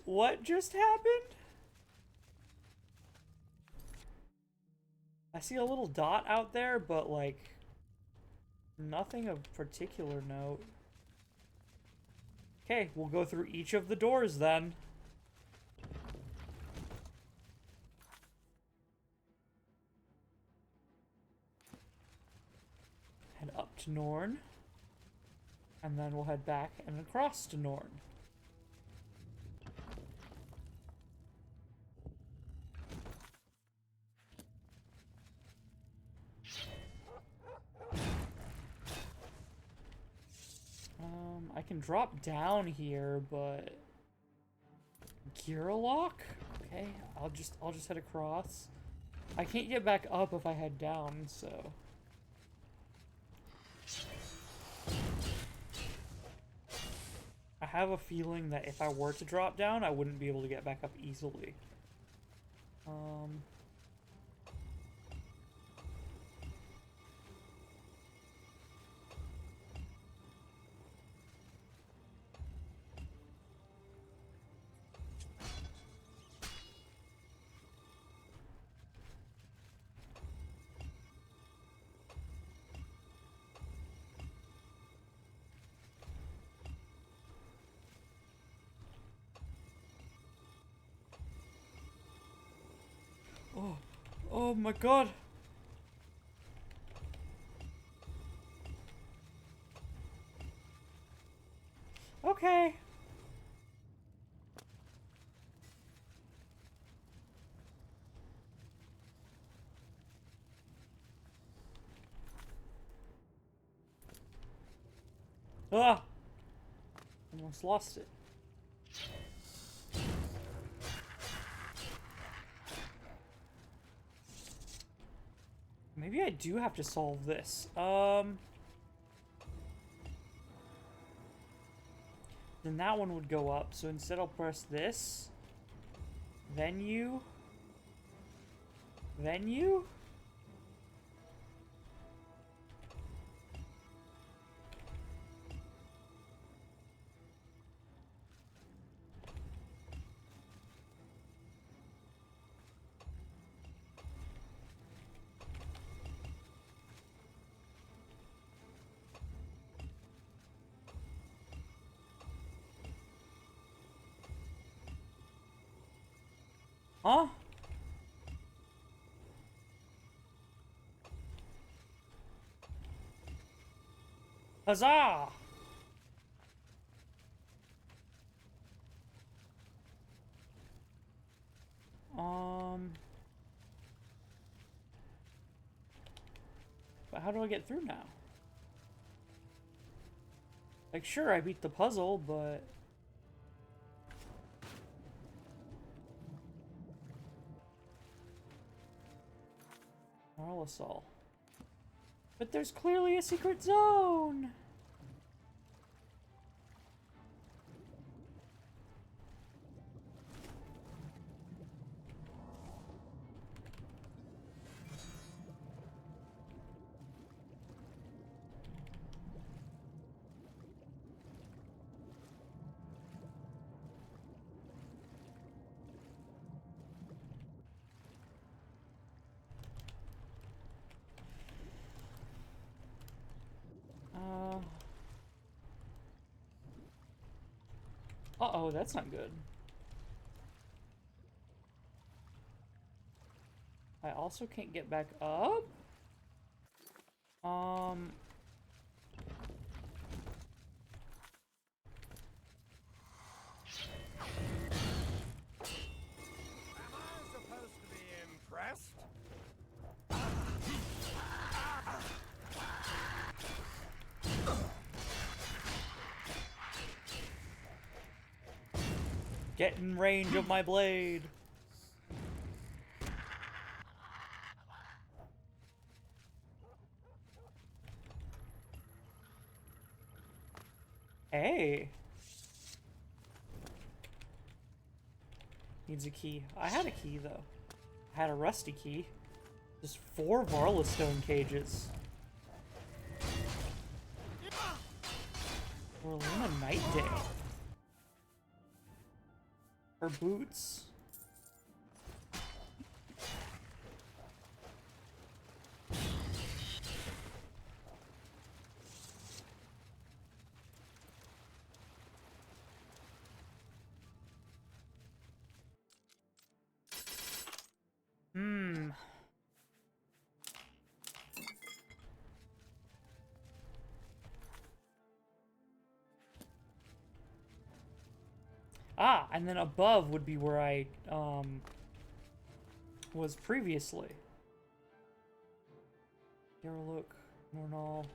What just happened? I see a little dot out there, but like nothing of particular note. Okay, we'll go through each of the doors then. Head up to Norn. And then we'll head back and across to Norn. I can drop down here, but gear lock? Okay, I'll just head across. I can't get back up if I head down, so I have a feeling that if I were to drop down, I wouldn't be able to get back up easily. Oh my god. Okay. Ah! Almost lost it. Maybe I do have to solve this. Then that one would go up. So instead I'll press this. Then you. Then you? Huh? Huzzah! But how do I get through now? Like, sure, I beat the puzzle, but... Marlisol. But there's clearly a secret zone! Uh-oh, that's not good. I also can't get back up? Supposed to be impressed? Get in range of my blade. Hey. Needs a key. I had a key, though. I had a rusty key. Just 4 Varlastone cages. Orlina Nightday. Her boots. Ah, and then above would be where I, was previously. Here, look. Nornal.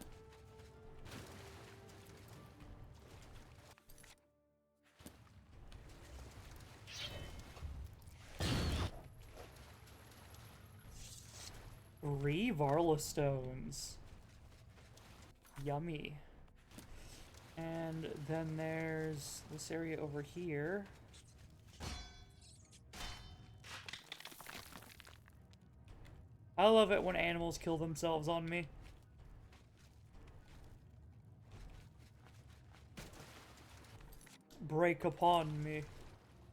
Varlastones. Yummy. And then there's this area over here. I love it when animals kill themselves on me. Break upon me.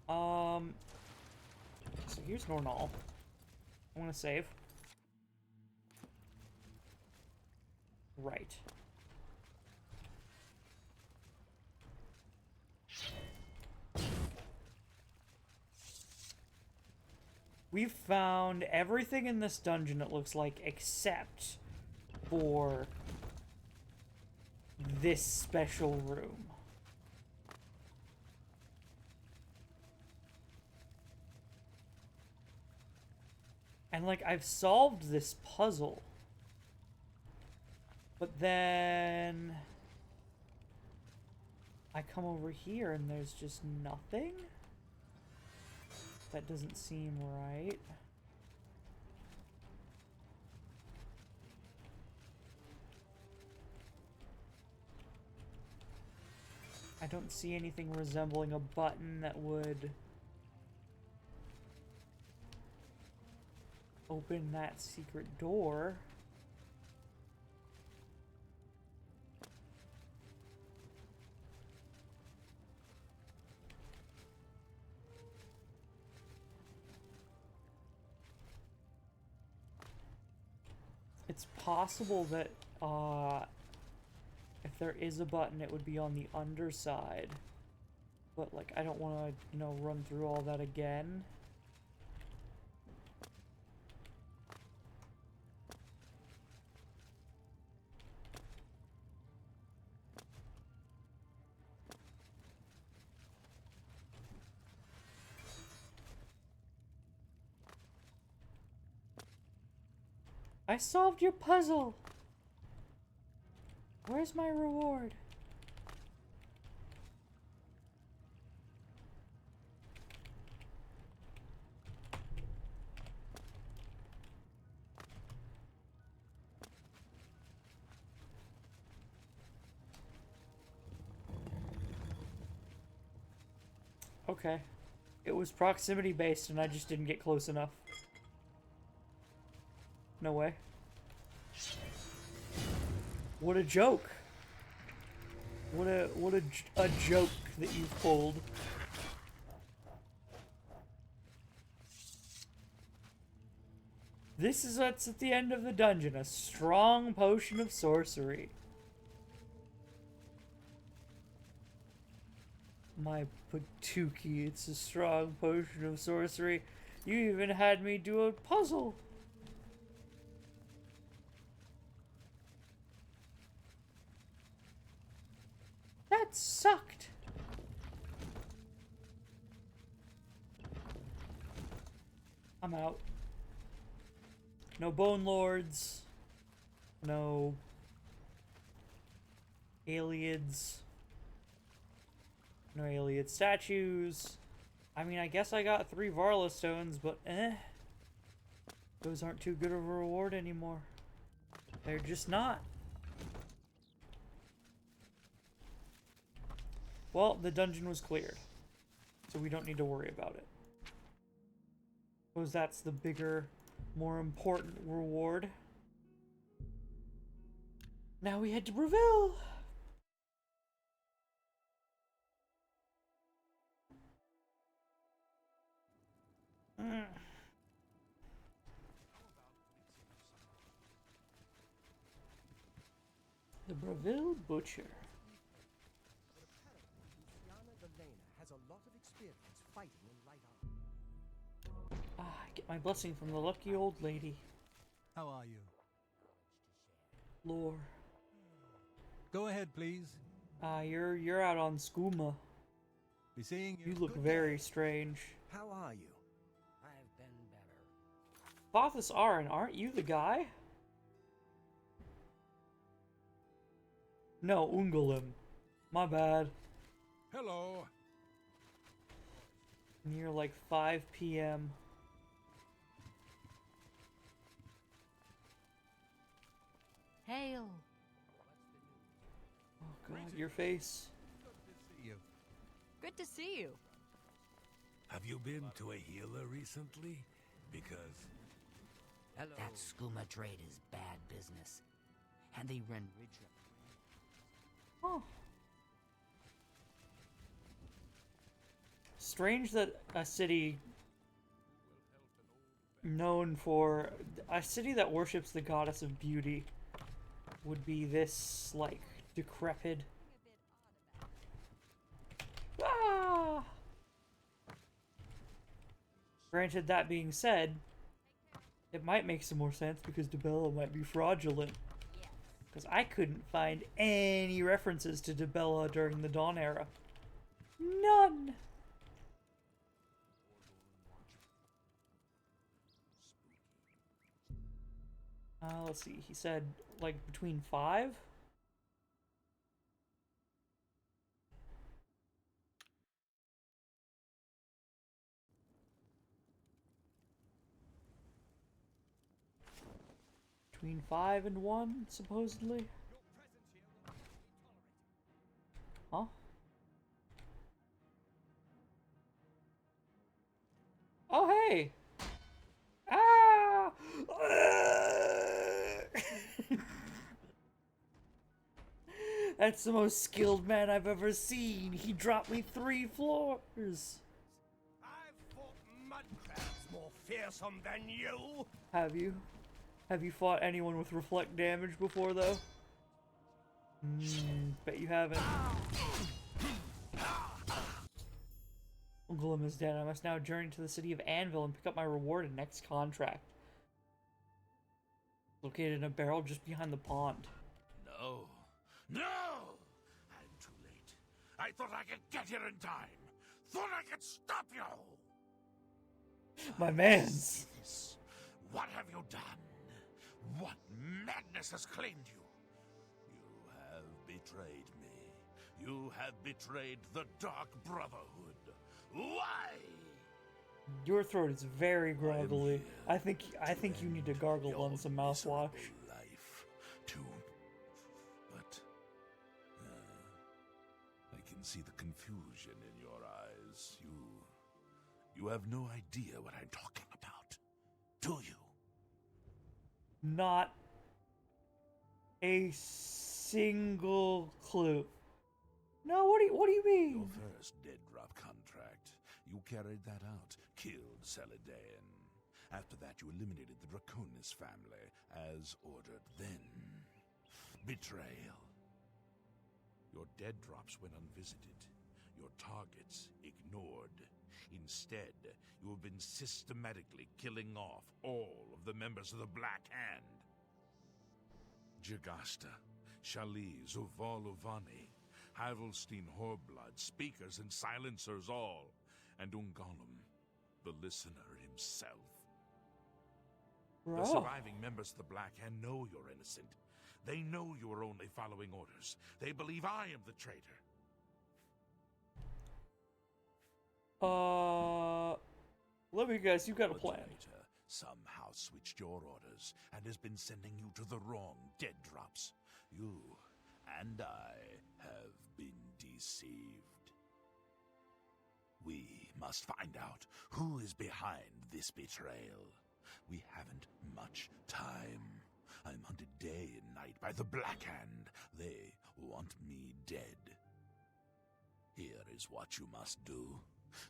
So here's Nornal. I'm gonna save. Right. We've found everything in this dungeon, it looks like, except for this special room. And, like, I've solved this puzzle. But then I come over here and there's just nothing? That doesn't seem right. I don't see anything resembling a button that would open that secret door. It's possible that, if there is a button, it would be on the underside. But, like, I don't want to, you know, run through all that again. I solved your puzzle! Where's my reward? Okay. It was proximity based and I just didn't get close enough. No way. What a joke. What a joke that you've pulled. This is what's at the end of the dungeon, a strong potion of sorcery. My Patuki, it's a strong potion of sorcery. You even had me do a puzzle. That sucked. I'm out. No Bone Lords. No Aliens. No Alien statues. I mean, I guess I got 3 Varla stones, but those aren't too good of a reward anymore. They're just not. Well, the dungeon was cleared, so we don't need to worry about it. Suppose that's the bigger, more important reward. Now we head to Breville! The Breville Butcher. Has a lot of experience fighting in light armor. Ah, I get my blessing from the lucky old lady. How are you? Lore. Go ahead, please. You're out on skooma. Be seeing you. You look very strange. How are you? I've been better. Bothus Arin, aren't you the guy? No, Ungalim. My bad. Hello. Near like 5 p.m. Hail. Oh god, your face. Good to see you. Have you been to a healer recently? Because Hello. That skooma trade is bad business. And they run ridge. Oh. Strange that a city known for... a city that worships the goddess of beauty would be this, like, decrepit. Ah! Granted, that being said, it might make some more sense because Dibella might be fraudulent. Because I couldn't find any references to Dibella during the Dawn era. None! Let's see, he said, like, between 5? Between 5 and 1, supposedly? Huh? Oh, hey! Ah! That's the most skilled man I've ever seen. He dropped me 3 floors. I've fought mud crabs more fearsome than you. Have you? Have you fought anyone with reflect damage before, though? Bet you haven't. Ungolem is dead. I must now journey to the city of Anvil and pick up my reward and next contract. Located in a barrel just behind the pond. No! No! I'm too late. I thought I could get here in time. Thought I could stop you! My mans! What have you done? What madness has claimed you? You have betrayed me. You have betrayed the Dark Brotherhood. Why? Your throat is very groggly. I think you need to gargle on some mouthwash. Life too. But I can see the confusion in your eyes. You have no idea what I'm talking about, do you? Not a single clue. No, what do you mean? Your first dead drop contract. You carried that out, killed Celadon. After that, you eliminated the Draconis family, as ordered. Then, betrayal. Your dead drops went unvisited. Your targets ignored. Instead, you have been systematically killing off all of the members of the Black Hand. Jagasta, Shali, Zuvalovani, Havelstein, Horblood, speakers and silencers all, and Ungolem, the listener himself. The surviving members of the Black Hand know you're innocent. They know you are only following orders. They believe I am the traitor. Let me guess, you got a plan. Traitor somehow switched your orders and has been sending you to the wrong dead drops. You and I have been deceived. We must find out who is behind this betrayal. We haven't much time. I'm hunted day and night by the Black Hand. They want me dead. Here is what you must do.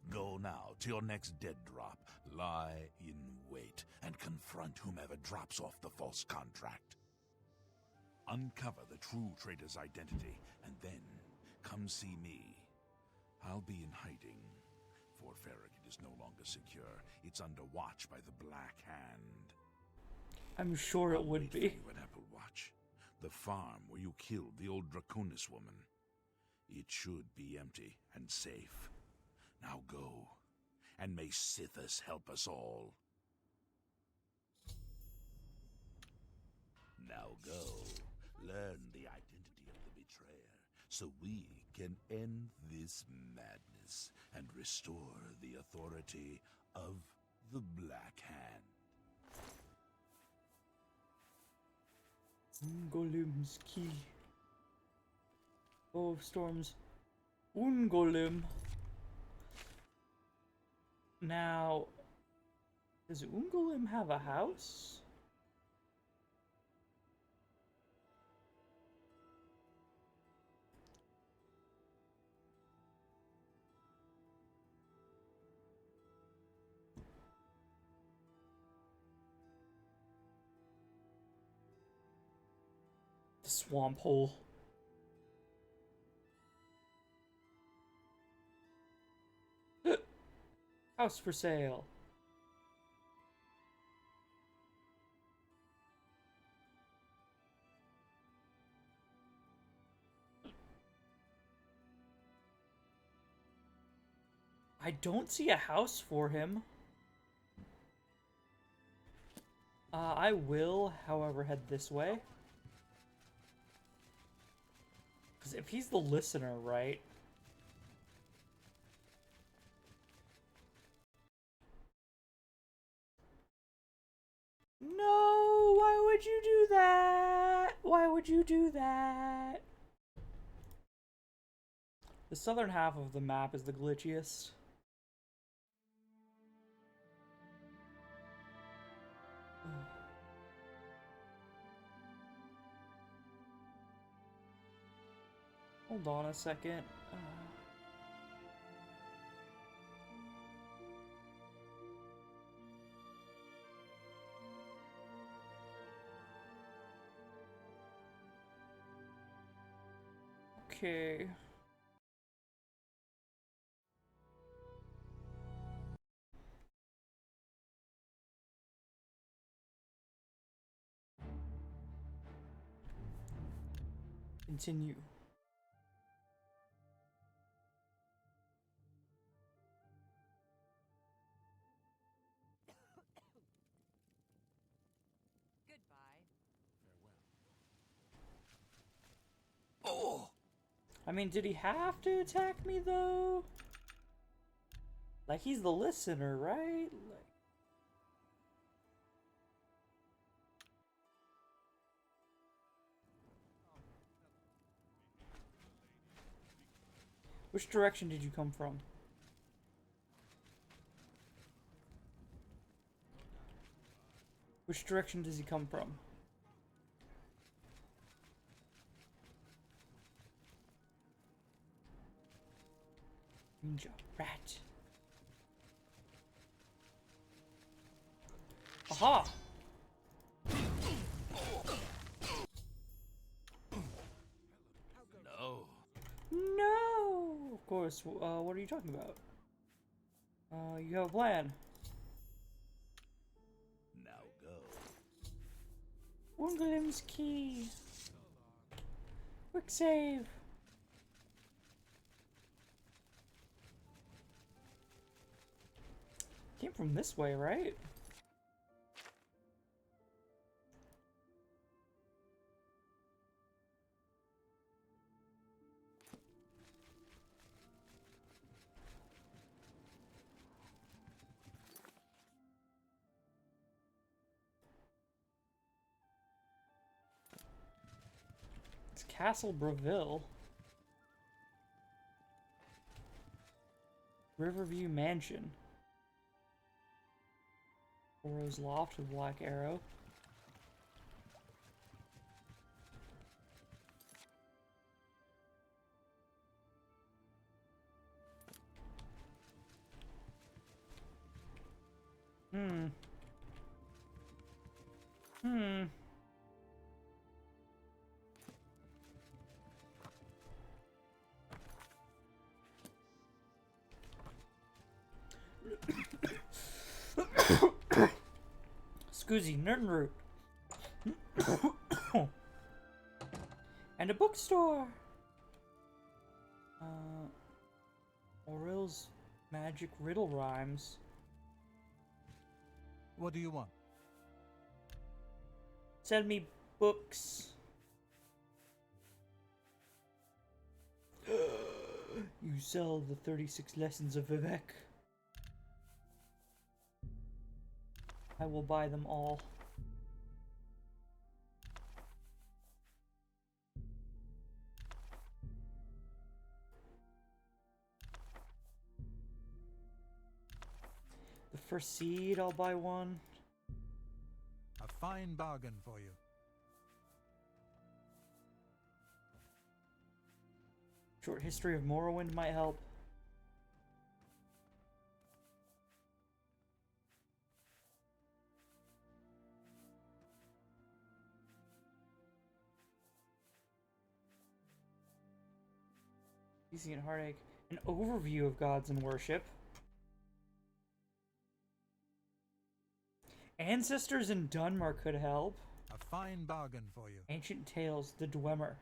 Go now to your next dead drop, lie in wait, and confront whomever drops off the false contract. Uncover the true traitor's identity, and then come see me. I'll be in hiding. Fort Farragut is no longer secure. It's under watch by the Black Hand. I'm sure it would be. At Apple Watch, the farm where you killed the old Draconis woman. It should be empty and safe. Now go, and may Sithis help us all. Now go, learn the identity of the betrayer, so we can end this madness and restore the authority of the Black Hand. Ungolem's key. Oh, storms. Ungolem. Now, does Ungolem have a house? The swamp hole. House for sale. I don't see a house for him. I will, however, head this way. Because if he's the listener, right? No! Why would you do that? Why would you do that? The southern half of the map is the glitchiest. Hold on a second. Okay. Continue. Oh! I mean, did he have to attack me, though? Like, he's the listener, right? Like... Which direction did you come from? Which direction does he come from? Ninja rat. Aha! No. No! Of course, what are you talking about? You have a plan. Now go. Unglim's key. Quick save. Came from this way, right? It's Castle Breville. Riverview Mansion. Oro's Loft with Black Arrow. Scoozy, Nerdroot. And a bookstore. Orill's magic riddle rhymes. What do you want? Send me books. You sell the 36 lessons of Vivek. I will buy them all. The first seed, I'll buy one. A fine bargain for you. Short history of Morrowind might help. Easy and Heartache. An overview of gods and worship. Ancestors in Dunmer could help. A fine bargain for you. Ancient Tales, the Dwemer.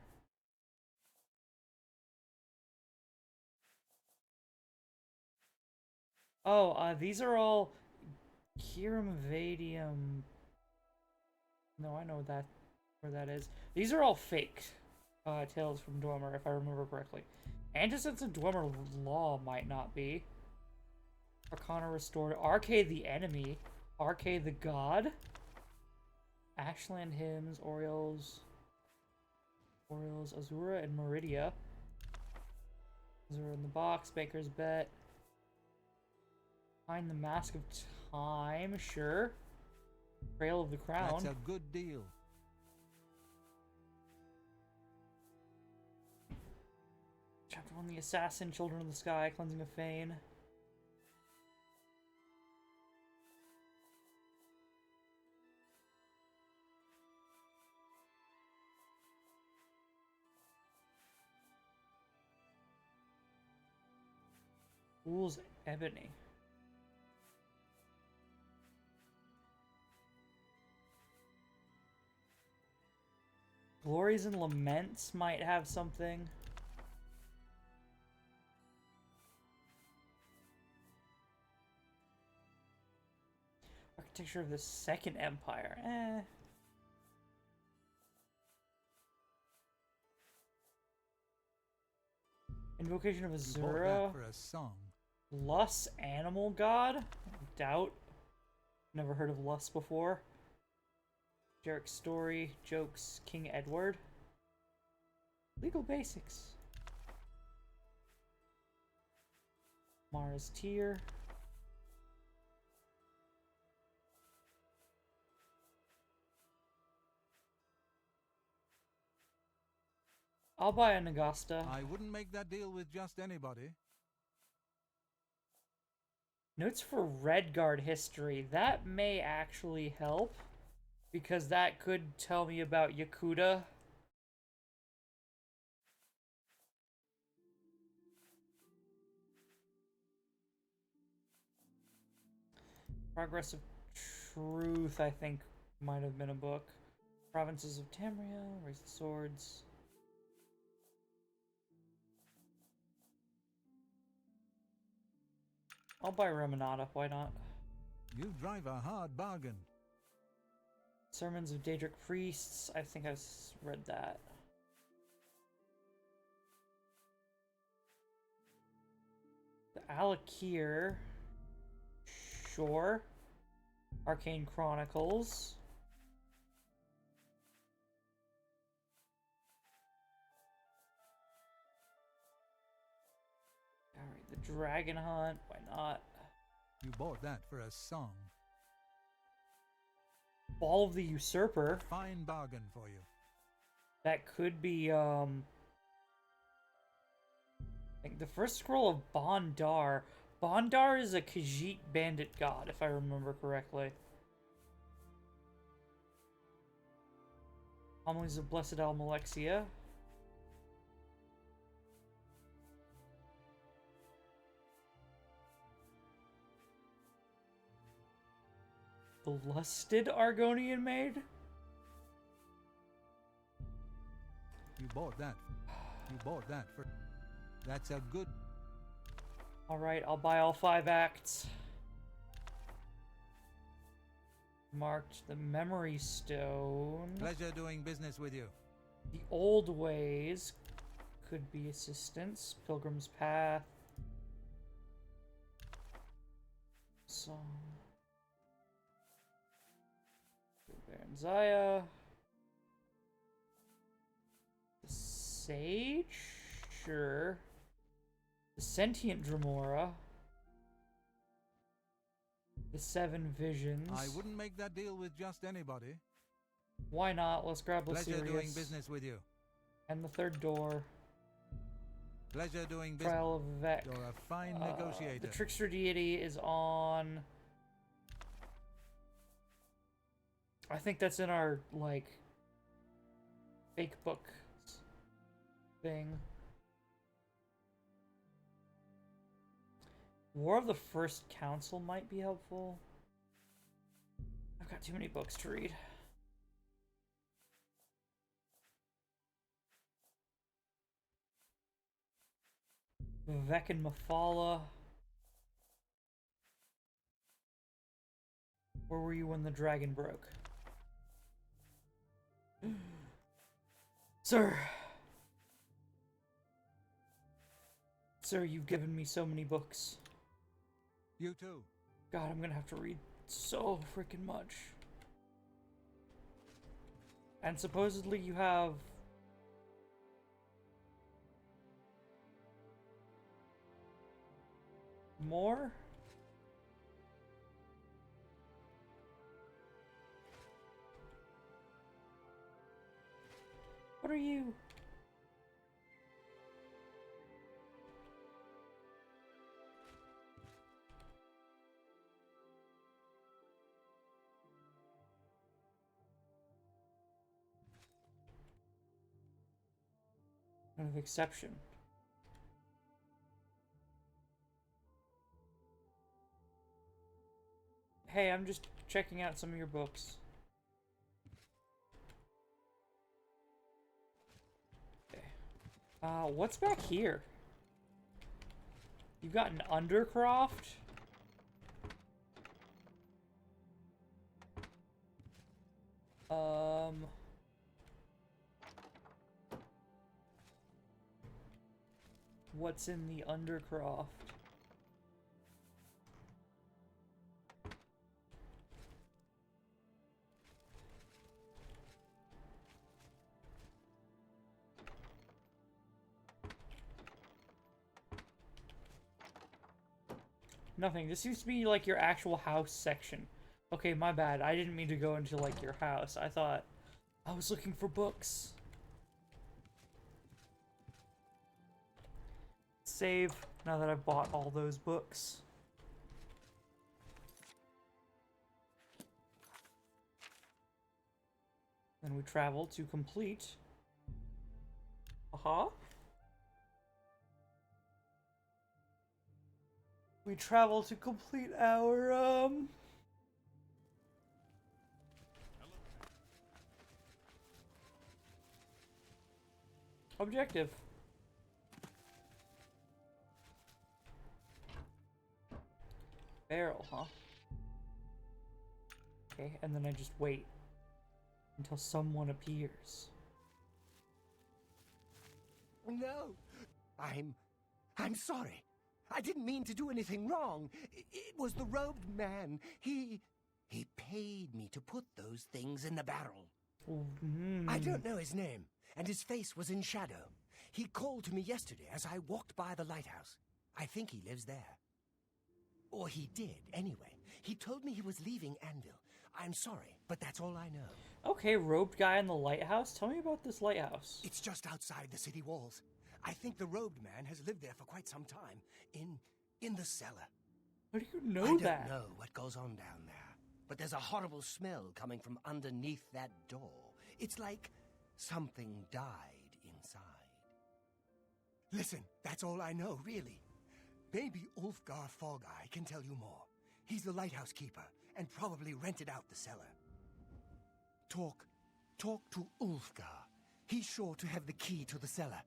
Oh, these are all Kirim Vadium. No, I know that where that is. These are all fake tales from Dwemer, if I remember correctly. Antecedents of Dwemer Law might not be. Arcana Restored. RK the Enemy. RK the God. Ashland Hymns. Orioles, Azura, and Meridia. Azura in the Box. Baker's Bet. Find the Mask of Time. Sure. Trail of the Crown. That's a good deal. Chapter 1, The Assassin, Children of the Sky, Cleansing of Fane. Fool's Ebony. Glories and Laments might have something. Architecture of the Second Empire. Eh. Invocation of Azura. For a song. Lus Animal God? Doubt. Never heard of Lus before. Derek's Story. Jokes. King Edward. Legal Basics. Mara's Tear. I'll buy a Nagasta. I wouldn't make that deal with just anybody. Notes for Redguard history. That may actually help, because that could tell me about Yakuta. Progress of Truth, I think, might have been a book. Provinces of Tamriel, Raise the Swords. I'll buy Reminata, why not? You drive a hard bargain. Sermons of Daedric Priests, I think I've read that. The Alakir. Sure. Arcane Chronicles. Alright, the Dragon Hunt, why not? You bought that for a song. Ball of the Usurper. Fine bargain for you. That could be, I think the first scroll of Bondar. Bondar is a Khajiit bandit god, if I remember correctly. Homilies of Blessed Almalexia. The Lusted Argonian Maid? You bought that. You bought that for... That's a good... Alright, I'll buy all 5 acts. Marked the Memory Stone. Pleasure doing business with you. The Old Ways could be assistance. Pilgrim's Path. Song. Baron Zaya. The Sage? Sure. The Sentient Dremora. The 7 Visions. I wouldn't make that deal with just anybody. Why not? Let's grab Pleasure Lasirius. doing business with you. And the third door. Pleasure doing business. Trial of Vec. You're a fine negotiator. The Trickster Deity is on... I think that's in our, like, fake book thing. War of the First Council might be helpful. I've got too many books to read. Vivek and Mafala. Where were you when the dragon broke? Sir! Sir, you've given me so many books. You too. God, I'm gonna have to read so freaking much. And supposedly you have... more? What are you? Kind of exception. Hey, I'm just checking out some of your books. Okay. What's back here? You've got an Undercroft? What's in the Undercroft? Nothing. This seems to be like your actual house section. Okay, my bad. I didn't mean to go into like your house. I thought I was looking for books. Save now that I've bought all those books. Then we travel to complete. We travel to complete our objective. Barrel, huh? Okay, and then I just wait until someone appears. No, I'm sorry. I didn't mean to do anything wrong. It was the robed man. He paid me to put those things in the barrel. I don't know his name, and his face was in shadow. He called to me yesterday as I walked by the lighthouse. I think he lives there. Or he did, anyway. He told me he was leaving Anvil. I'm sorry, but that's all I know. Okay, robed guy in the lighthouse? Tell me about this lighthouse. It's just outside the city walls. I think the robed man has lived there for quite some time. In the cellar. How do you know that? I don't know what goes on down there, but there's a horrible smell coming from underneath that door. It's like something died inside. Listen, that's all I know, really. Maybe Ulfgar Fogeye can tell you more. He's the lighthouse keeper and probably rented out the cellar. Talk to Ulfgar. He's sure to have the key to the cellar.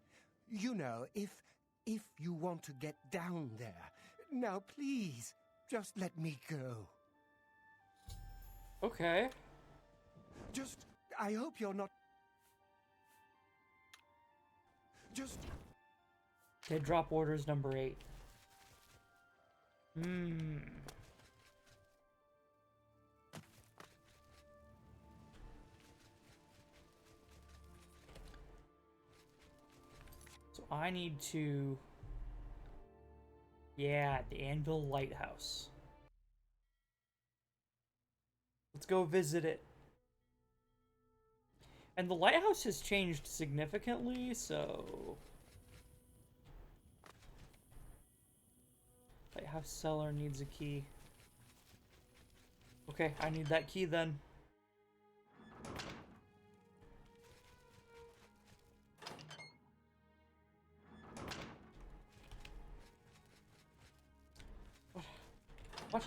You know, if you want to get down there. Now, please, just let me go. Okay. I hope you're not... Okay, drop orders number 8. So I need to... Yeah, the Anvil Lighthouse. Let's go visit it. And the lighthouse has changed significantly, so... Lighthouse cellar needs a key. Okay, I need that key then. What?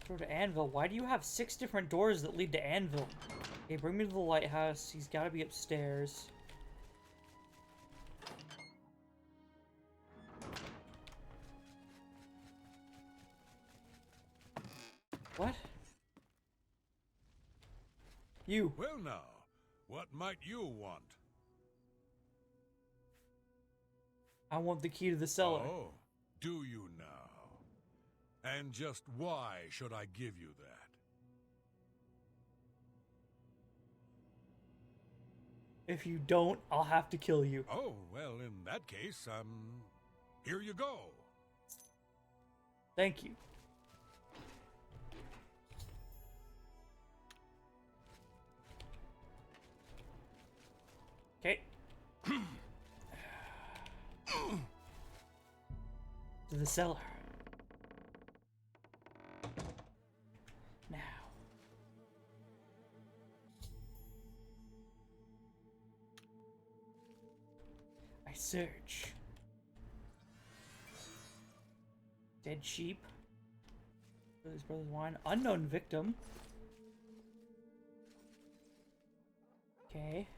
Go to Anvil. Why do you have 6 different doors that lead to Anvil? Okay, bring me to the lighthouse. He's got to be upstairs. What? You. Well now, what might you want? I want the key to the cellar. Oh, do you now? And just why should I give you that? If you don't, I'll have to kill you. Oh, well, in that case, here you go. Thank you. Okay. To the cellar. Now. I search. Dead sheep. His brother's wine. Unknown victim. Okay.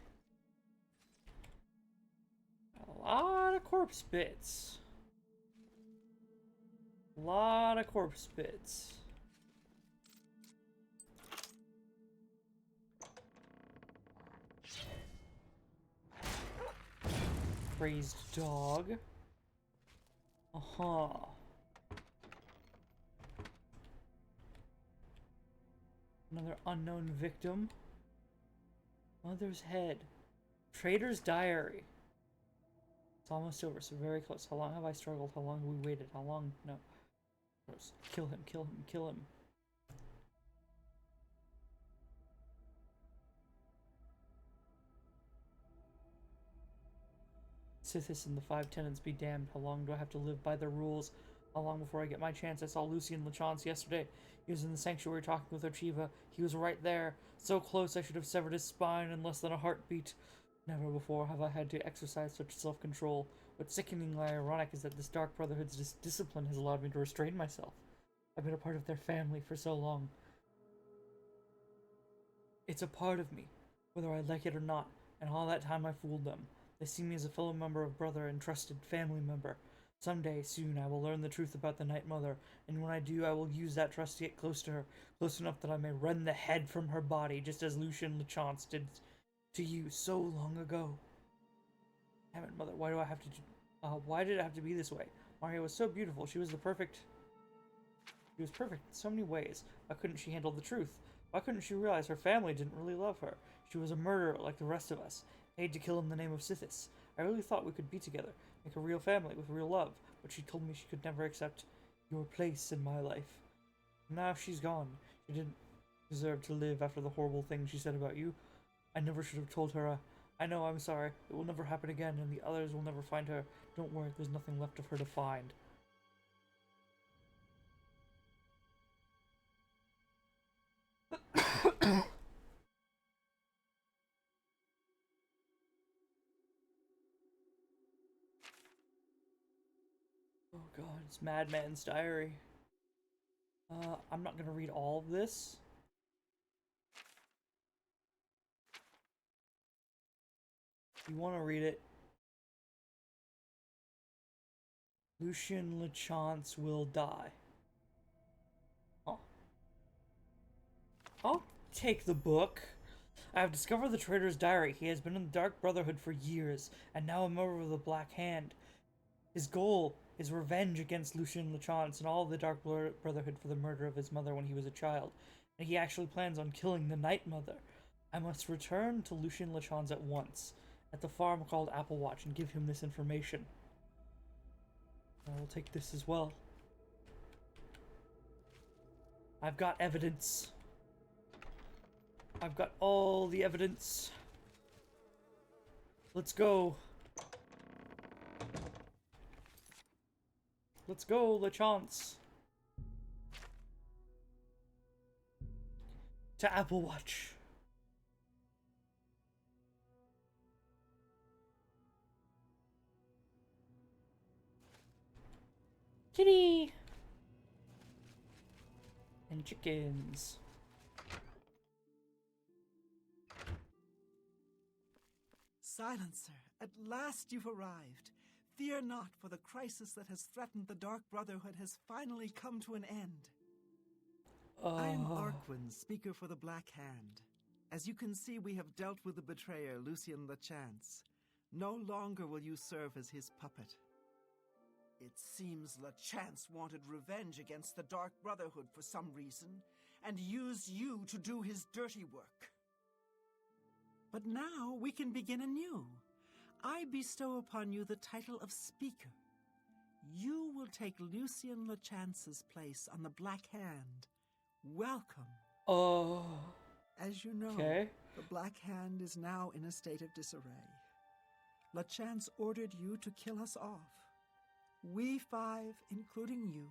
A lot of corpse bits. A lot of corpse bits. Crazed dog. Uh-huh. Another unknown victim. Mother's head. Trader's diary. It's almost over, so very close. How long have I struggled? How long have we waited? How long? No. Kill him, kill him, kill him. Sithis and the Five Tenants be damned. How long do I have to live by their rules? How long before I get my chance? I saw Lucian LeChance yesterday. He was in the sanctuary talking with Archiva. He was right there. So close I should have severed his spine in less than a heartbeat. Never before have I had to exercise such self-control. What's sickeningly ironic is that this Dark Brotherhood's discipline has allowed me to restrain myself. I've been a part of their family for so long. It's a part of me, whether I like it or not, and all that time I fooled them. They see me as a fellow member of brother and trusted family member. Someday, soon, I will learn the truth about the Night Mother, and when I do, I will use that trust to get close to her, close enough that I may rend the head from her body, just as Lucian LeChance did to you so long ago. Damn it, Mother, why do I have to why did it have to be this way? Maria was so beautiful, she was perfect in so many ways. Why couldn't she handle the truth? Why couldn't she realize her family didn't really love her? She was a murderer like the rest of us, paid to kill in the name of Sithis. I really thought we could be together, make a real family with real love, but she told me she could never accept your place in my life. Now she's gone. She didn't deserve to live after the horrible things she said about you. I never should have told her. I know, I'm sorry. It will never happen again, and the others will never find her. Don't worry, there's nothing left of her to find. Oh god, it's Madman's Diary. I'm not gonna read all of this. If you want to read it, Lucian LeChance will die. Oh. I'll take the book. I have discovered the Trader's Diary. He has been in the Dark Brotherhood for years, and now a member of the Black Hand. His goal is revenge against Lucian LeChance and all of the Dark Brotherhood for the murder of his mother when he was a child. And he actually plans on killing the Night Mother. I must return to Lucian LeChance at once, at the farm called Applewatch, and give him this information. I will take this as well. I've got evidence. I've got all the evidence. Let's go. Let's go, LeChance. To Applewatch. Kitty! And chickens. Silencer, at last you've arrived. Fear not, for the crisis that has threatened the Dark Brotherhood has finally come to an end. I'm Arquin, speaker for the Black Hand. As you can see, we have dealt with the betrayer, Lucien Lachance. No longer will you serve as his puppet. It seems Lachance wanted revenge against the Dark Brotherhood for some reason, and used you to do his dirty work. But now we can begin anew. I bestow upon you the title of Speaker. You will take Lucien Lachance's place on the Black Hand. Welcome. Oh. As you know, Okay. the Black Hand is now in a state of disarray. Lachance ordered you to kill us off. We 5, including you,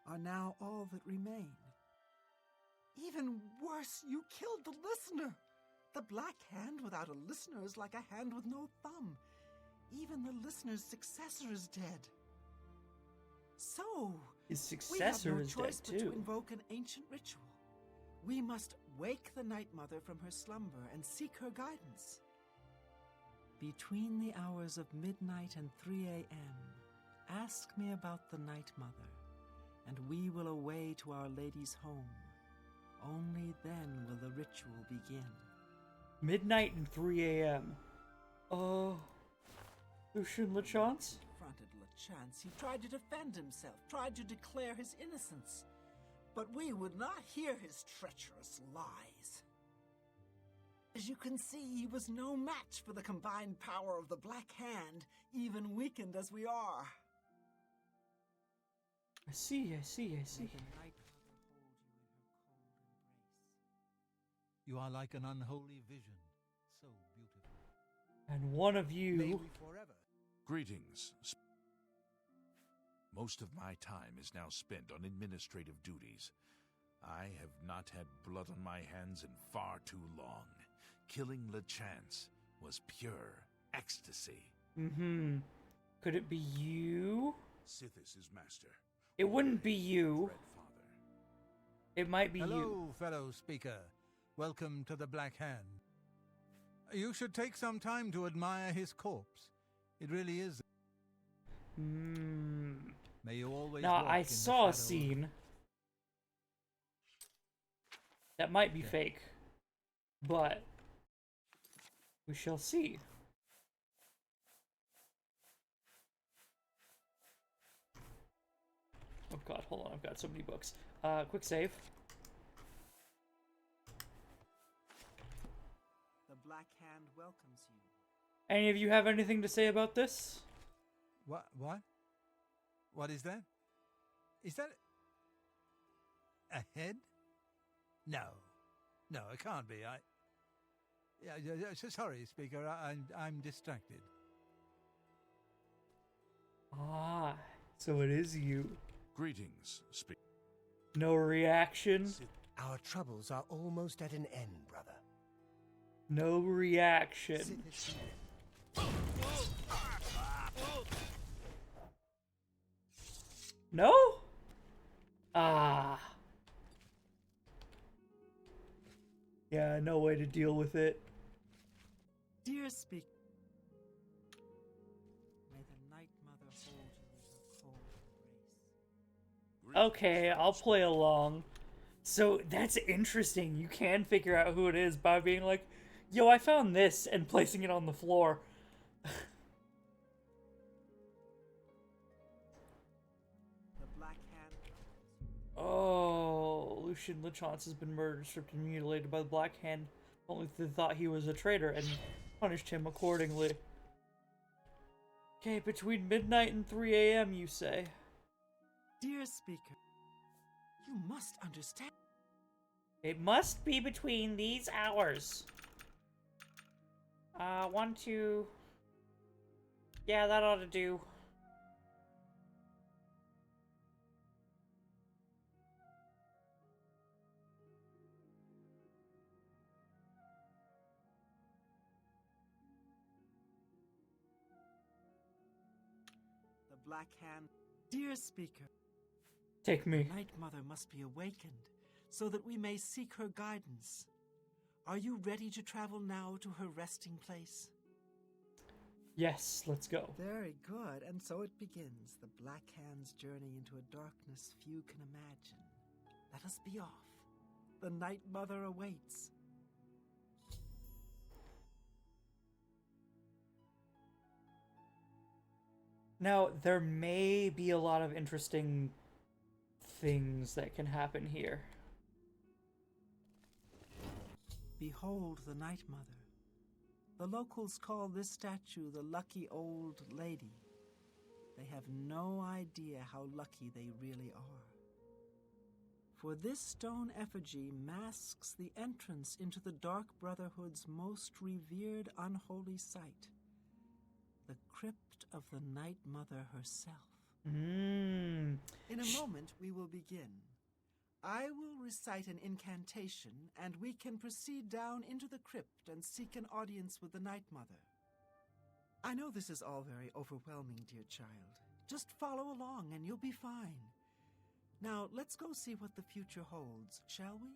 are now all that remain. Even worse, you killed the listener. The Black Hand without a listener is like a hand with no thumb. Even the listener's successor is dead. So, His successor we have is no choice dead but too. to invoke an ancient ritual. We must wake the Night Mother from her slumber and seek her guidance. Between the hours of midnight and 3 a.m., ask me about the Night Mother, and we will away to Our Lady's home. Only then will the ritual begin. Midnight and 3 a.m. Lucien Lachance? Confronted Lachance, he tried to defend himself, tried to declare his innocence. But we would not hear his treacherous lies. As you can see, he was no match for the combined power of the Black Hand, even weakened as we are. I see. May the Night Mother hold you in her cold embrace. You are like an unholy vision, so beautiful. And one of May you... we forever. Greetings. Most of my time is now spent on administrative duties. I have not had blood on my hands in far too long. Killing Lachance was pure ecstasy. Could it be you? Sithis is master. It wouldn't be you. Dread father. It might be Hello, you. fellow speaker. Welcome to the Black Hand. You should take some time to admire his corpse. It really is. May you always Now, walk I in the saw a shadow. scene. That might be fake. But we shall see. Oh god, hold on, I've got so many books. Quick save. The Black Hand welcomes you. Any of you have anything to say about this? What? What is that? Is that a head? No, it can't be. Sorry, speaker. I'm distracted. Ah, so it is you. Greetings, No reaction? Our troubles are almost at an end, brother. No reaction. No? Ah. Yeah, no way to deal with it. Dear Speaker, may the Night Mother hold you in her cold embrace. Okay, I'll play along. So that's interesting. You can figure out who it is by being like, yo, I found this, and placing it on the floor. The Black Hand welcomes you. Oh, Lucien Lachance has been murdered, stripped, and mutilated by the Black Hand. Only they thought he was a traitor and punished him accordingly. Okay, between midnight and 3 a.m., you say? Dear Speaker, you must understand. It must be between these hours. 1, 2... Yeah, that ought to do. The Black Hand. Dear Speaker, Take me. the Night Mother must be awakened so that we may seek her guidance. Are you ready to travel now to her resting place? Yes, let's go. Very good, and so it begins, the Black Hand's journey into a darkness few can imagine. Let us be off. The Night Mother awaits. Now, there may be a lot of interesting things that can happen here. Behold the Night Mother. The locals call this statue the Lucky Old Lady. They have no idea how lucky they really are. For this stone effigy masks the entrance into the Dark Brotherhood's most revered unholy site, the crypt of the Night Mother herself. In a moment, we will begin. I will recite an incantation, and we can proceed down into the crypt and seek an audience with the Night Mother. I know this is all very overwhelming, dear child. Just follow along, and you'll be fine. Now, let's go see what the future holds, shall we?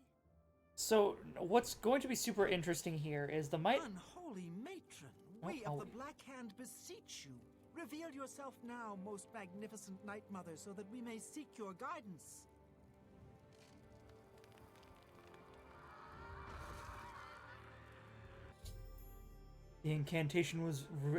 So, what's going to be super interesting here is the Unholy matron, we of the Black Hand beseech you. Reveal yourself now, most magnificent Night Mother, so that we may seek your guidance. The incantation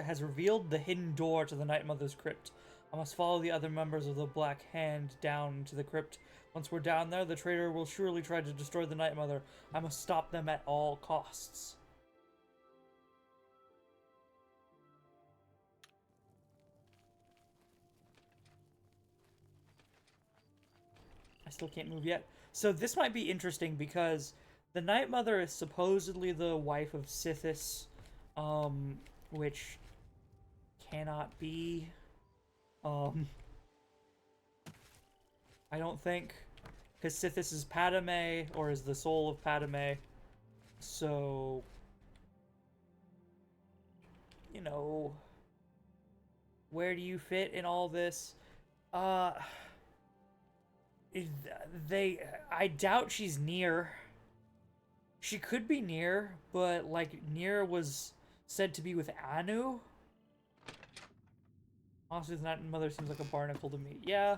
has revealed the hidden door to the Night Mother's crypt. I must follow the other members of the Black Hand down to the crypt. Once we're down there, the traitor will surely try to destroy the Night Mother. I must stop them at all costs. I still can't move yet. So this might be interesting because the Night Mother is supposedly the wife of Sithis, which cannot be. I don't think, because Sithis is Padme, or is the soul of Padme, so, you know, where do you fit in all this? I doubt she's near. She could be near, but, like, near was said to be with Anu. Honestly, the Night Mother seems like a barnacle to me. Yeah.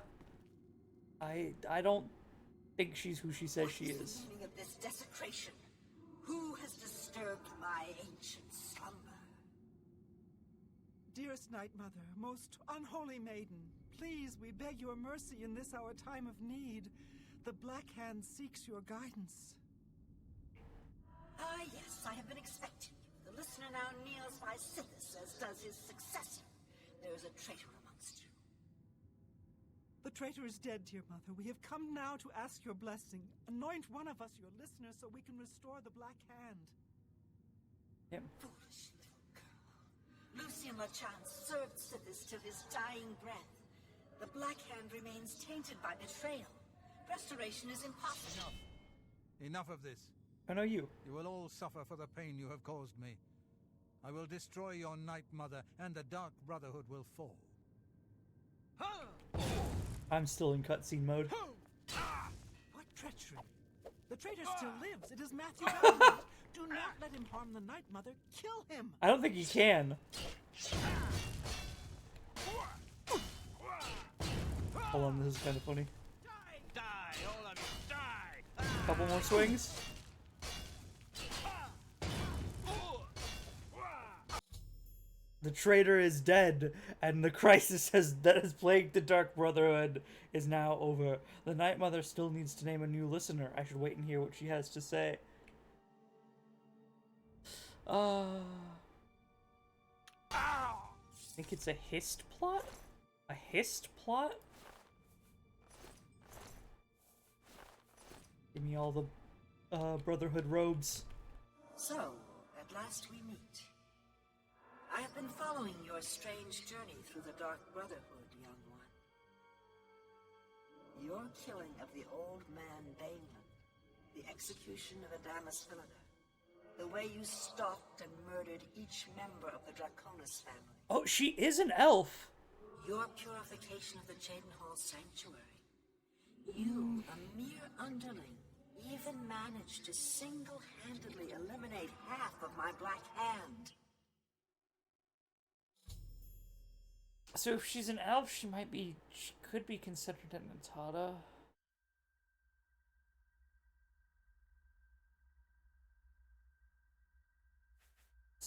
I don't think she's who she says she is. What is the meaning of this desecration? Who has disturbed my ancient slumber? Dearest Night Mother, most unholy maiden, please, we beg your mercy in this our time of need. The Black Hand seeks your guidance. Ah, yes, I have been expecting you. The listener now kneels by Sithis, as does his successor. There is a traitor amongst you. The traitor is dead, dear mother. We have come now to ask your blessing. Anoint one of us your listener so we can restore the Black Hand. Yep. Foolish little girl. Lucian LaChance served Sithis till his dying breath. The Black Hand remains tainted by betrayal. Restoration is impossible. Enough of this. I know you. You will all suffer for the pain you have caused me. I will destroy your Night Mother, and the Dark Brotherhood will fall. I'm still in cutscene mode. What treachery! The traitor still lives. It is Matthew Bellamy. Do not let him harm the Night Mother. Kill him! I don't think he can. Hold on, this is kind of funny. Die, all of you, die! Couple more swings. The traitor is dead, and the crisis that has plagued the Dark Brotherhood is now over. The Night Mother still needs to name a new listener. I should wait and hear what she has to say. I think it's a hist plot? A hist plot? Give me all the Brotherhood robes. So, at last we meet. I have been following your strange journey through the Dark Brotherhood, young one. Your killing of the old man Bainland, the execution of Adamus Philida, the way you stalked and murdered each member of the Draconis family. Oh, she is an elf! Your purification of the Jadenhall Sanctuary. You, a mere underling, even managed to single-handedly eliminate half of my Black Hand. So if she's an elf, she could be considered an Atata.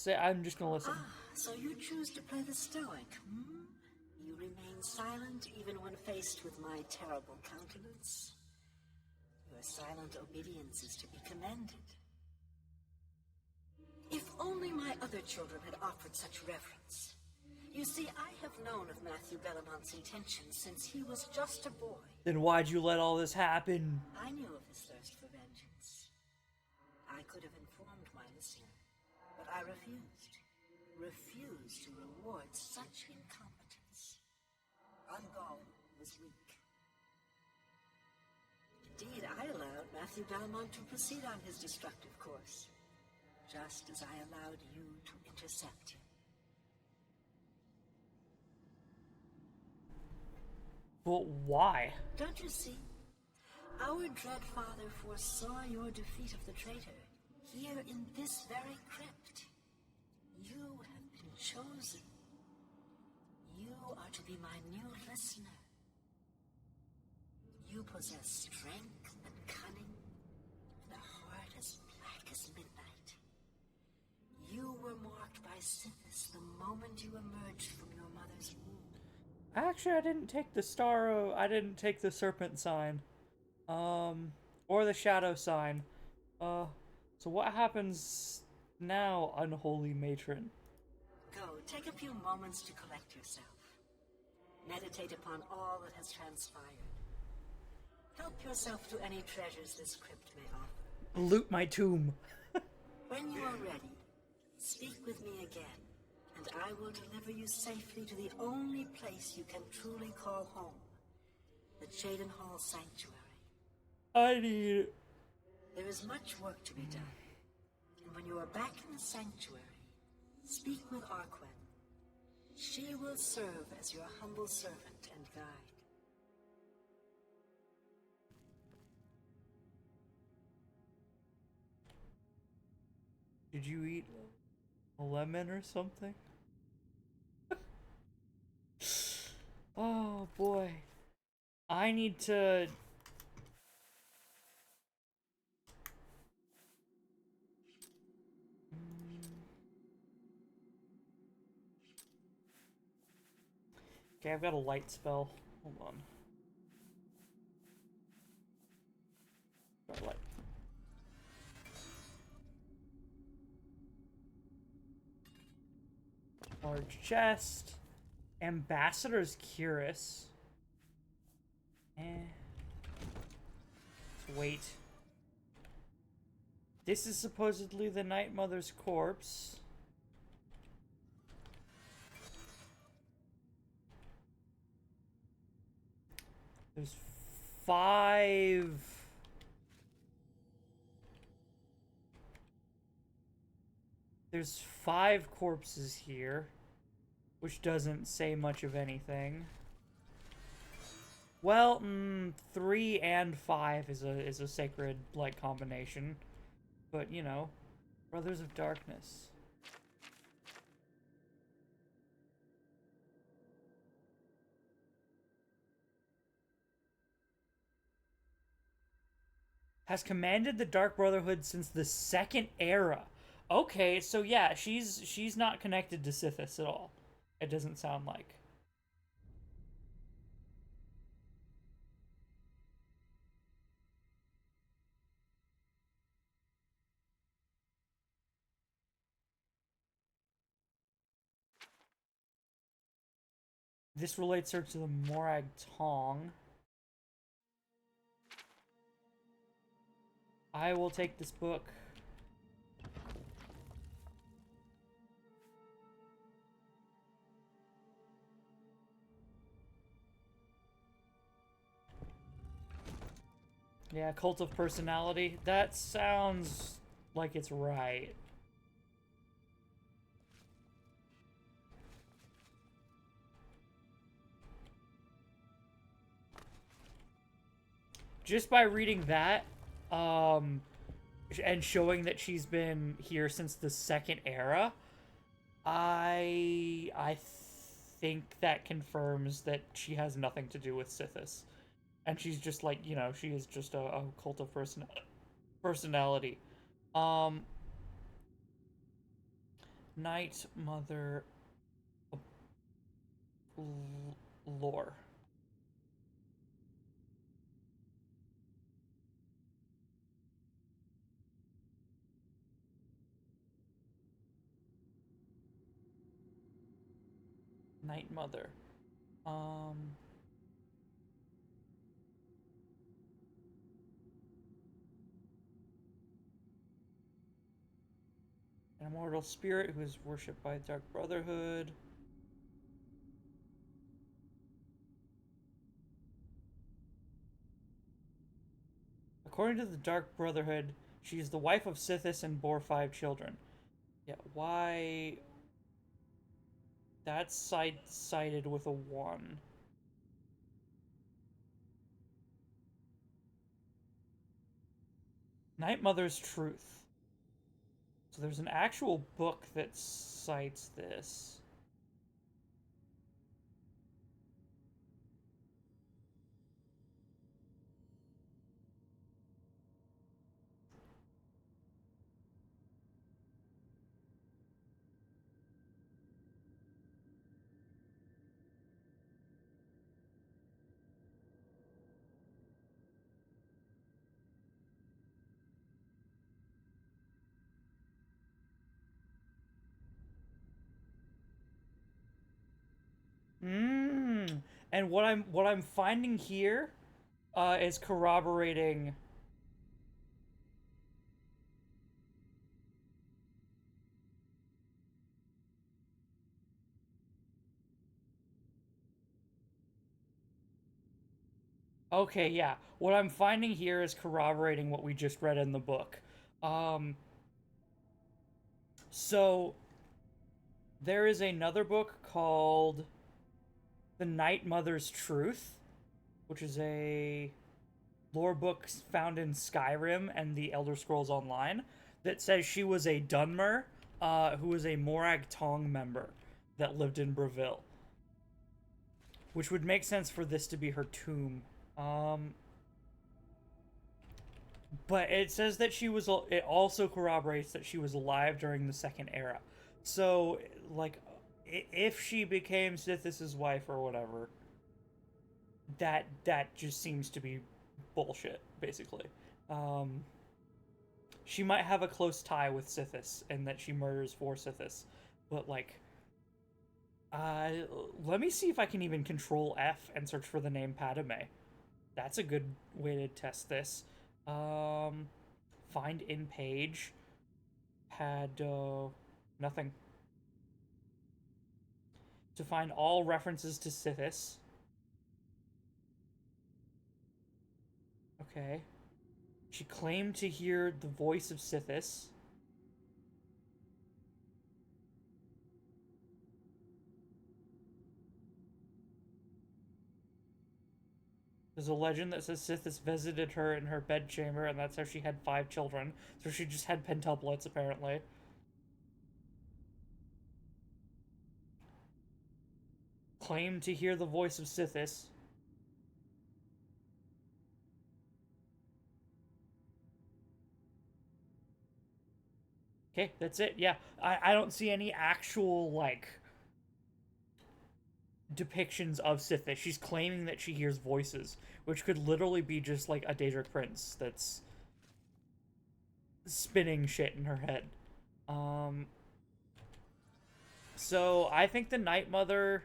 I'm just gonna listen. So you choose to play the stoic, hmm? You remain silent even when faced with my terrible countenance. Your silent obedience is to be commended. If only my other children had offered such reverence. You see, I have known of Matthew Bellamont's intentions since he was just a boy. Then why'd you let all this happen? I knew of his thirst for vengeance. I could have informed my listener, but I refused. Refused to reward such incompetence. Ungol was weak. Indeed, I allowed Matthew Bellamont to proceed on his destructive course, just as I allowed you to intercept him. But why? Don't you see? Our dread father foresaw your defeat of the traitor here in this very crypt. You have been chosen. You are to be my new listener. You possess strength and cunning, and a heart as black as midnight. You were marked by Sithis the moment you emerged from your mother's womb. Actually, I didn't take the I didn't take the serpent sign. Or the shadow sign. So what happens now, unholy matron? Go, take a few moments to collect yourself. Meditate upon all that has transpired. Help yourself to any treasures this crypt may offer. Loot my tomb. When you are ready, speak with me again, and I will deliver you safely to the only place you can truly call home, the Cheydinhal Sanctuary. I need... There is much work to be done, and when you are back in the sanctuary, speak with Arquen. She will serve as your humble servant and guide. Did you eat a lemon or something? Oh boy. I need to... Okay, I've got a light spell. Hold on. Got light. Large chest. Ambassador's Cuirass. Let's wait. This is supposedly the Night Mother's corpse. There's 5... There's 5 corpses here, which doesn't say much of anything. Well, 3 and 5 is a sacred like combination, but you know, Brothers of Darkness. Has commanded the Dark Brotherhood since the Second Era. Okay, so yeah, she's not connected to Sithis at all. It doesn't sound like. This relates her to the Morag Tong. I will take this book. Yeah, Cult of Personality. That sounds like it's right. Just by reading that, and showing that she's been here since the Second Era, I think that confirms that she has nothing to do with Sithis. And she's just like, you know, she is just a cult of personality. Night Mother lore. Night Mother. An immortal spirit who is worshipped by the Dark Brotherhood. According to the Dark Brotherhood, she is the wife of Sithis and bore 5 children. Yeah, why... That's cited with a 1. Night Mother's Truth. So there's an actual book that cites this. And what I'm finding here is corroborating. Okay, yeah. What I'm finding here is corroborating what we just read in the book. So there is another book called The Night Mother's Truth, which is a lore book found in Skyrim and the Elder Scrolls Online that says she was a Dunmer, who was a Morag Tong member that lived in Breville. Which would make sense for this to be her tomb. But it says that she was... It also corroborates that she was alive during the Second Era. So, like, if she became Sithis' wife or whatever, that just seems to be bullshit, basically. She might have a close tie with Sithis, and that she murders 4 Sithis. But, like... let me see if I can even Control F and search for the name Padme. That's a good way to test this. Find in page. Nothing. To find all references to Sithis. Okay. She claimed to hear the voice of Sithis. There's a legend that says Sithis visited her in her bedchamber, and that's how she had 5 children. So she just had pentuplets, apparently. Claimed to hear the voice of Sithis. Okay, that's it. Yeah, I don't see any actual, like, depictions of Sithis. She's claiming that she hears voices, which could literally be just, like, a Daedric prince that's spinning shit in her head. So I think the Night Mother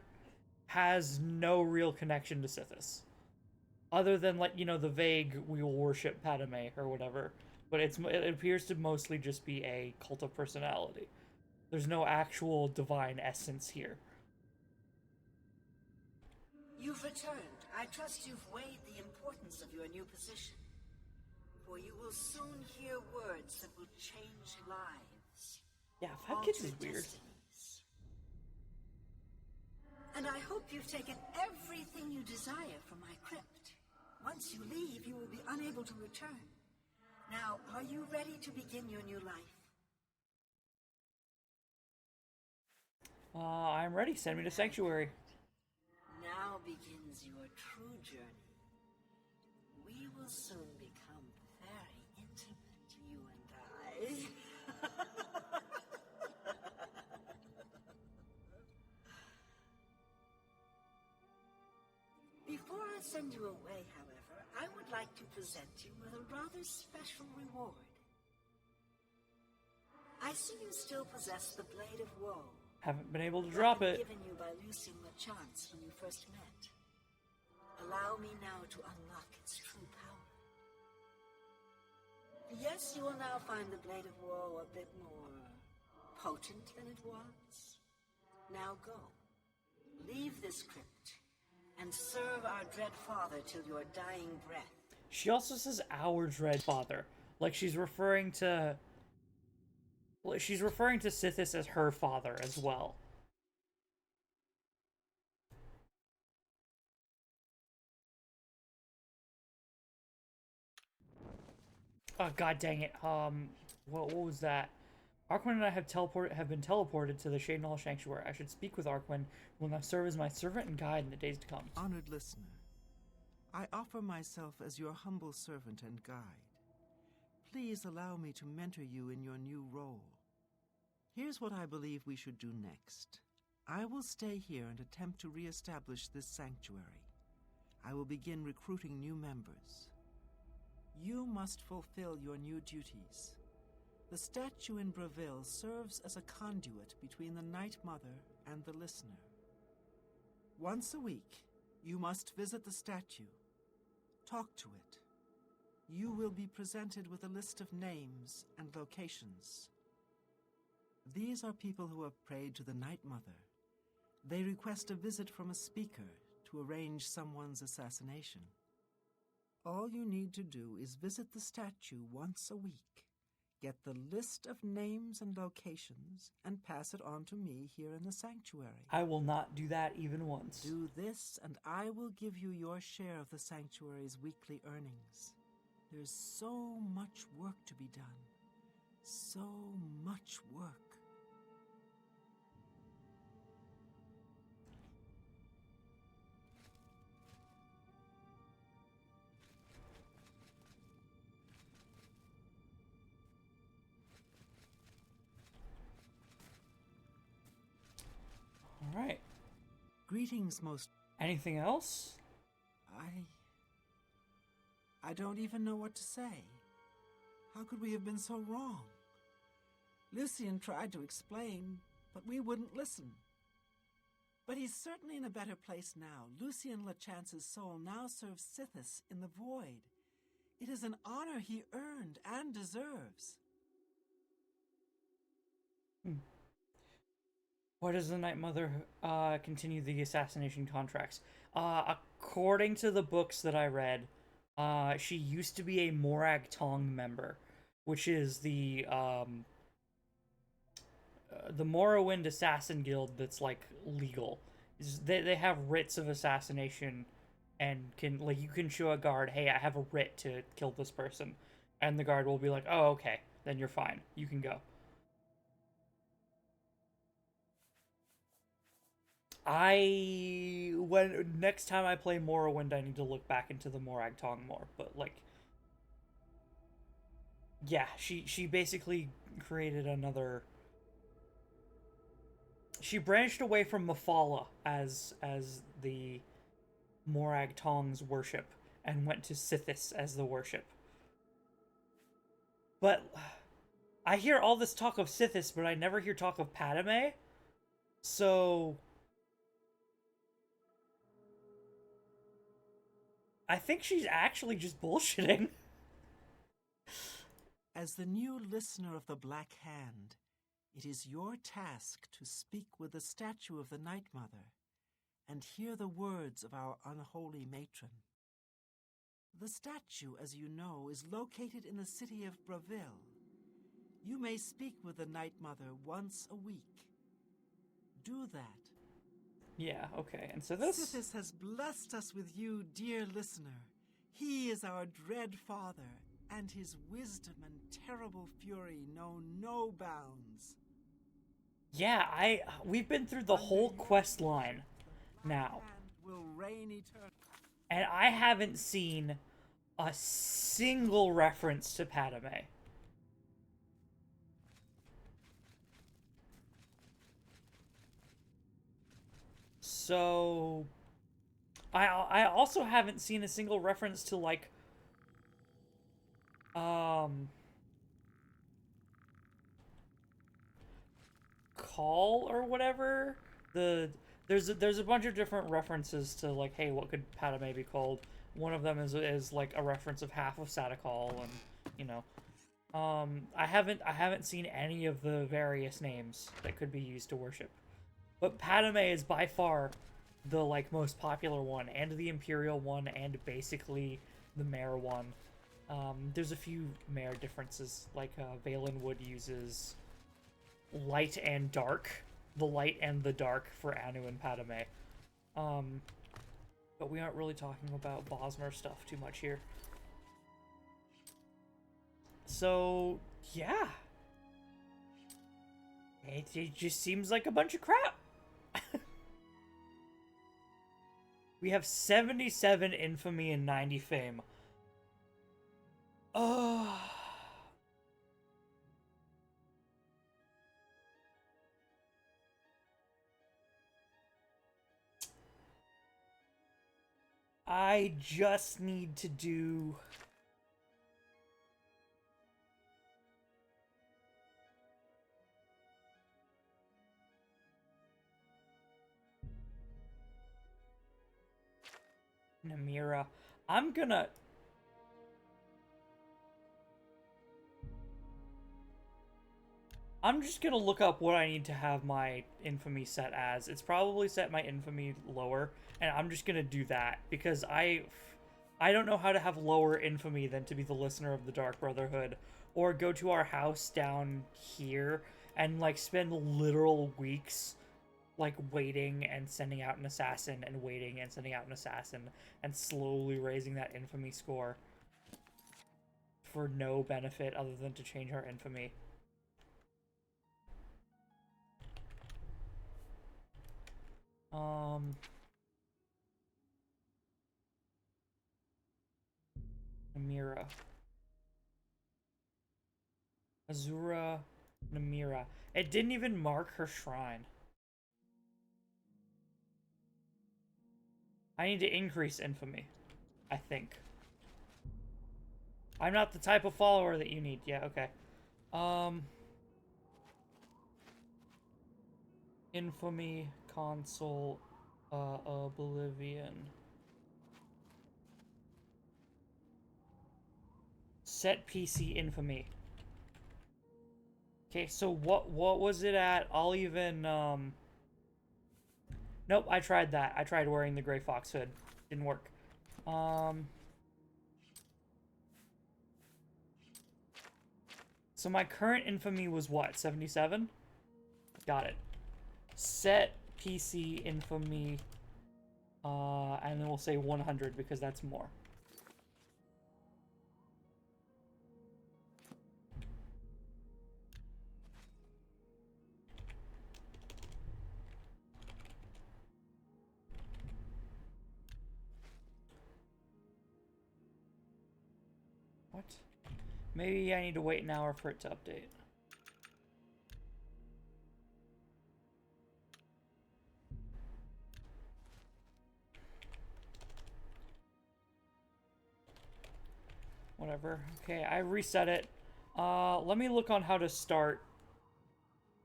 has no real connection to Sithis. Other than, like, you know, the vague, we will worship Padme or whatever. But it appears to mostly just be a cult of personality. There's no actual divine essence here. You've returned. I trust you've weighed the importance of your new position. For you will soon hear words that will change lives. Yeah, 5 kids is weird. Destinies. And I hope you've taken everything you desire from my crypt. Once you leave, you will be unable to return. Now, are you ready to begin your new life? I'm ready. Send me to Sanctuary. Now begins your true journey. We will soon become very intimate, you and I. send you away, however, I would like to present you with a rather special reward. I see you still possess the Blade of Woe. Haven't been able to drop it. Given you by Lucian LeChance when you first met. Allow me now to unlock its true power. Yes, you will now find the Blade of Woe a bit more potent than it was. Now go. Leave this crypt and serve our dread father till your dying breath. She also says our dread father. Like she's referring to Sithis as her father as well. Oh, god dang it. What was that? Arquin and I have been teleported to the Shadenhall Sanctuary. I should speak with Arquin, who will now serve as my servant and guide in the days to come. Honored listener, I offer myself as your humble servant and guide. Please allow me to mentor you in your new role. Here's what I believe we should do next. I will stay here and attempt to re-establish this sanctuary. I will begin recruiting new members. You must fulfill your new duties. The statue in Bravil serves as a conduit between the Night Mother and the listener. Once a week, you must visit the statue. Talk to it. You will be presented with a list of names and locations. These are people who have prayed to the Night Mother. They request a visit from a speaker to arrange someone's assassination. All you need to do is visit the statue once a week, get the list of names and locations, and pass it on to me here in the sanctuary. I will not do that even once. Do this, and I will give you your share of the sanctuary's weekly earnings. There's so much work to be done. So much work. All right. Greetings, most... Anything else? I don't even know what to say. How could we have been so wrong? Lucian tried to explain, but we wouldn't listen. But he's certainly in a better place now. Lucian LeChance's soul now serves Sithis in the Void. It is an honor he earned and deserves. Why does the Night Mother continue the assassination contracts? According to the books that I read, she used to be a Morag Tong member, which is the Morrowind Assassin Guild that's, like, legal. They have writs of assassination and you can show a guard, hey, I have a writ to kill this person. And the guard will be like, oh, okay, then you're fine. You can go. Next time I play Morrowind, I need to look back into the Morag Tong more, but, like, yeah, she basically created another... She branched away from Mafala as the Morag Tong's worship, and went to Sithis as the worship. But I hear all this talk of Sithis, but I never hear talk of Padme, so... I think she's actually just bullshitting. As the new listener of the Black Hand, it is your task to speak with the statue of the Night Mother and hear the words of our unholy matron. The statue, as you know, is located in the city of Bravil. You may speak with the Night Mother once a week. Do that. Yeah, okay, and so this... Sithis has blessed us with you, dear listener. He is our dread father, and his wisdom and terrible fury know no bounds. Yeah, we've been through the whole quest line now. Will reign eternally. And I haven't seen a single reference to Padme. So, I also haven't seen a single reference to, like, call or whatever. There's a bunch of different references to, like, hey, what could Padme be called? One of them is like a reference of half of Sadakal, and you know, I haven't seen any of the various names that could be used to worship, but Padme is by far the, like, most popular one, and the Imperial one, and basically the Mare one. There's a few Mare differences, like Valen Wood uses light and dark, the light and the dark for Anu and Padme. But we aren't really talking about Bosmer stuff too much here. So, yeah. It just seems like a bunch of crap. We have 77 infamy and 90 fame. Oh. I just need to do... Namira. I'm just gonna look up what I need to have my infamy set as. It's probably set my infamy lower, and I'm just gonna do that, because I don't know how to have lower infamy than to be the listener of the Dark Brotherhood, or go to our house down here and, like, spend literal weeks, like, waiting and sending out an assassin, and waiting and sending out an assassin, and slowly raising that infamy score for no benefit other than to change our infamy. Namira. Azura Namira. It didn't even mark her shrine. I need to increase infamy, I think. I'm not the type of follower that you need. Yeah, okay. Infamy console Oblivion. Set PC infamy. Okay, so what was it at? I'll even nope, I tried that. I tried wearing the gray fox hood. Didn't work. So my current infamy was what? 77? Got it. Set PC infamy, and then we'll say 100 because that's more. What? Maybe I need to wait an hour for it to update. Whatever. Okay, I reset it. Let me look on how to start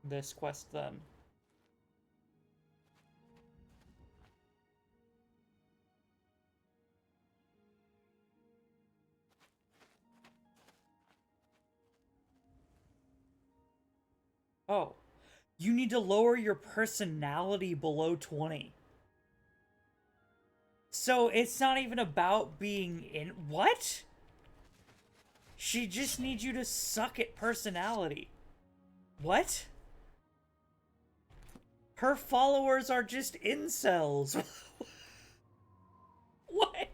this quest then. Oh. You need to lower your personality below 20. So it's not even about being in... What? She just needs you to suck at personality. What? Her followers are just incels. What?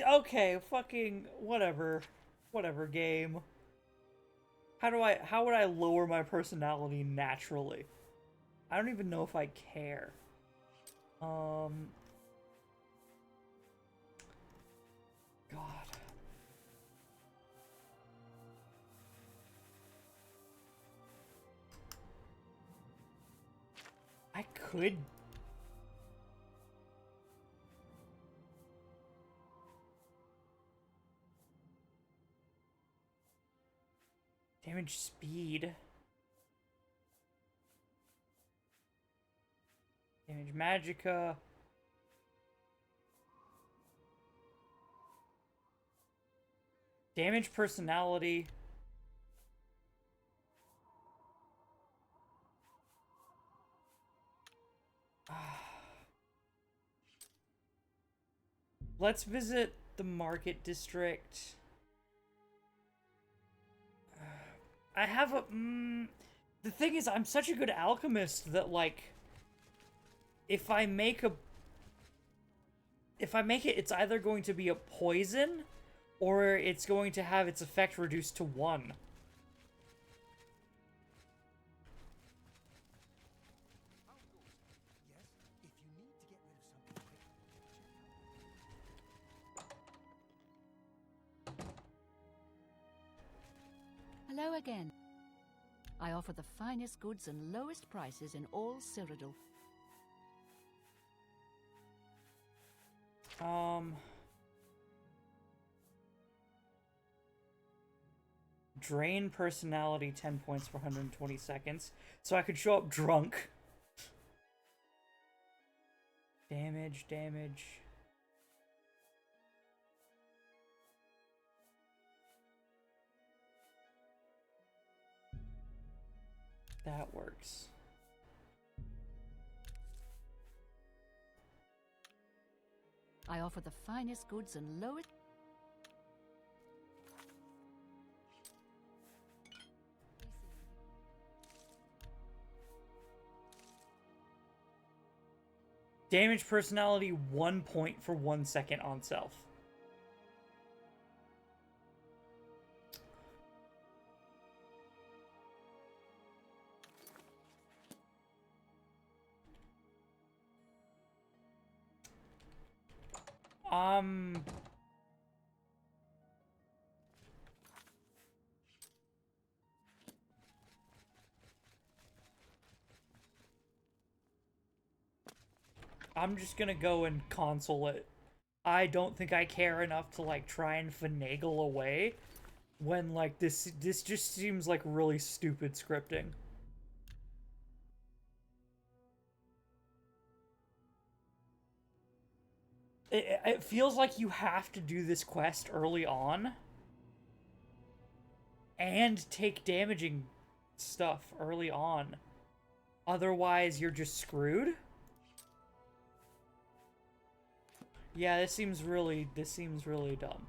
Okay, fucking whatever. Whatever, game. How would I lower my personality naturally? I don't even know if I care. God. could... Damage speed. Damage magicka. Damage personality. Let's visit the market district. I have a... the thing is, I'm such a good alchemist that, like... If I make it, it's either going to be a poison, or it's going to have its effect reduced to 1. Hello again. I offer the finest goods and lowest prices in all Cyrodiil. Drain personality 10 points for 120 seconds. So I could show up drunk. Damage. That works. I offer the finest goods and lowest... Damage personality 1 point for 1 second on self. I'm just gonna go and console it. I don't think I care enough to, like, try and finagle away when, like, this just seems like really stupid scripting. It feels like you have to do this quest early on and take damaging stuff early on. Otherwise, you're just screwed. Yeah, this seems really dumb.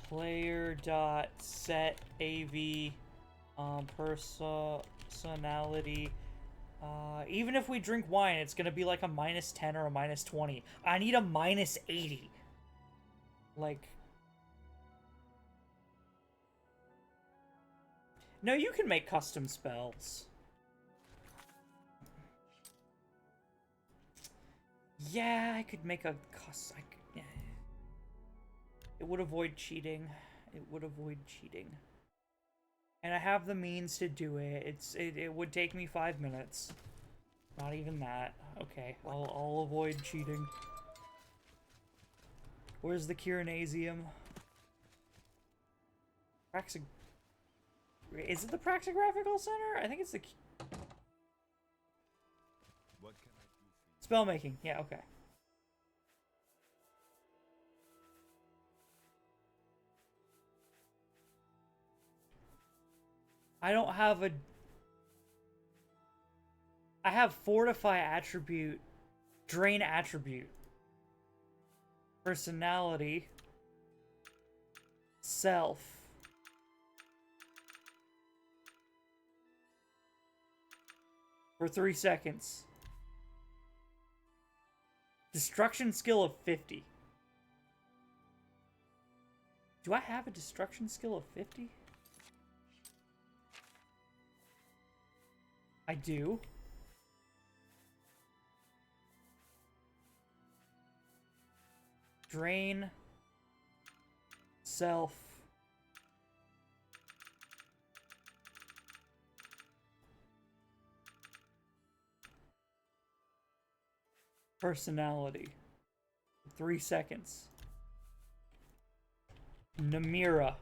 Player dot set AV personality. Even if we drink wine, it's gonna be like a -10 or a -20. I need a -80. Like, no, you can make custom spells. Yeah, I could make a yeah. It would avoid cheating. It would avoid cheating. And I have the means to do it. It would take me 5 minutes. Not even that. Okay, I'll avoid cheating. Where's the Kirinasium? Is it the Praxographical Center? I think it's the... What can I do for you? Spellmaking. Yeah, okay. I don't have a... I have Fortify attribute, Drain attribute, Personality, Self, for 3 seconds. Destruction skill of 50. Do I have a destruction skill of 50? I do. Drain. Self. personality. 3 seconds. Namira.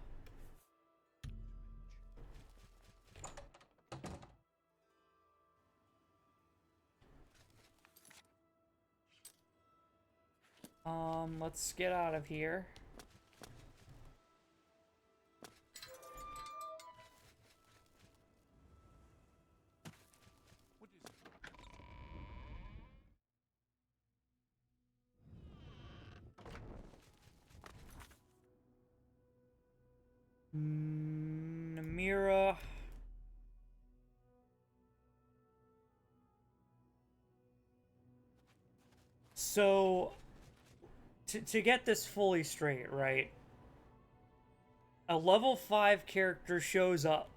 Let's get out of here. Namira. So, to get this fully straight, right? A level 5 character shows up,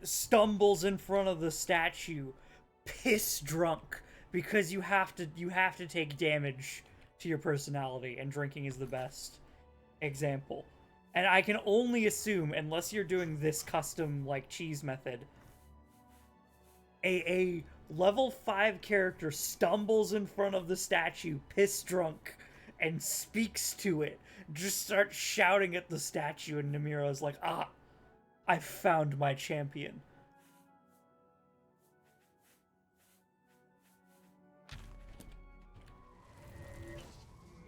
stumbles in front of the statue, piss drunk, because you have to take damage to your personality, and drinking is the best example. And I can only assume, unless you're doing this custom, like, cheese method, a level 5 character stumbles in front of the statue, piss drunk, and speaks to it. Just starts shouting at the statue, and Namira's like, ah, I found my champion.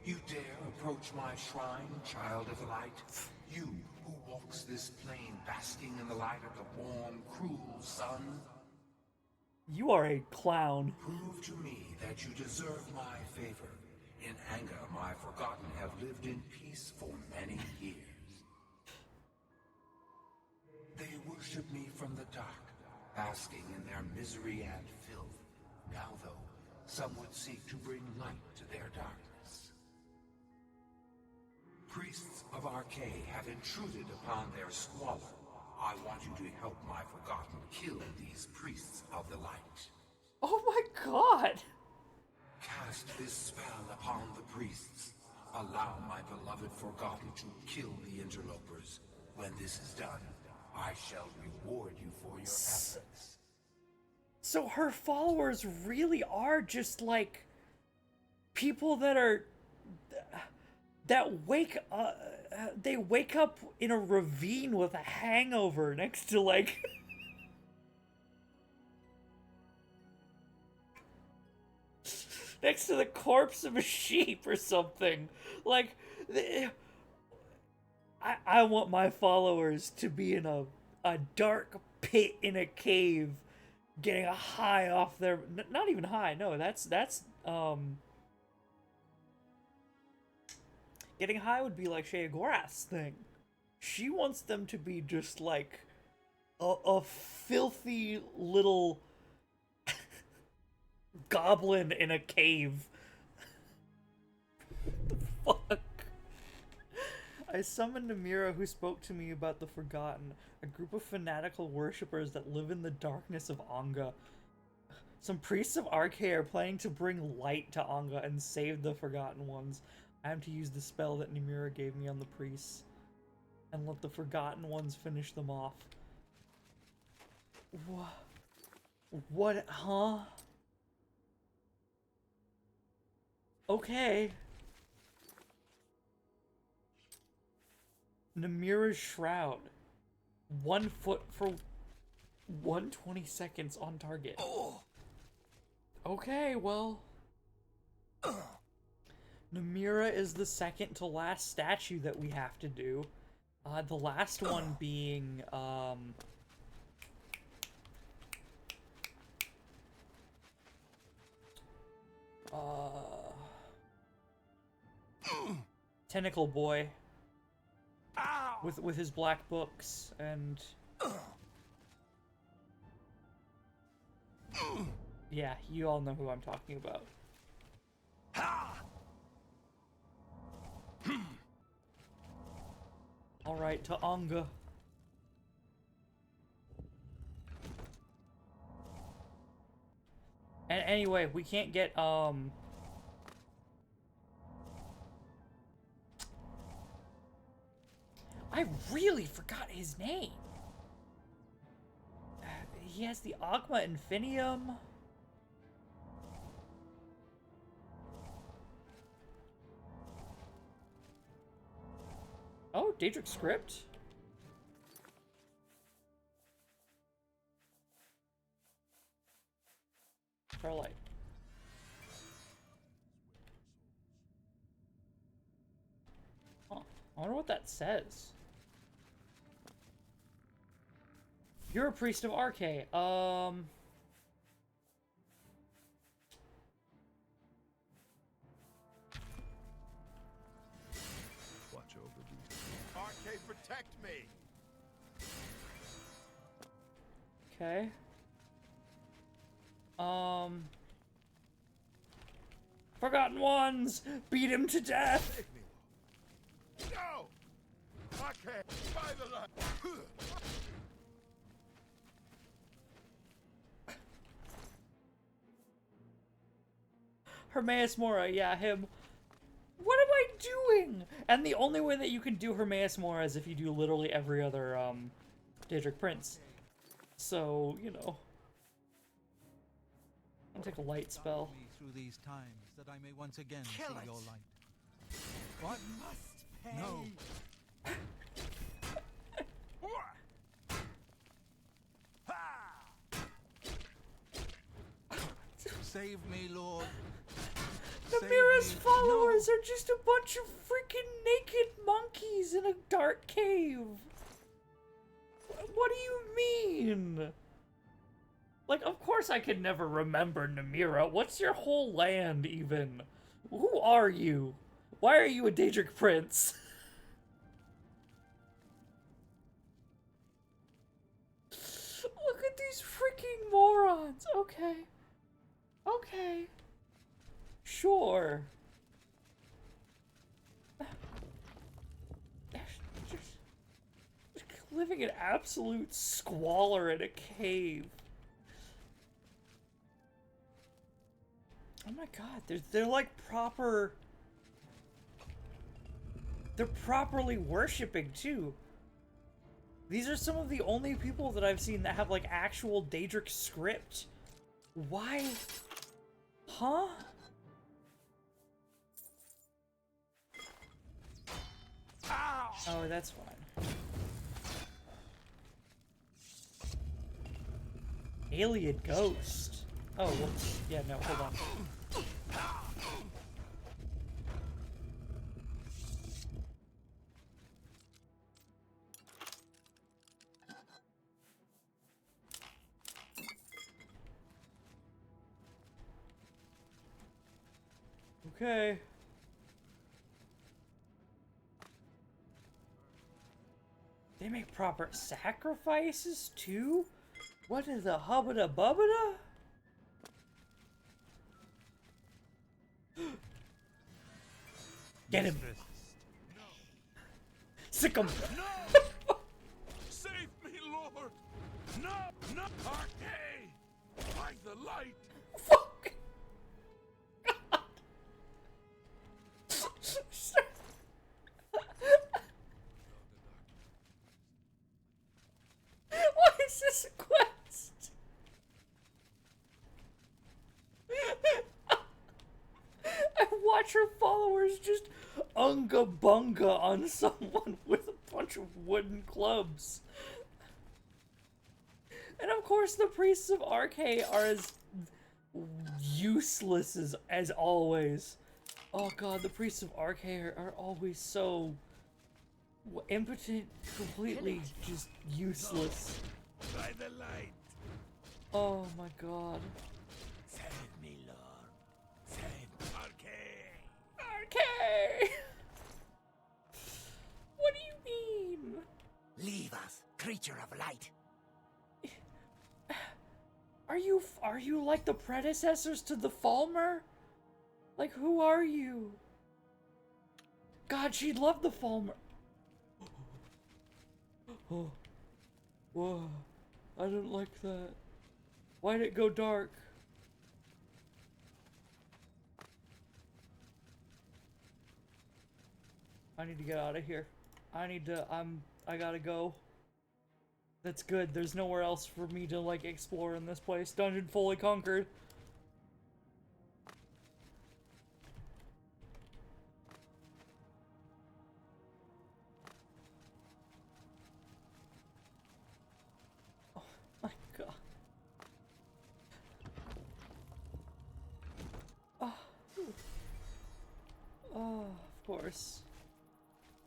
You dare approach my shrine, child of light? You who walks this plain basking in the light of the warm, cruel sun? You are a clown. Prove to me that you deserve my favor. In anger, my forgotten have lived in peace for many years. They worship me from the dark, basking in their misery and filth. Now, though, some would seek to bring light to their darkness. Priests of Arcade have intruded upon their squalor. I want you to help my forgotten kill these priests of the light. Oh my god! Cast this spell upon the priests. Allow my beloved forgotten to kill the interlopers. When this is done, I shall reward you for your efforts. So her followers really are just like people that wake up. They wake up in a ravine with a hangover next to like next to the corpse of a sheep or something. Like, I want my followers to be in a dark pit in a cave, getting a high off their, not even high, no, that's getting high would be like Shea Gorath's thing. She wants them to be just like a filthy little goblin in a cave. The fuck? I summoned Namira, who spoke to me about the Forgotten, a group of fanatical worshippers that live in the darkness of Anga. Some priests of Arcade are planning to bring light to Anga and save the Forgotten ones. I am to use the spell that Namira gave me on the priests and let the Forgotten ones finish them off. What? Huh? Okay. Namira's Shroud. 1 foot for 120 seconds on target. Oh. Okay, well. Namira is the second to last statue that we have to do. The last one being, Tentacle Boy. With his black books and yeah, you all know who I'm talking about. All right, to Anga. And anyway, we can't get I really forgot his name. He has the Agma Infinium. Daedric script? Starlight. Huh. I wonder what that says. You're a priest of Arche. Watch over these. Arche, protect me! Okay. Forgotten Ones! Beat him to death! No! Arche, by the light! Hermaeus Mora, yeah, him. What am I doing? And the only way that you can do Hermaeus Mora is if you do literally every other, Daedric Prince. So, you know. I'm gonna take a light spell. Guide me through these times, that I may once again Kill see it. your light. What? Must pay. No. Save me, Lord. Save Namira's me. followers are just a bunch of freaking naked monkeys in a dark cave. What do you mean? Like, of course I could never remember Namira. What's your whole land, even? Who are you? Why are you a Daedric prince? Look at these freaking morons. Okay. Okay. Sure. Just living in absolute squalor in a cave. Oh my god, they're like proper... They're properly worshipping, too. These are some of the only people that I've seen that have, like, actual Daedric script. Why? Huh? Oh, that's fine. Alien ghost. Oh, well, yeah, no, hold on. Okay. They make proper sacrifices, too? What is a hubbada bubbada? Get him! Sick him! No! Save me, Lord! No! No! Arche! By the light! Fuck! Why is this a quest? I watch her followers just unga bunga on someone with a bunch of wooden clubs. And of course the priests of Arche are as useless as always. Oh god, the priests of Arche are always so impotent, completely just useless. By the light! Oh my god. Save me, Lord. Save Arche! Arche! What do you mean? Leave us, creature of light. Are you like the predecessors to the Falmer? Like, who are you? God, she'd love the Falmer. Oh. Whoa. I didn't like that. Why'd it go dark? I need to get out of here. I gotta go. That's good. There's nowhere else for me to, like, explore in this place. Dungeon fully conquered. Of course.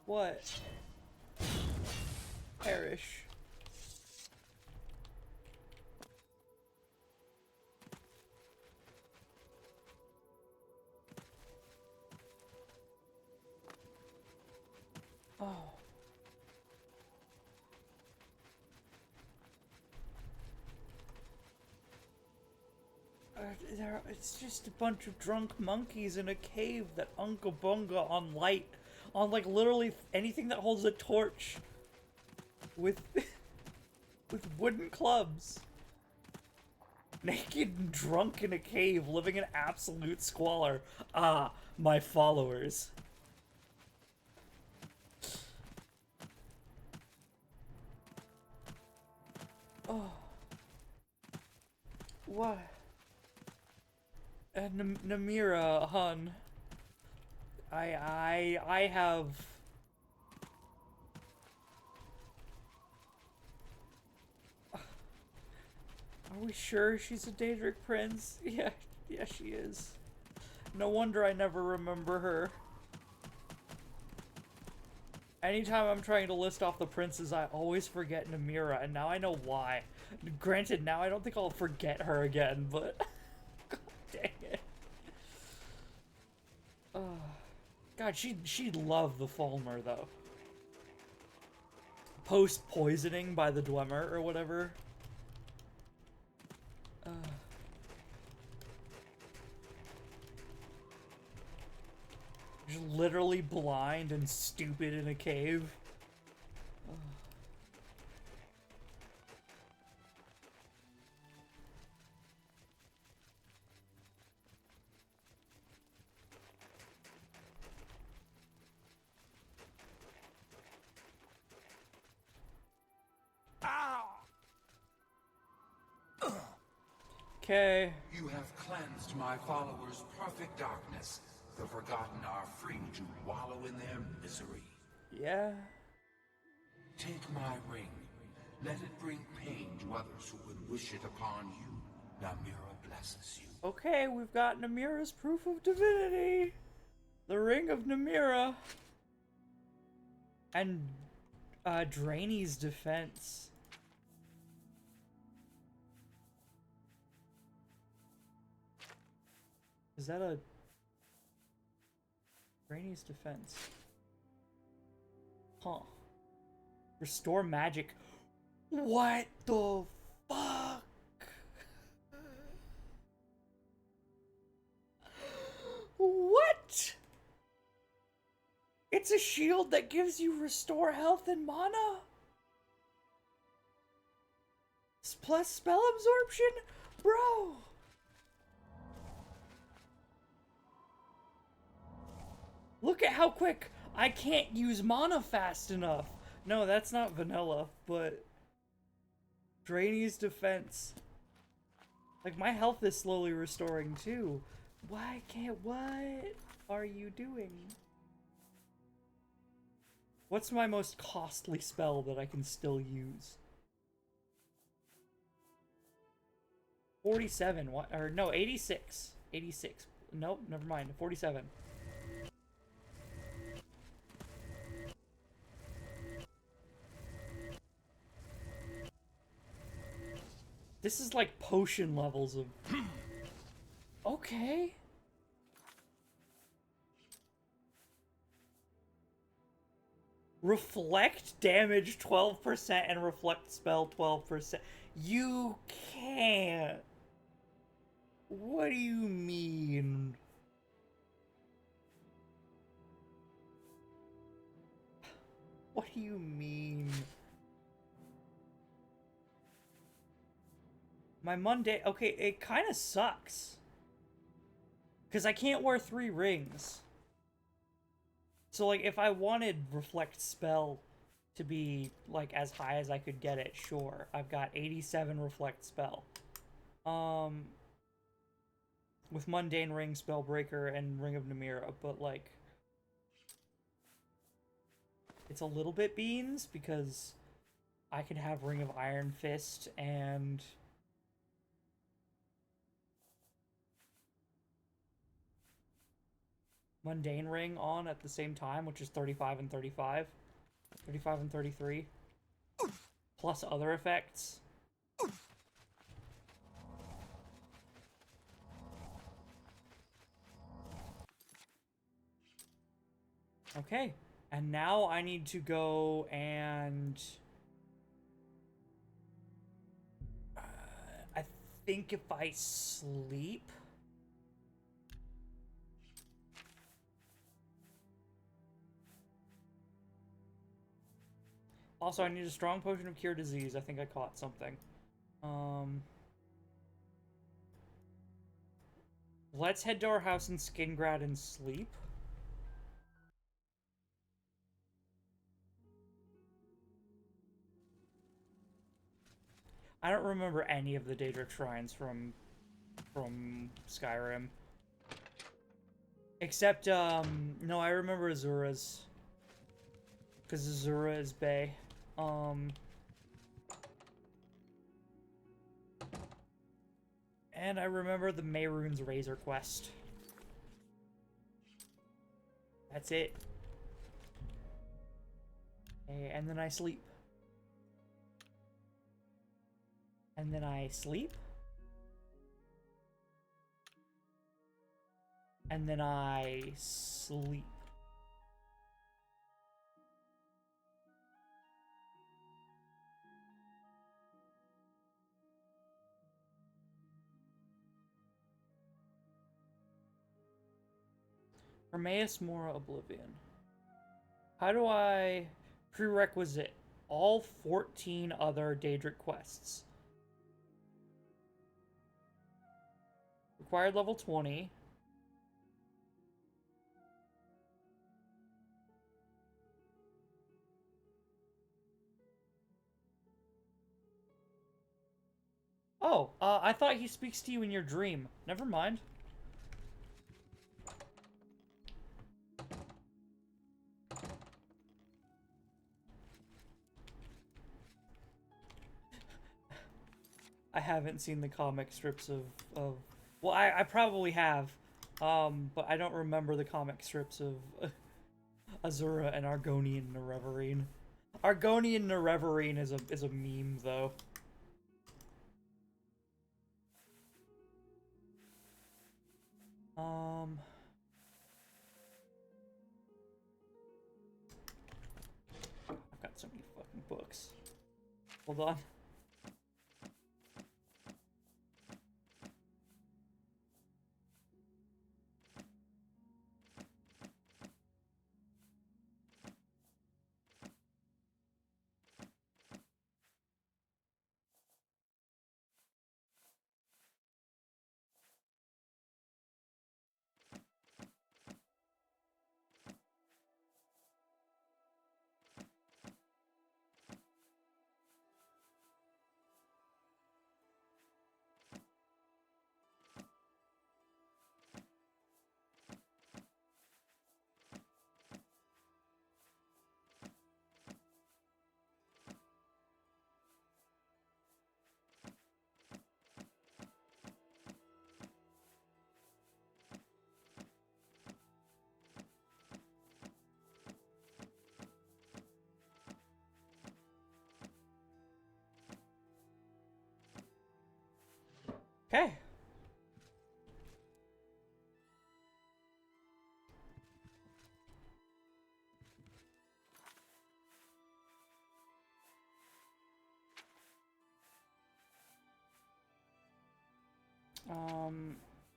What? Perish. Oh. It's just a bunch of drunk monkeys in a cave that Unga Bunga on light. On, like, literally anything that holds a torch. With... with wooden clubs. Naked and drunk in a cave, living in absolute squalor. Ah, my followers. Oh. What? Namira, hun. I have... Are we sure she's a Daedric prince? Yeah, she is. No wonder I never remember her. Anytime I'm trying to list off the princes, I always forget Namira, and now I know why. Granted, now I don't think I'll forget her again, but... God dang it. God, she'd love the Fulmer, though. Post-poisoning by the Dwemer, or whatever. Just literally blind and stupid in a cave. Okay. You have cleansed my followers' perfect darkness. The forgotten are free to wallow in their misery. Yeah. Take my ring. Let it bring pain to others who would wish it upon you. Namira blesses you. Okay, we've got Namira's proof of divinity. The Ring of Namira. And Drainy's defense. Is that a... Drainy's defense. Huh. Restore magic. What the fuck? What? It's a shield that gives you restore health and mana? Plus spell absorption? Bro! Look at how quick I can't use mana fast enough. No, that's not vanilla, but Drainy's defense. Like, my health is slowly restoring too. Why can't... What are you doing? What's my most costly spell that I can still use? 47. What? Or no, 86. 86. Nope, never mind. 47. This is like potion levels of... Okay. Reflect damage 12% and reflect spell 12%. You can't. What do you mean? What do you mean? My Monday... Okay, it kind of sucks. Because I can't wear 3 rings. So, like, if I wanted Reflect Spell to be, like, as high as I could get it, sure. I've got 87 Reflect Spell. With Mundane Ring, Spellbreaker, and Ring of Namira, but, like... It's a little bit beans, because I could have Ring of Iron Fist and... mundane ring on at the same time, which is 35 and 35. 35 and 33. Plus other effects. Okay, and now I need to go and... I think if I sleep... Also, I need a strong potion of cure disease. I think I caught something. Let's head to our house in Skingrad and sleep. I don't remember any of the Daedric shrines from Skyrim. Except, no, I remember Azura's. Because Azura is Bay. And I remember the Mehrunes Razor quest. That's it. Okay, and then I sleep. And then I sleep. And then I sleep. Hermaeus Mora Oblivion. How do I prerequisite all 14 other Daedric quests? Required level 20. Oh, I thought he speaks to you in your dream. Never mind. I haven't seen the comic strips of well, I probably have, but I don't remember the comic strips of Azura and Argonian Nerevarine. Argonian Nerevarine is a meme though. I've got so many fucking books. Hold on. Okay.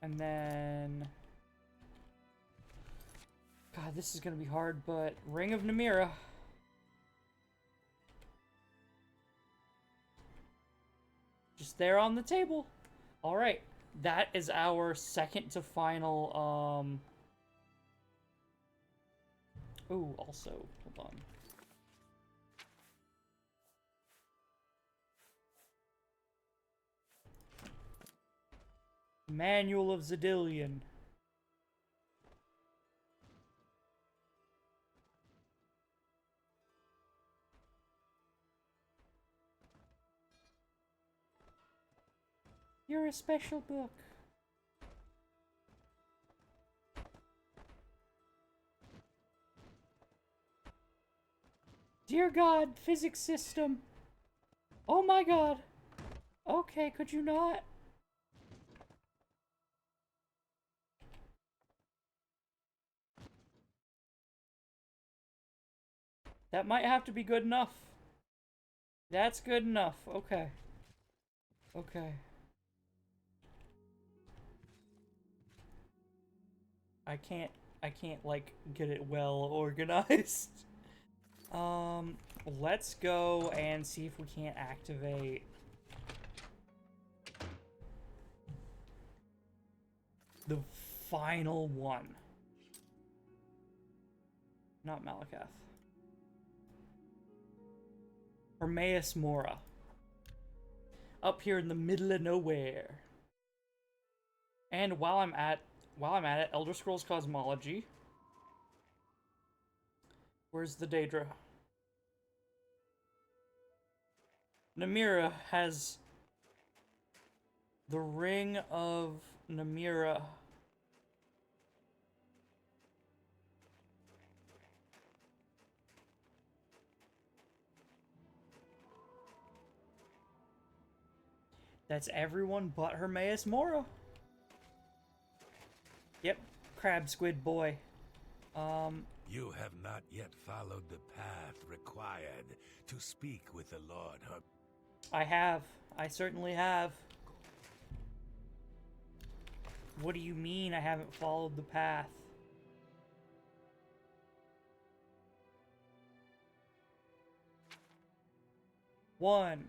And then... God, this is gonna be hard, but Ring of Namira. Just there on the table. Alright, that is our second to final, Ooh, also, hold on. Manual of Zedillion. You're a special book. Dear God, physics system. Oh my God. Okay, could you not? That might have to be good enough. That's good enough. Okay. Okay. I can't like get it well organized. Let's go and see if we can't activate the final one. Not Malakath. Hermaeus Mora. Up here in the middle of nowhere. And while I'm at it, Elder Scrolls Cosmology. Where's the Daedra? Namira has the Ring of Namira. That's everyone but Hermaeus Mora. Yep, crab squid boy. You have not yet followed the path required to speak with the Lord. I have. I certainly have. What do you mean I haven't followed the path? One.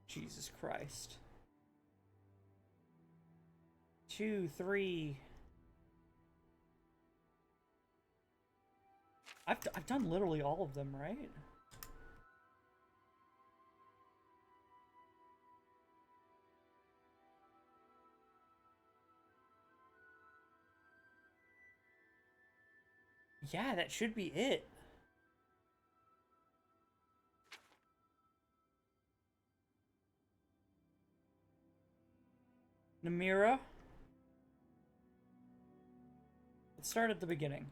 Jesus Christ. 2, 3. I've done literally all of them, right? Yeah, that should be it. Namira. Let's start at the beginning.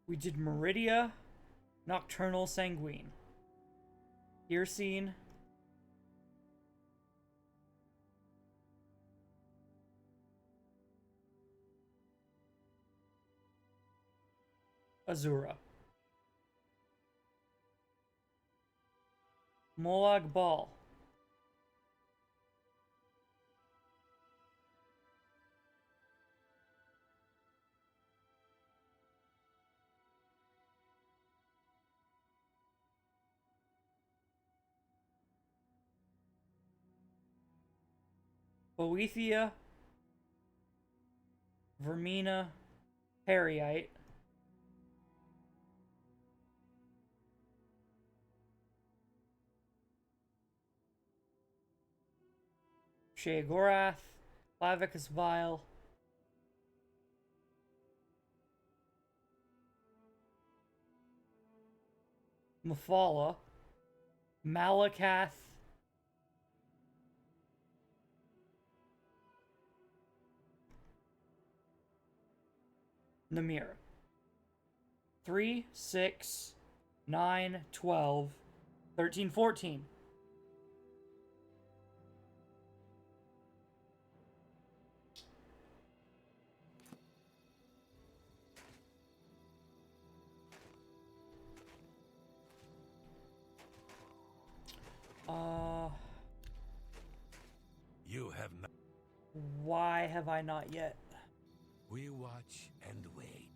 We did Meridia, Nocturnal Sanguine, Earscene, Azura, Molag Bal, Boethia, Vermina, Harryite, Sheogorath, Clavicus Vile, Mephala, Malakath, Namira. 3, 6, 9, 12, 13, 14. You have not. Why have I not yet? We watch and wait.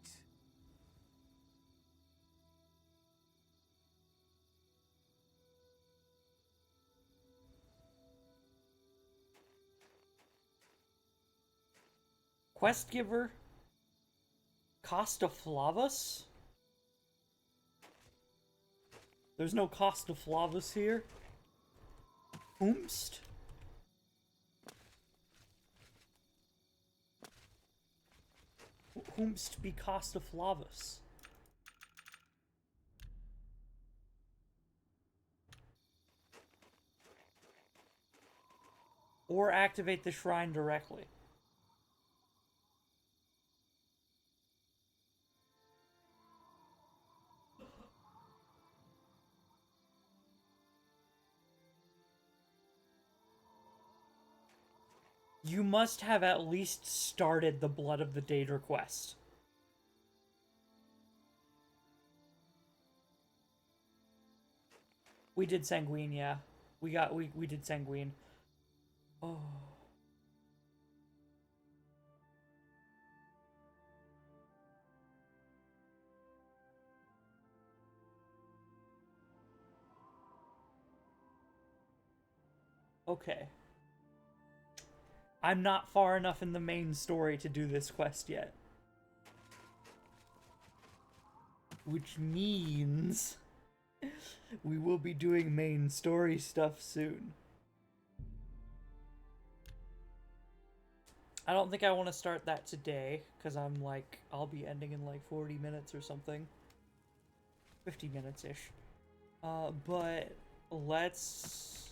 Quest giver, Costa Flavus? There's no Costa Flavus here. Whomst? Whomst be Costa Flavus? Or activate the shrine directly. You must have at least started the Blood of the Daedra quest. We did Sanguine, yeah. We did Sanguine. Oh. Okay. I'm not far enough in the main story to do this quest yet. Which means we will be doing main story stuff soon. I don't think I want to start that today, because I'll be ending in like 40 minutes or something. 50 minutes-ish. But let's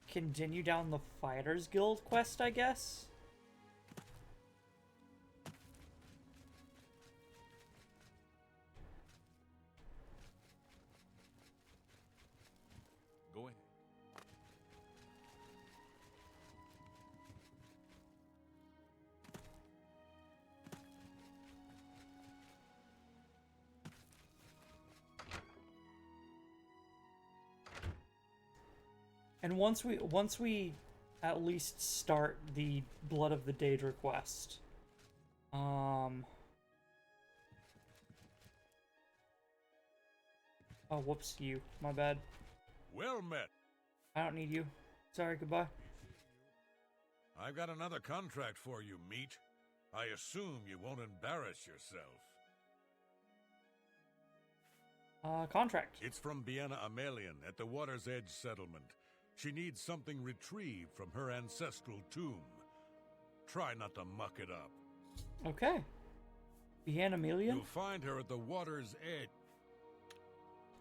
continue down the Fighters Guild quest, I guess? Go ahead. And once we at least start the Blood of the Daedra quest, oh, whoops, you. My bad. Well met. I don't need you. Sorry, goodbye. I've got another contract for you, meat. I assume you won't embarrass yourself. Contract. It's from Biena Amelian at the Water's Edge settlement. She needs something retrieved from her ancestral tomb. Try not to muck it up. Okay. Biena Amelian? You'll find her at the Water's Edge.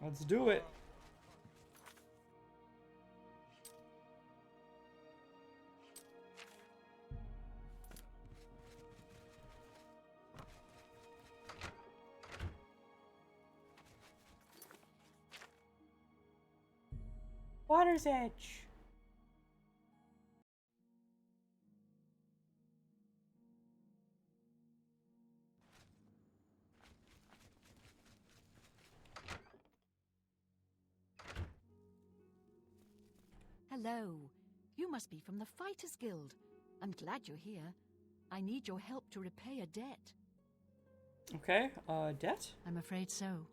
Let's do it. Water's Edge. Hello. You must be from the Fighters Guild. I'm glad you're here. I need your help to repay a debt. Okay, debt? I'm afraid so.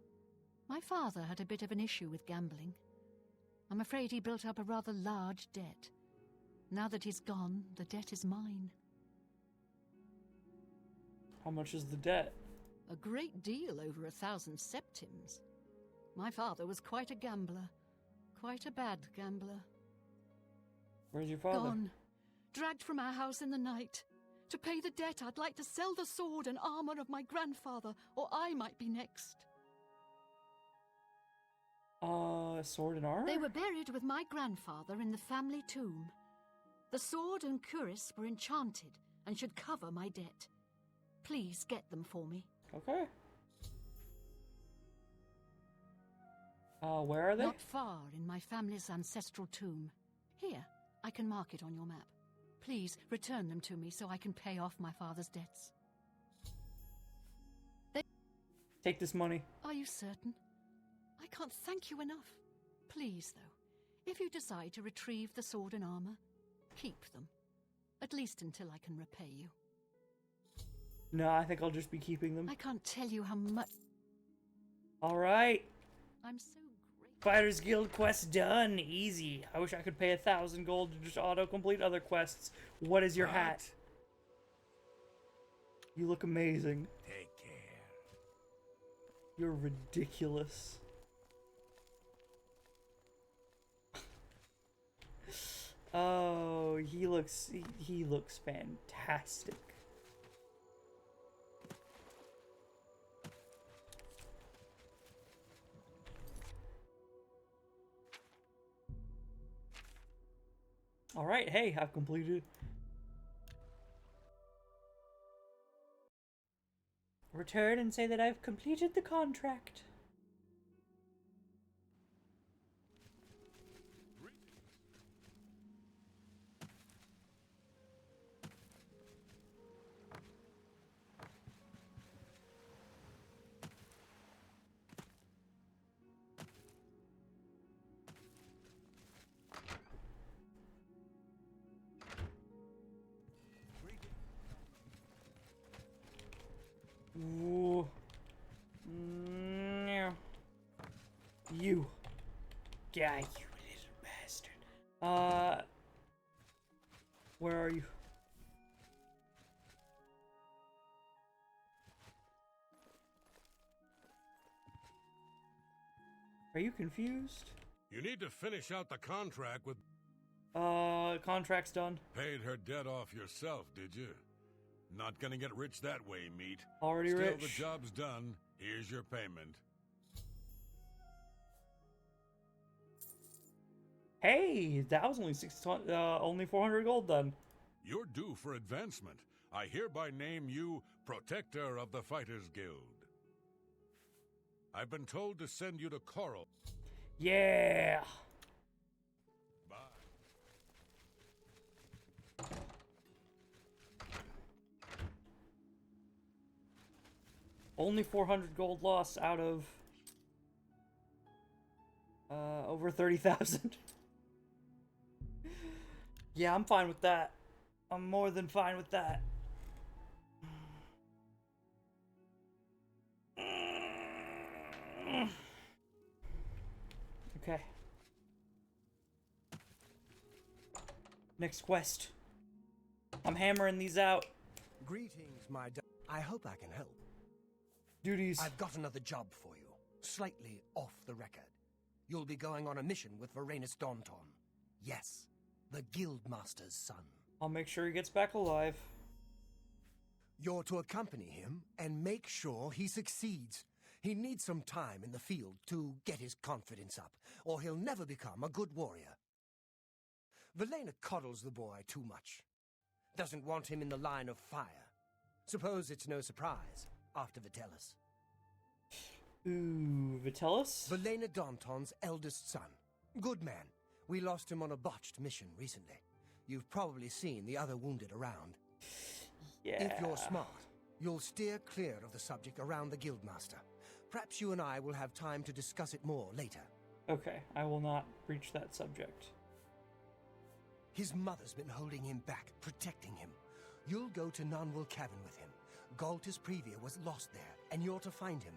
My father had a bit of an issue with gambling. I'm afraid he built up a rather large debt. Now that he's gone, the debt is mine. How much is the debt? A great deal, over 1,000 septims. My father was quite a gambler. Quite a bad gambler. Where's your father? Gone. Dragged from our house in the night. To pay the debt, I'd like to sell the sword and armor of my grandfather, or I might be next. Sword and armor? They were buried with my grandfather in the family tomb. The sword and cuirass were enchanted and should cover my debt. Please get them for me. Okay. Where are they? Not far in my family's ancestral tomb. Here, I can mark it on your map. Please return them to me so I can pay off my father's debts. Take this money. Are you certain? I can't thank you enough. Please, though, if you decide to retrieve the sword and armor, keep them. At least until I can repay you. No, I think I'll just be keeping them. I can't tell you how much... Alright. I'm so grateful. Fighters Guild quest done. Easy. I wish I could pay 1,000 gold to just auto-complete other quests. What is your hat? You look amazing. Take care. You're ridiculous. Oh, he looks fantastic. Alright, hey, I've completed. Return and say that I've completed the contract. Ooh. No. You. Guy, you little bastard. Where are you? Are you confused? You need to finish out the contract with... Contract's done. Paid her debt off yourself, did you? Not gonna get rich that way, meat. Already Still, rich. the job's done. Here's your payment. Hey, that was only 400 gold then. You're due for advancement. I hereby name you Protector of the Fighters Guild. I've been told to send you to Coral. Yeah. Bye. Only 400 gold loss out of over 30,000. Yeah, I'm fine with that. I'm more than fine with that. Okay. Next quest. I'm hammering these out. Greetings, my I hope I can help. Duties. I've got another job for you, slightly off the record. You'll be going on a mission with Varanus Daunton. Yes, the Guildmaster's son. I'll make sure he gets back alive. You're to accompany him and make sure he succeeds. He needs some time in the field to get his confidence up, or he'll never become a good warrior. Valena coddles the boy too much. Doesn't want him in the line of fire. Suppose it's no surprise after Vitellis. Ooh, Vitellis? Valena Daunton's eldest son. Good man. We lost him on a botched mission recently. You've probably seen the other wounded around. Yeah. If you're smart, you'll steer clear of the subject around the Guildmaster. Perhaps you and I will have time to discuss it more later. Okay, I will not breach that subject. His mother's been holding him back, protecting him. You'll go to Nonwell Cavern with him. Galtus Previa was lost there, and you're to find him.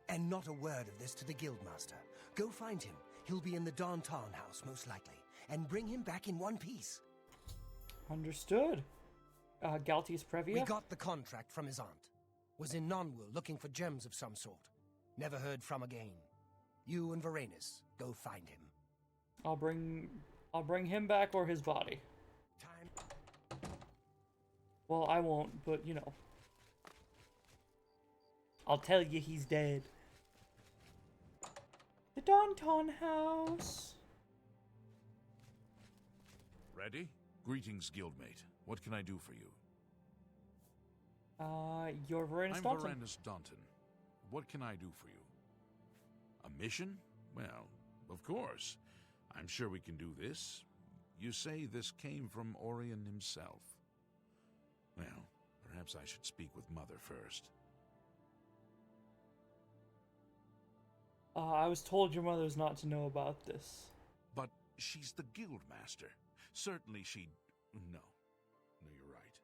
And not a word of this to the Guildmaster. Go find him. He'll be in the Daunton house, most likely. And bring him back in one piece. Understood. Galtius Previa? We got the contract from his aunt. Was in Nonwell looking for gems of some sort. Never heard from again. You and Varanus, go find him. I'll bring him back or his body. Time. Well, I won't, but you know. I'll tell you he's dead. The Daunton house. Ready? Greetings, guildmate. What can I do for you? You're Varanus I'm Daunton. Varanus Daunton. What can I do for you? A mission? Well, of course. I'm sure we can do this. You say this came from Orion himself. Well, perhaps I should speak with Mother first. I was told your mother's not to know about this. But she's the guildmaster. Certainly she'd... No, you're right.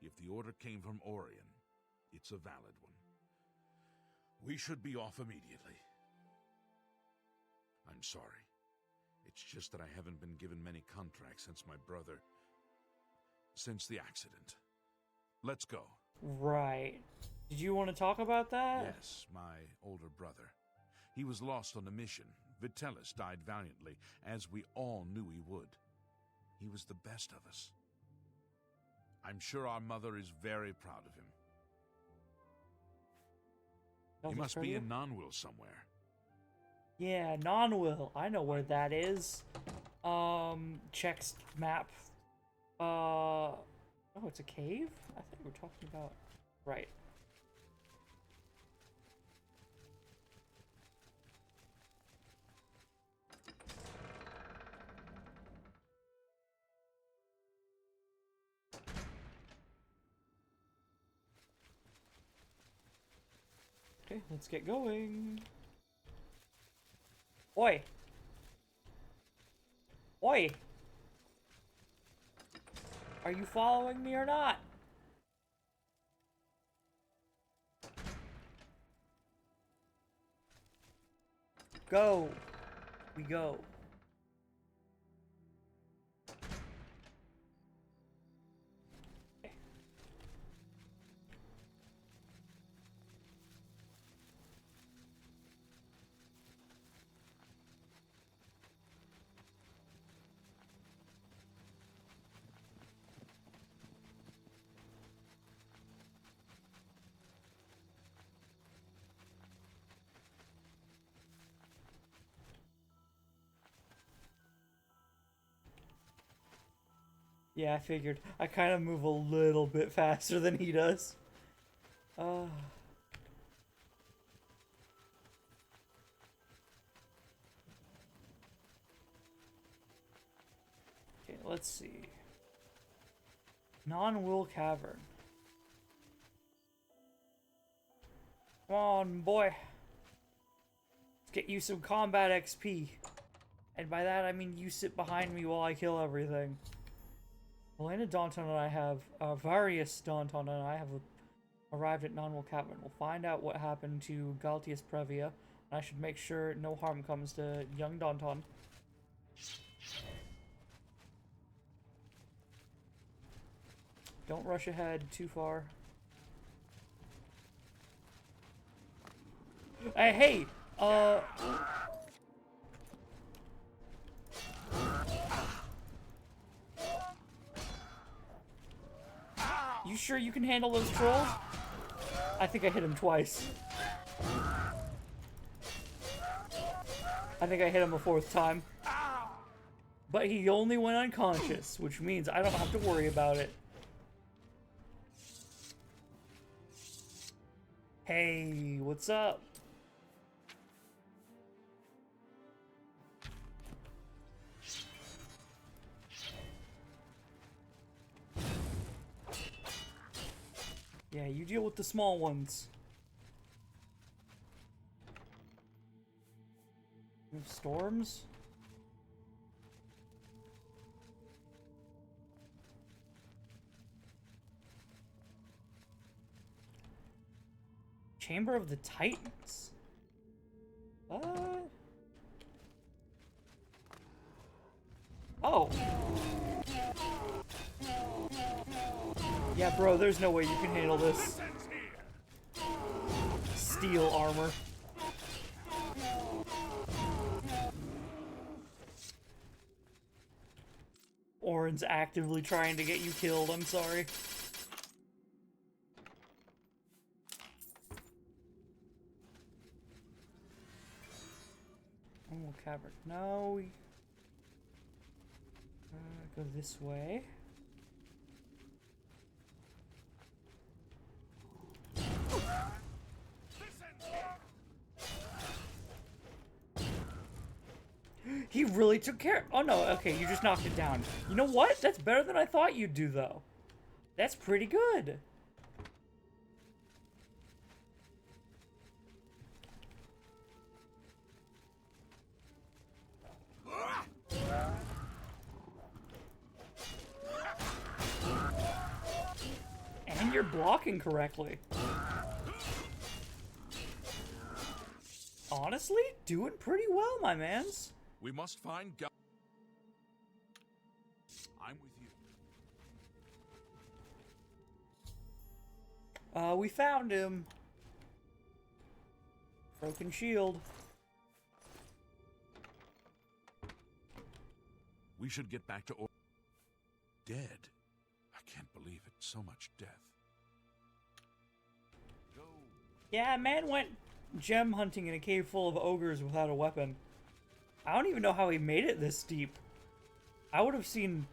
If the order came from Orion, it's a valid one. We should be off immediately. I'm sorry. It's just that I haven't been given many contracts since my brother... since the accident. Let's go. Right. Did you want to talk about that? Yes, my older brother. He was lost on a mission. Vitellis died valiantly, as we all knew he would. He was the best of us. I'm sure our mother is very proud of him. He must be in Nonwell somewhere. Yeah, Nonwell. I know where that is. checks map. Oh, it's a cave? I think we're talking about... Right. Okay, let's get going. Oi! Oi! Are you following me or not? Go! We go. Yeah, I figured. I kind of move a little bit faster than he does. Okay, let's see. Non-will cavern. Come on, boy. Let's get you some combat XP. And by that, I mean you sit behind me while I kill everything. Elena Daunton and I have, various Daunton and I have arrived at Non-Will Cavern. We'll find out what happened to Galtius Previa, and I should make sure no harm comes to young Daunton. Don't rush ahead too far. Hey, you sure you can handle those trolls? I think I hit him twice. I think I hit him a fourth time. But he only went unconscious, which means I don't have to worry about it. Hey, what's up? Yeah, you deal with the small ones. Storms? Chamber of the Titans? What? Oh! Yeah, bro, there's no way you can handle this. Steel armor. Orin's actively trying to get you killed, I'm sorry. Oh, cavern. No, we... go this way. He really took care. Oh no, okay, you just knocked it down. You know what? That's better than I thought you'd do, though. That's pretty good. And you're blocking correctly. Honestly, doing pretty well, my mans. We must find I'm with you. We found him. Broken shield. We should get back to dead. I can't believe it. So much death. Go. Yeah, man went gem hunting in a cave full of ogres without a weapon. I don't even know how he made it this deep. I would have seen...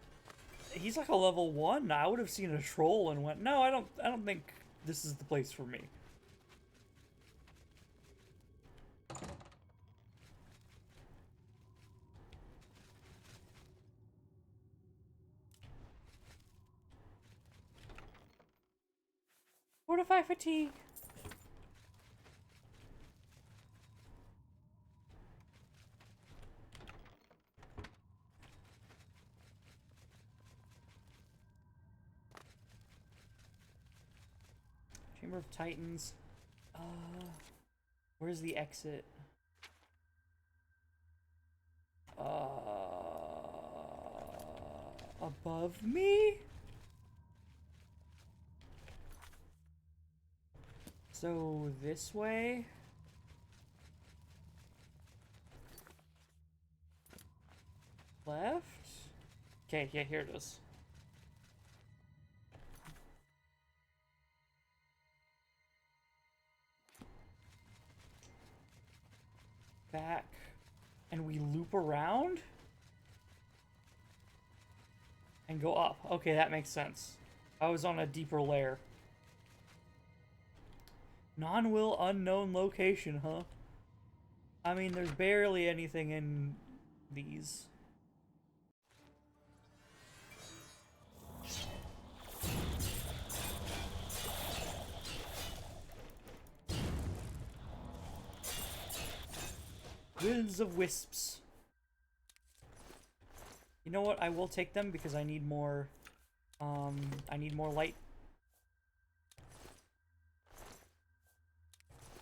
He's like a level 1. I would have seen a troll and went, no, I don't think this is the place for me. Fortify fatigue. Chamber of Titans. Where's the exit? Above me? So this way? Left? Okay, yeah, here it is. Back. And we loop around? And go up. Okay, that makes sense. I was on a deeper layer. Non-will unknown location, huh? I mean, there's barely anything in these. Wills of Wisps. You know what? I will take them because I need more, I need more light.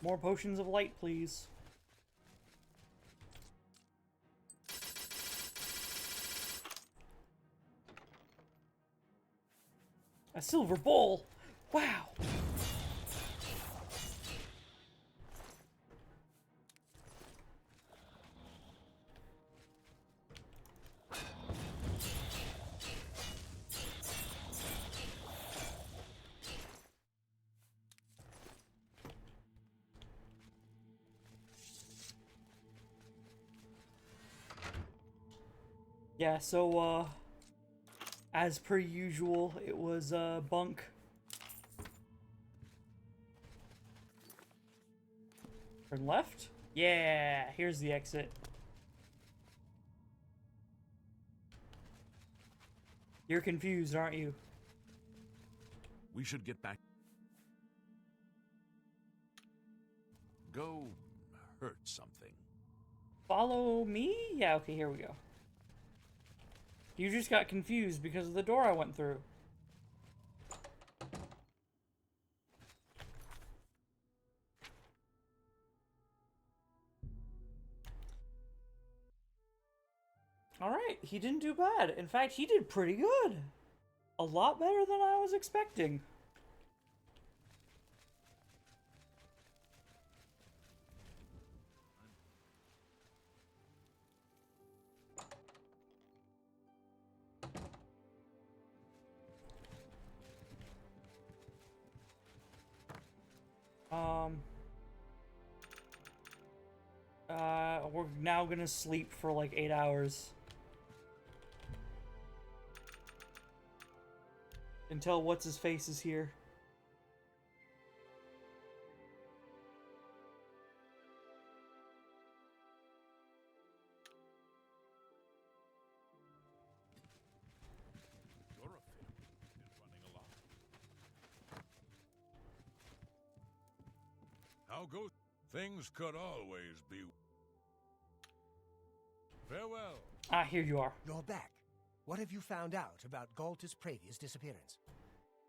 More potions of light, please. A silver bowl! Wow! Yeah, so, as per usual, it was, bunk. Turn left? Yeah, here's the exit. You're confused, aren't you? We should get back. Go hurt something. Follow me? Yeah, okay, here we go. You just got confused because of the door I went through. Alright, he didn't do bad. In fact, he did pretty good. A lot better than I was expecting. We're now gonna sleep for like 8 hours. Until what's-his-face is here. How goes? Things could always be. Farewell. Ah, here you are. You're back. What have you found out about Galtus Pravia's disappearance?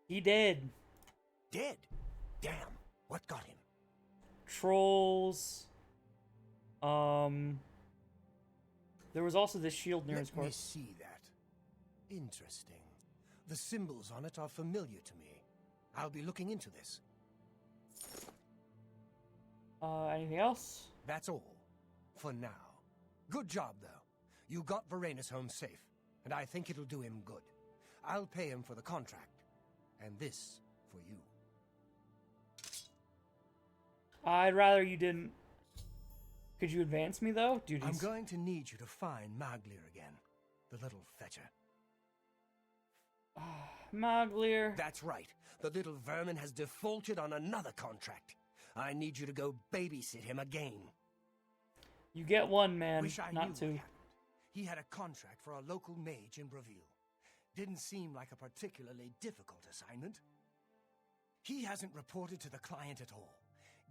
He did. Dead? Damn. What got him? Trolls. There was also this shield near his corpse. Let me see that. Interesting. The symbols on it are familiar to me. I'll be looking into this. Anything else? That's all. For now. Good job, though. You got Varanus home safe, and I think it'll do him good. I'll pay him for the contract, and this for you. I'd rather you didn't. Could you advance me, though? Dude, I'm going to need you to find Maglir again. the little fetcher. Maglir. That's right. The little vermin has defaulted on another contract. I need you to go babysit him again. You get one, man, Wish I not knew two. what happened. He had a contract for a local mage in Braville. Didn't seem like a particularly difficult assignment. He hasn't reported to the client at all.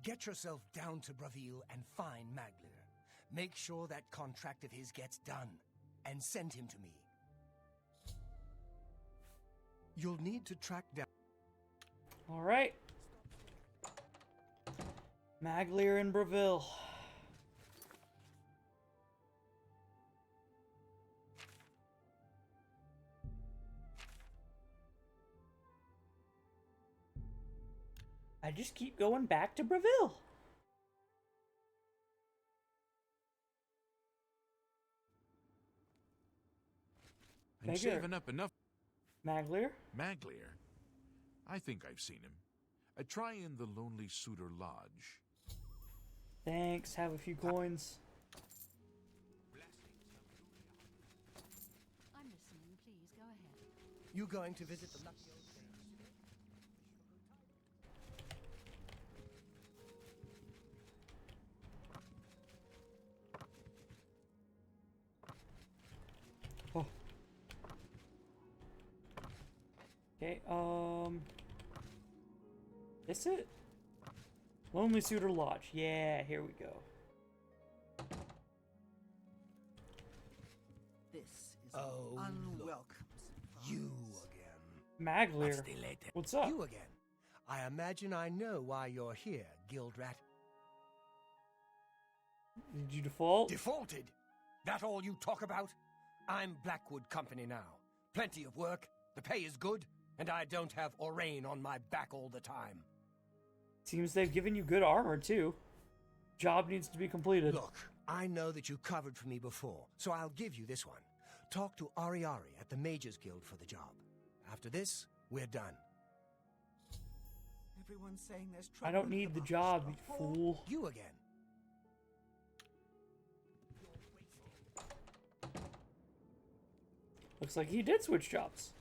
Get yourself down to Braville and find Maglir. Make sure that contract of his gets done, and send him to me. You'll need to track down... All right. Maglir and Braville. I just keep going back to Braville. I'm saving up enough. Maglir? Maglir? I think I've seen him. Try in the Lonely Suitor Lodge. Thanks, have a few coins. I'm listening. Please go ahead. You going to visit the lucky old thing? Oh. Okay, is it? Lonely Suitor Lodge. Yeah, here we go. This is Oh, unwelcome. You again. Maglir. What's up? You again. I imagine I know why you're here, Guild Rat. Did you default? Defaulted? That all you talk about? I'm Blackwood Company now. Plenty of work, the pay is good, and I don't have Orain on my back all the time. Seems they've given you good armor, too. Job needs to be completed. Look, I know that you covered for me before, so I'll give you this one. Talk to Ariari at the Mages Guild for the job. After this, we're done. Everyone's saying there's trouble. I don't need the job, you fool. You again. Looks like he did switch jobs.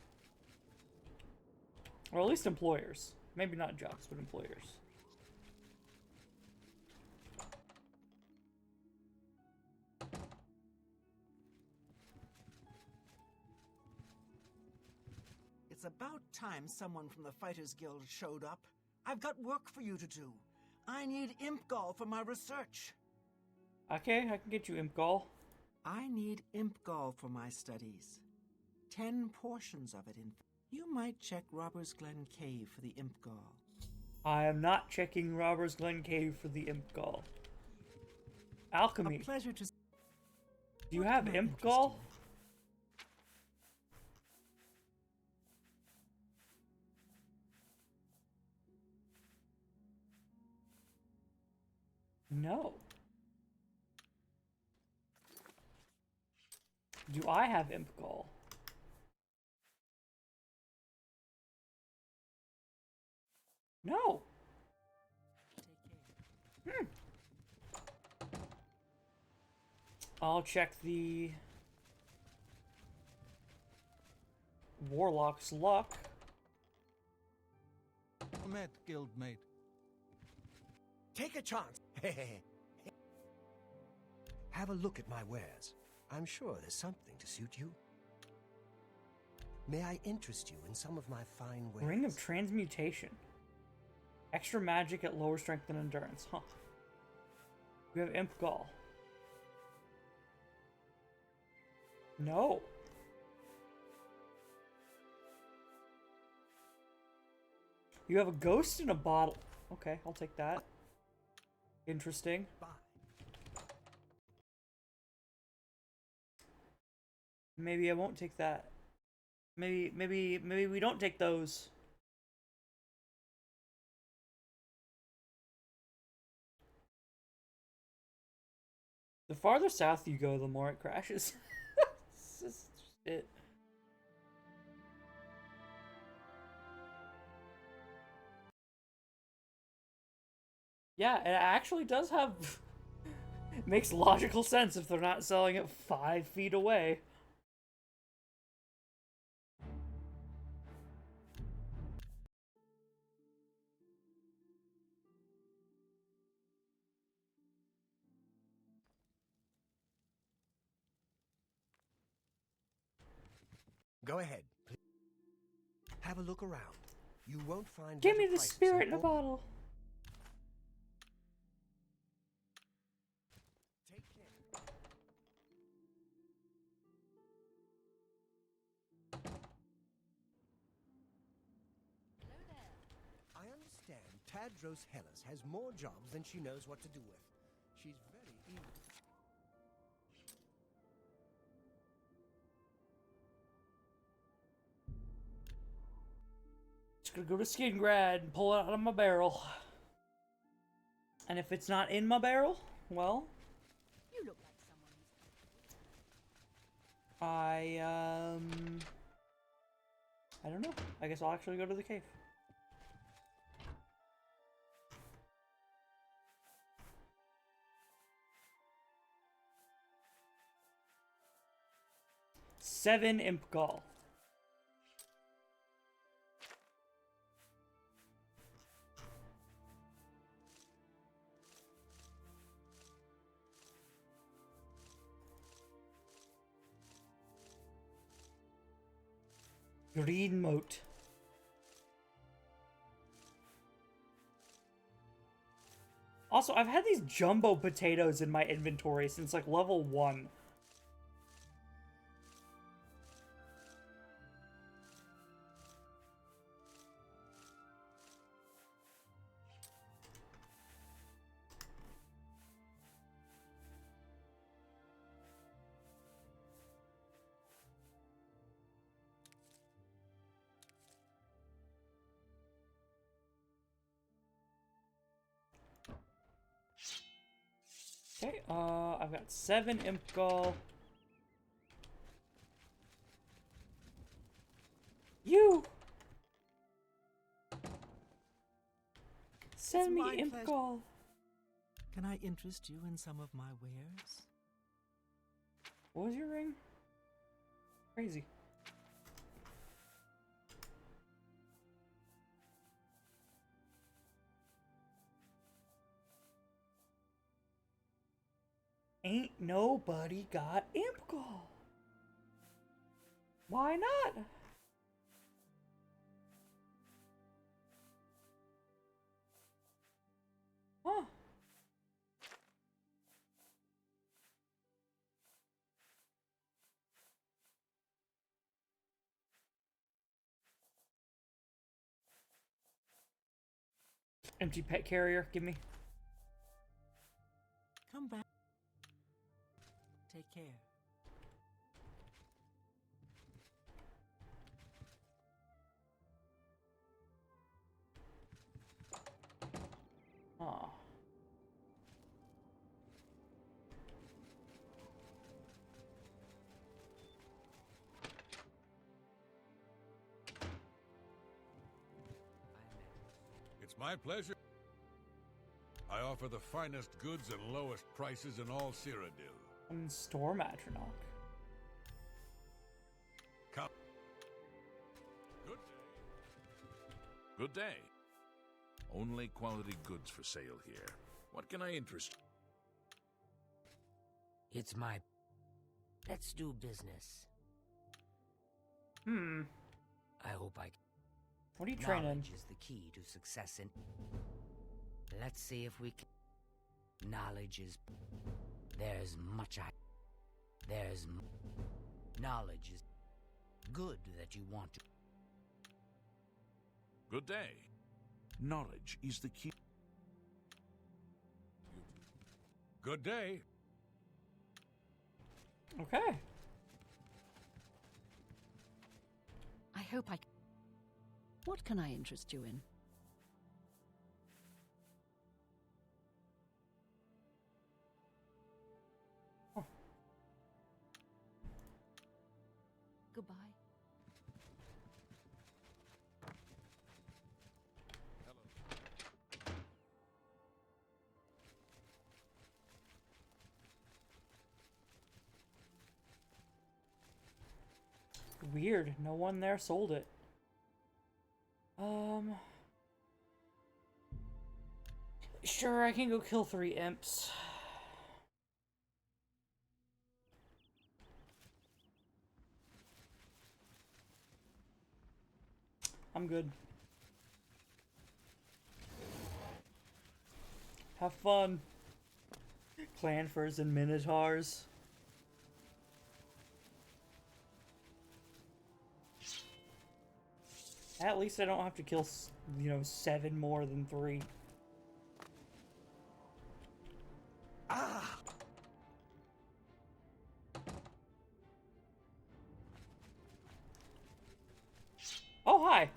Or at least employers. Maybe not jobs, but employers. It's about time someone from the Fighters Guild showed up. I've got work for you to do. I need imp gall for my research. Okay, I can get you imp gall. I need imp gall for my studies. 10 portions of it, in fact. You might check Robbers Glen Cave for the imp gall. I am not checking Robbers Glen Cave for the imp gall. Alchemy. A pleasure to... Do you have imp gall? No. Do I have imp gall? No. I'll check the Warlock's luck. Met, guildmate. Take a chance. Have a look at my wares. I'm sure there's something to suit you. May I interest you in some of my fine wares? Ring of Transmutation. Extra magic at lower strength and endurance. Huh. You have imp gall. No. You have a ghost in a bottle. Okay, I'll take that. Interesting. Bye. Maybe I won't take that. Maybe we don't take those. The farther south you go, the more it crashes. It's just it. Yeah, it actually does have... It makes logical sense if they're not selling it 5 feet away. Go ahead, please. Have a look around. You won't find. Give me better the prices spirit in a all- bottle. Take care. I understand Tadros Hellas has more jobs than she knows what to do with. She's very eager. Just gonna go to Skingrad and pull it out of my barrel. And if it's not in my barrel, well, You look like someone who's... I don't know. I guess I'll actually go to the cave. Seven imp gall. Green moat. Also, I've had these jumbo potatoes in my inventory since like level 1. Okay, I've got 7 imp gall. You! Send me my imp pleasure. gall. Can I interest you in some of my wares? What was your ring? Crazy. Ain't nobody got imp gall. Why not? Huh. Empty pet carrier, give me. Come back. Take care. Aw. It's my pleasure. I offer the finest goods and lowest prices in all Cyrodiil. Storm Atronach. Come. Good day. Only quality goods for sale here. What can I interest you? It's my... Let's do business. I hope I... What are you training? Knowledge is the key to success in... Let's see if we can... Knowledge is... There's much I... There's... Knowledge is... Good that you want to... Good day. Knowledge is the key. Good day. Okay. I hope I... What can I interest you in? Goodbye. Weird. No one there sold it. Sure, I can go kill 3 imps. I'm good. Have fun. Clanfers and Minotaurs. At least I don't have to kill, 7 more than 3. Ah! Oh, hi!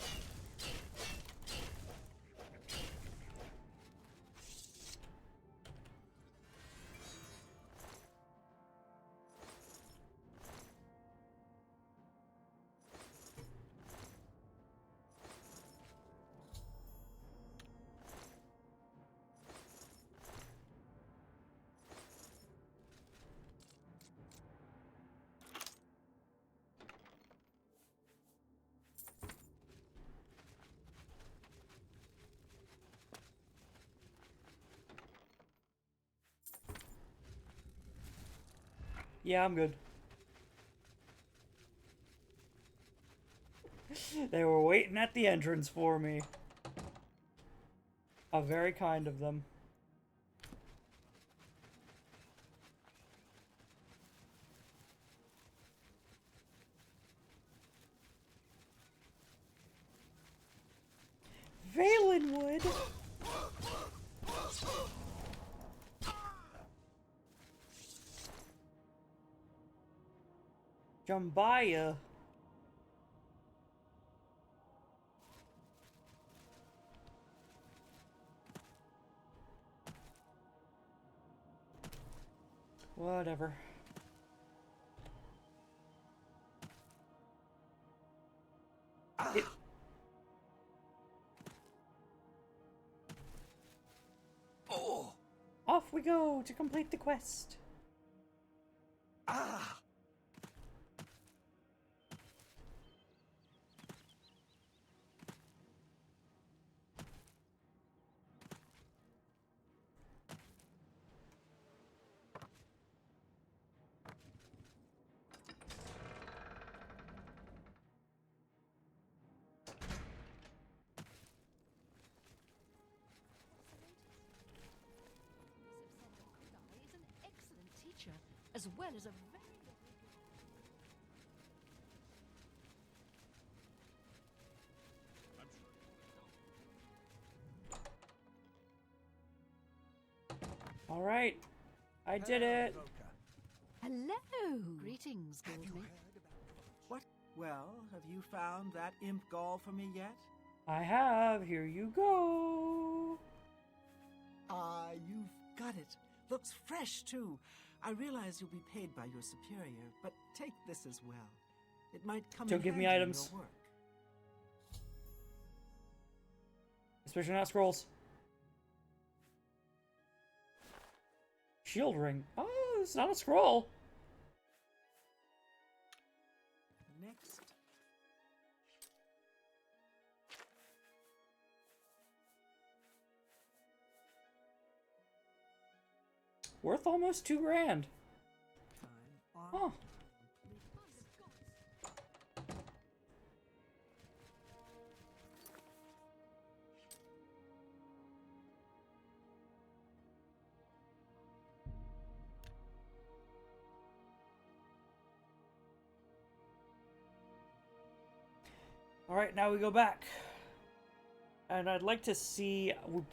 Yeah, I'm good. They were waiting at the entrance for me. How very kind of them. Valenwood! Jambaya. Whatever. Oh! Off we go to complete the quest. Ah! Is an excellent teacher, as well as a very All right, I did it. Hello! Greetings, Goldmate. What? Well, have you found that imp gall for me yet? I have. Here you go. Ah, you've got it. Looks fresh, too. I realize you'll be paid by your superior, but take this as well. It might come Don't in give me handy in items. your work. Especially not scrolls. Shield ring. Oh, it's not a scroll. Next. Worth almost $2 grand. Huh. Alright, now we go back. And I'd like to see... We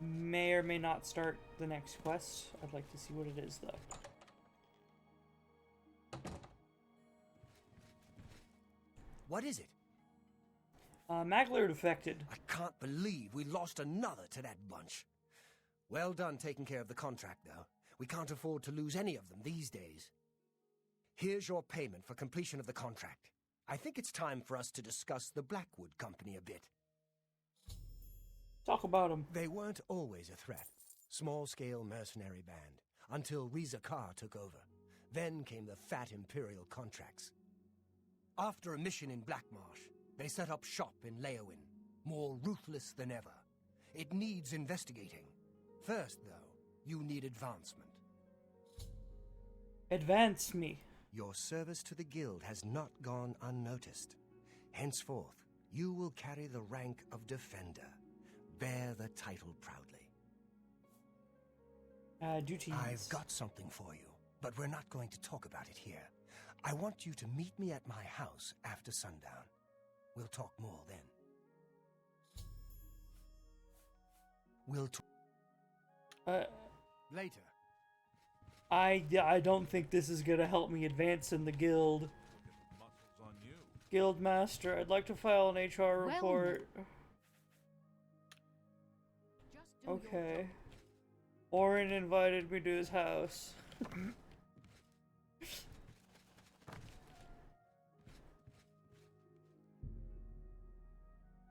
may or may not start the next quest. I'd like to see what it is, though. What is it? Magler defected. I can't believe we lost another to that bunch. Well done taking care of the contract, though. We can't afford to lose any of them these days. Here's your payment for completion of the contract. I think it's time for us to discuss the Blackwood Company a bit. Talk about them. They weren't always a threat. Small-scale mercenary band, until Riza Kar took over. Then came the fat Imperial contracts. After a mission in Blackmarsh, they set up shop in Leowin, more ruthless than ever. It needs investigating. First, though, you need advancement. Advance me. Your service to the guild has not gone unnoticed. Henceforth, You will carry the rank of Defender. Bear the title proudly. Duties. I've got something for you, but we're not going to talk about it here. I want you to meet me at my house after sundown. We'll talk more then. We'll talk later. I don't think this is gonna help me advance in the guild. Guild master, I'd like to file an HR report. Okay. Orin invited me to his house.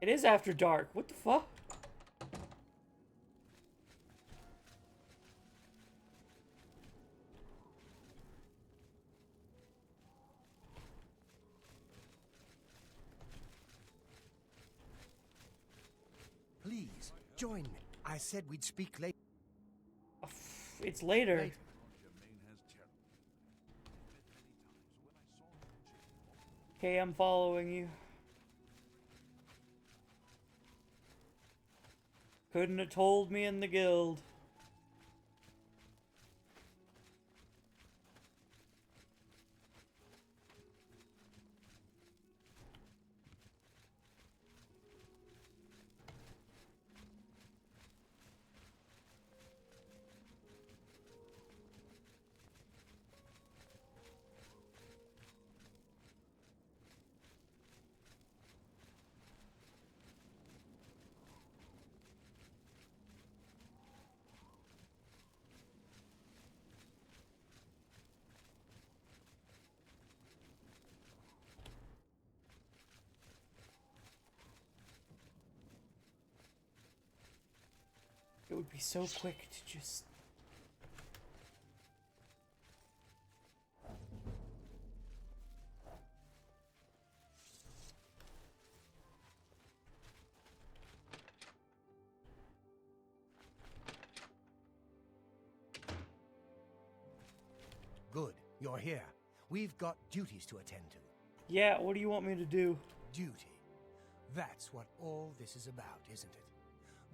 It is after dark. What the fuck? Please, join me. I said we'd speak later. It's later. Okay, I'm following you. Couldn't have told me in the guild. It would be so quick to just... Good, you're here. We've got duties to attend to. Yeah, what do you want me to do? Duty. That's what all this is about, isn't it?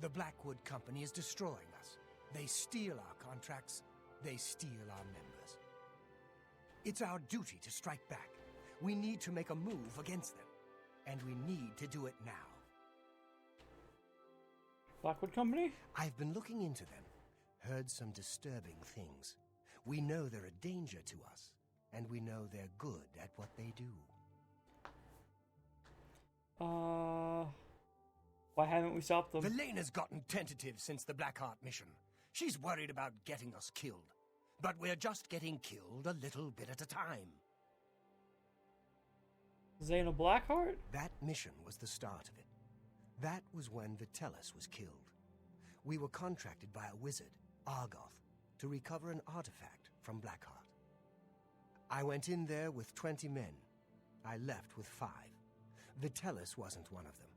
The Blackwood Company is destroying us. They steal our contracts. They steal our members. It's our duty to strike back. We need to make a move against them. And we need to do it now. Blackwood Company? I've been looking into them. Heard some disturbing things. We know they're a danger to us. And we know they're good at what they do. Why haven't we stopped them? Velena's gotten tentative since the Blackheart mission. She's worried about getting us killed. But we're just getting killed a little bit at a time. Xena Blackheart? That mission was the start of it. That was when Talos was killed. We were contracted by a wizard, Argoth, to recover an artifact from Blackheart. I went in there with 20 men. I left with 5. Talos wasn't one of them.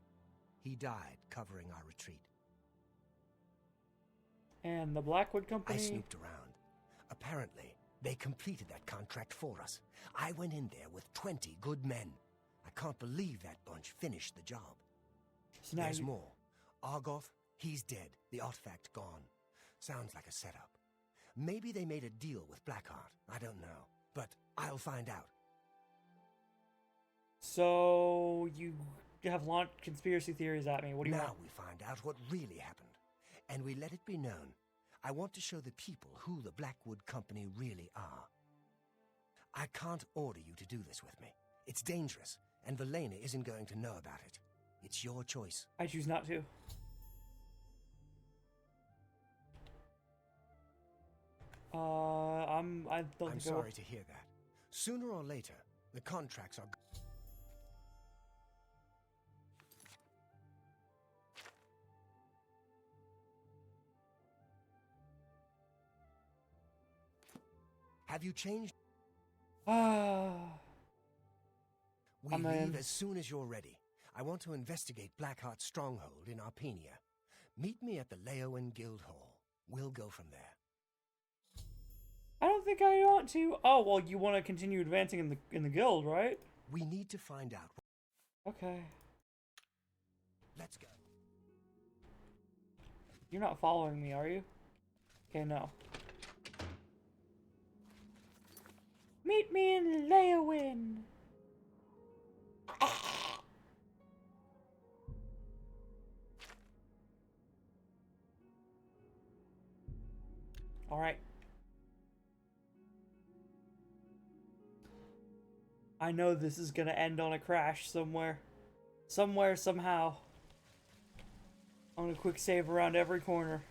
He died covering our retreat. And the Blackwood Company? I snooped around. Apparently, they completed that contract for us. I went in there with 20 good men. I can't believe that bunch finished the job. So there's more. Argoth, he's dead. The artifact gone. Sounds like a setup. Maybe they made a deal with Blackheart. I don't know. But I'll find out. So, you have launched conspiracy theories at me. What do you want? Now we find out what really happened. And we let it be known. I want to show the people who the Blackwood Company really are. I can't order you to do this with me. It's dangerous, and Velena isn't going to know about it. It's your choice. I choose not to. I'm sorry to hear that. Sooner or later, the contracts are... Have you changed? We leave as soon as you're ready. I want to investigate Blackheart's stronghold in Arpenia. Meet me at the Leowen Guild Hall. We'll go from there. I don't think I want to. Oh, well, you want to continue advancing in the guild, right? We need to find out. Okay. Let's go. You're not following me, are you? Okay, no. Meet me in Leowin! Alright. I know this is gonna end on a crash somewhere. Somewhere, somehow. I'm gonna quick save around every corner.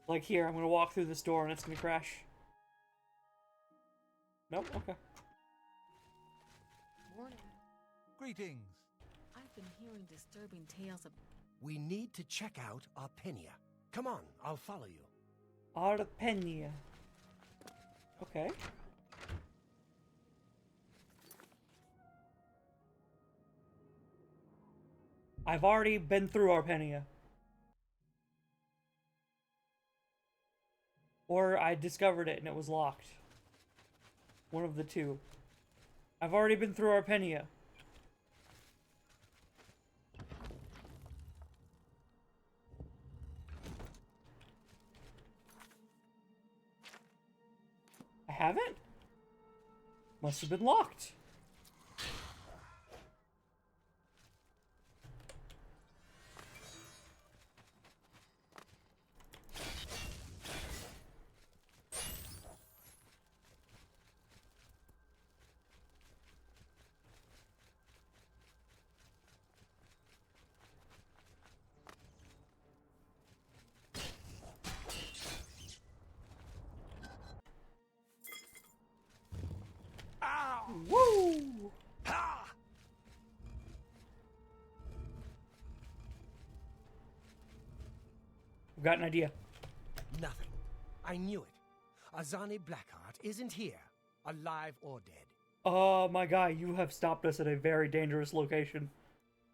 Like here, I'm gonna walk through this door and it's gonna crash. Nope, okay. Morning. Greetings. I've been hearing disturbing tales of... We need to check out Arpenia. Come on, I'll follow you. Arpenia. Okay. I've already been through Arpenia. Or I discovered it and it was locked. One of the two. I've already been through Arpenia. I haven't? Must have been locked. Woo! Ha! I've got an idea. Nothing. I knew it. Azani Blackheart isn't here, alive or dead. Oh my god, you have stopped us at a very dangerous location.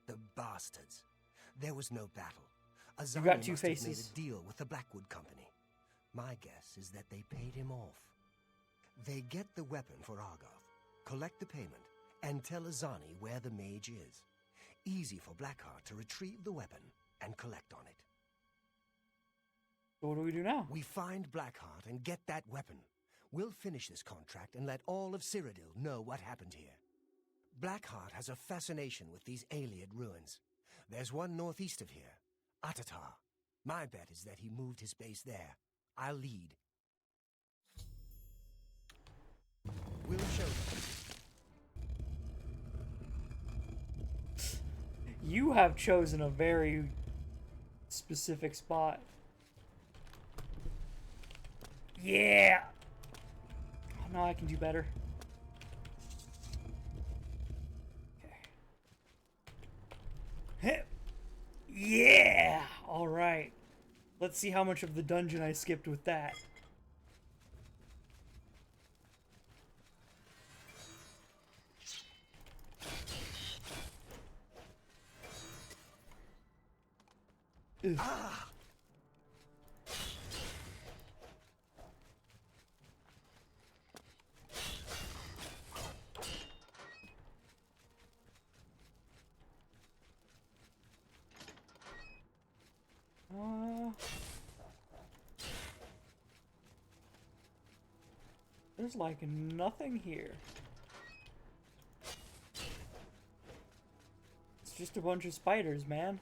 The bastards. There was no battle. Azani You got two must have made faces. a deal with the Blackwood Company. My guess is that they paid him off. They get the weapon for Argoth, collect the payment, and tell Azani where the mage is. Easy for Blackheart to retrieve the weapon and collect on it. So what do we do now? We find Blackheart and get that weapon. We'll finish this contract and let all of Cyrodiil know what happened here. Blackheart has a fascination with these Aeliad ruins. There's one northeast of here, Atatar. My bet is that he moved his base there. I'll lead. We'll show them. You have chosen a very specific spot. Yeah! Oh, no, I can do better. Okay. Yeah! Alright. Let's see how much of the dungeon I skipped with that. Ah! There's like nothing here. It's just a bunch of spiders, man.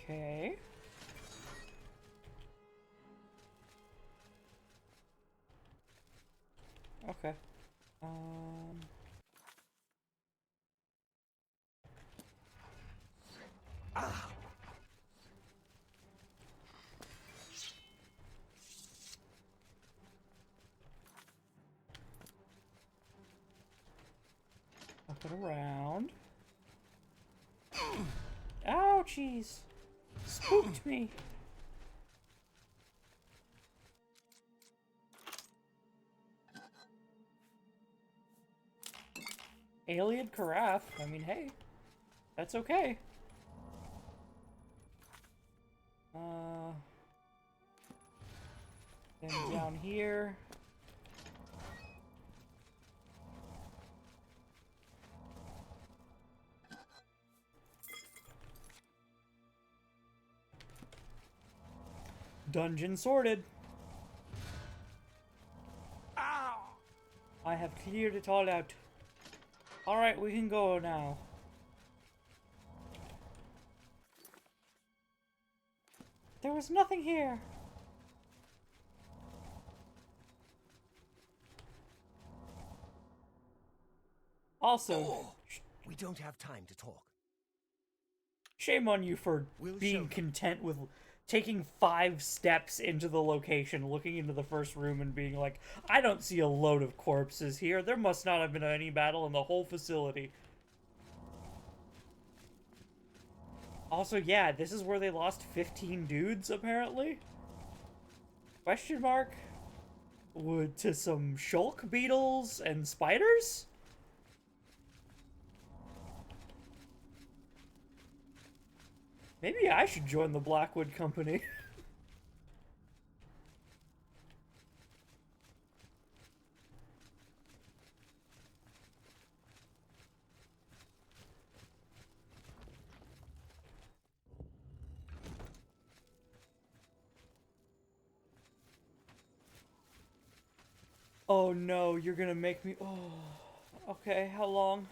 Okay. Okay. Ah! jeez. Spooked me. Alien carafe. I mean, hey. That's okay. Then down here. Dungeon sorted. Ow! I have cleared it all out. Alright, we can go now. There was nothing here. Also, we don't have time to talk. Shame on you for being content with taking 5 steps into the location, looking into the first room and being like, I don't see a load of corpses here. There must not have been any battle in the whole facility. Also, yeah, this is where they lost 15 dudes, apparently? Question mark? To some shulk beetles and spiders? Maybe I should join the Blackwood Company. Oh no, you're gonna make me... Oh, okay, how long?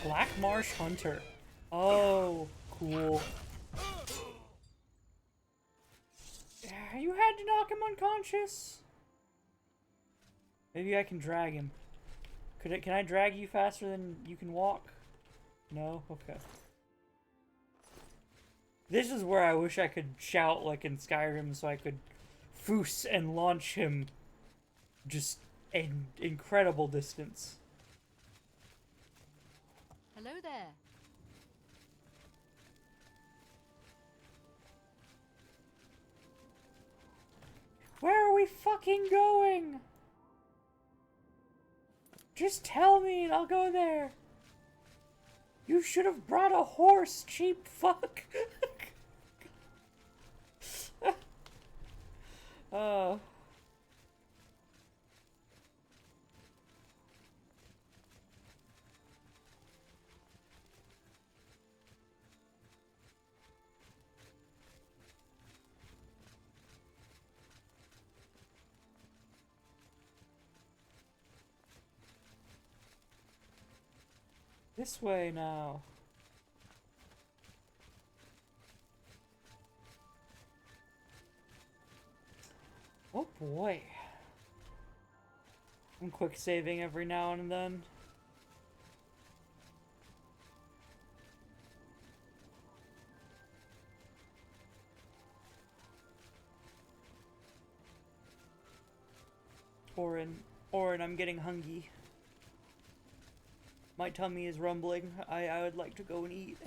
Black Marsh Hunter. Oh, cool. You had to knock him unconscious? Maybe I can drag him. Can I drag you faster than you can walk? No? Okay. This is where I wish I could shout like in Skyrim so I could foos and launch him just an incredible distance. Hello there. Where are we fucking going? Just tell me and I'll go there. You should have brought a horse, cheap fuck. This way now. Oh boy. I'm quick saving every now and then. Orin, I'm getting hungry. My tummy is rumbling. I would like to go and eat.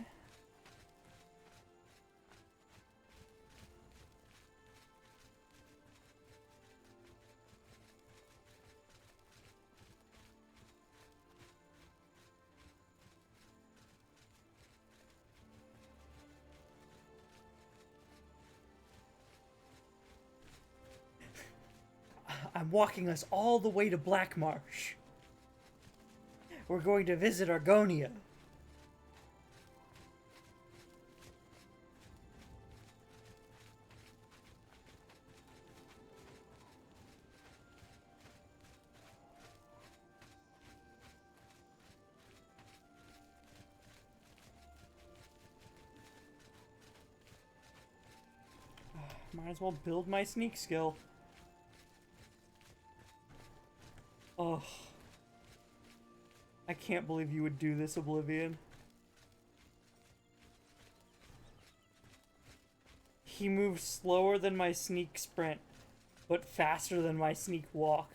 I'm walking us all the way to Black Marsh. We're going to visit Argonia. Might as well build my sneak skill. Oh. I can't believe you would do this, Oblivion. He moves slower than my sneak sprint, but faster than my sneak walk.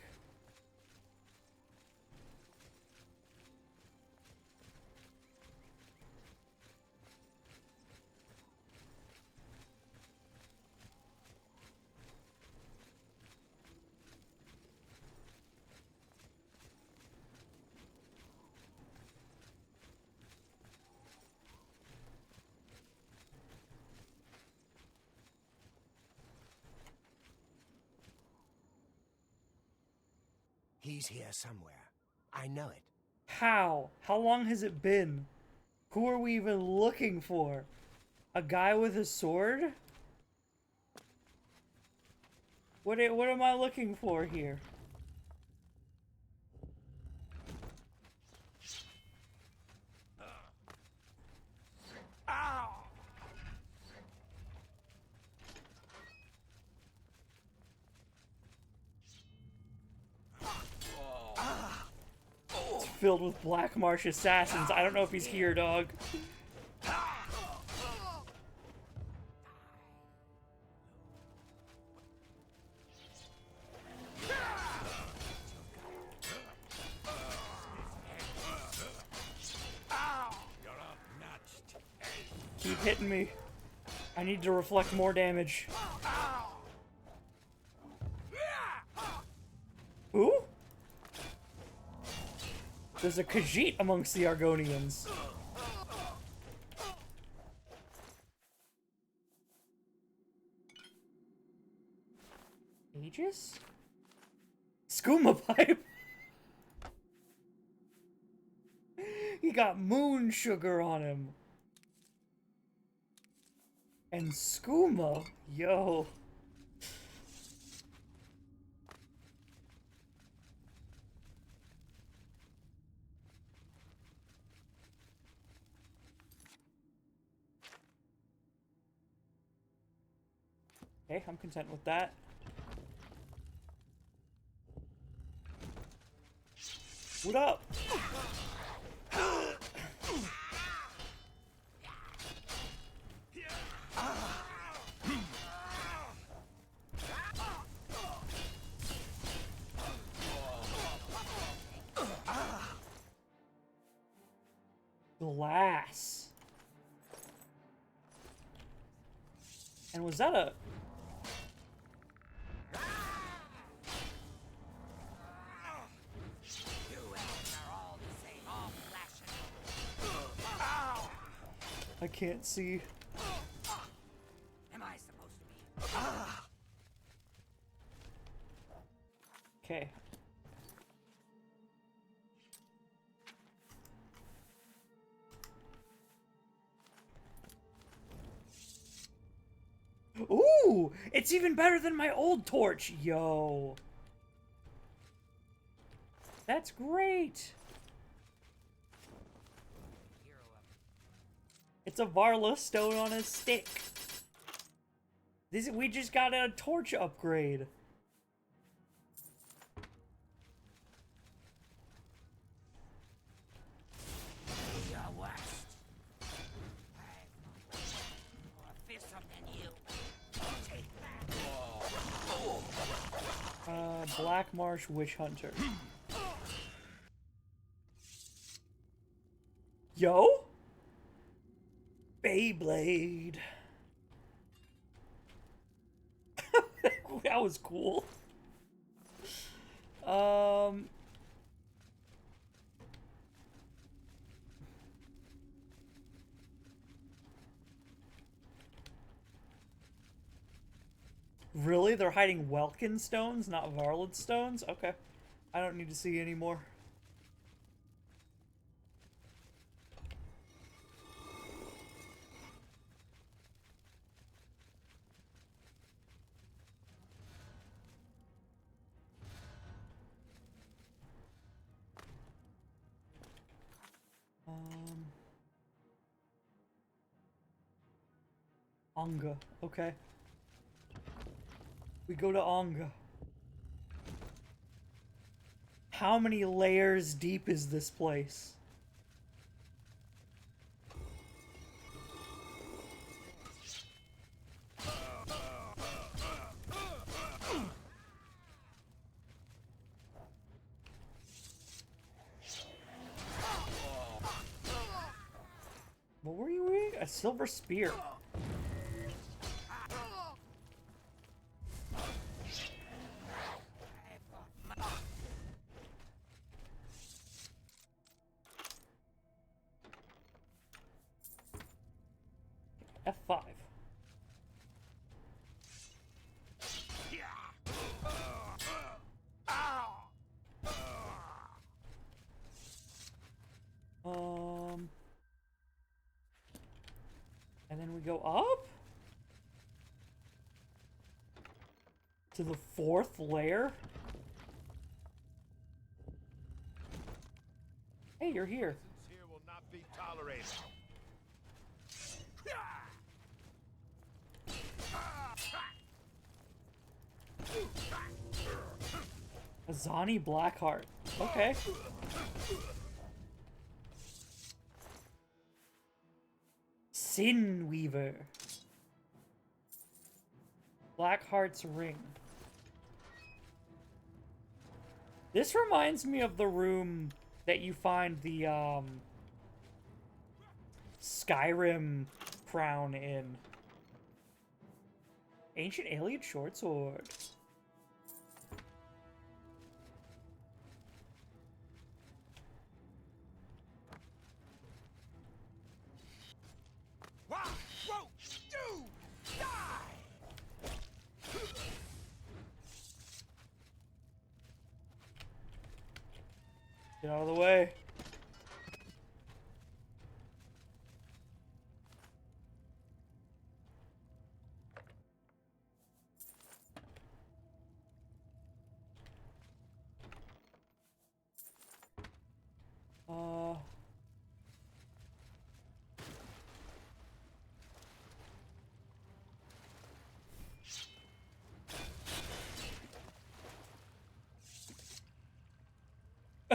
He's here somewhere. I know it. How? How long has it been? Who are we even looking for? A guy with a sword? What am I looking for here? It's filled with Black Marsh assassins. I don't know if he's here, dog. Keep hitting me. I need to reflect more damage. Who? There's a Khajiit amongst the Argonians. Aegis? Skooma pipe? He got moon sugar on him. And skooma, yo. Okay, I'm content with that. What up? Glass. And was that a... I can't see. Am I supposed to be? Okay. Ooh! It's even better than my old torch! Yo! That's great! It's a Varla stone on a stick. We just got a torch upgrade. Black Marsh Witch Hunter. Yo? Beyblade. That was cool. Really? They're hiding Welkin stones, not Varlid stones? Okay. I don't need to see anymore. Anga. Okay. We go to Onga. How many layers deep is this place? What were you eating? A silver spear. F5. And then we go up to the 4th layer. Hey, you're here. Here will not be tolerated. Azani Blackheart. Okay. Sin Weaver. Blackheart's ring. This reminds me of the room that you find the Skyrim crown in. Ancient alien short sword. Get out of the way.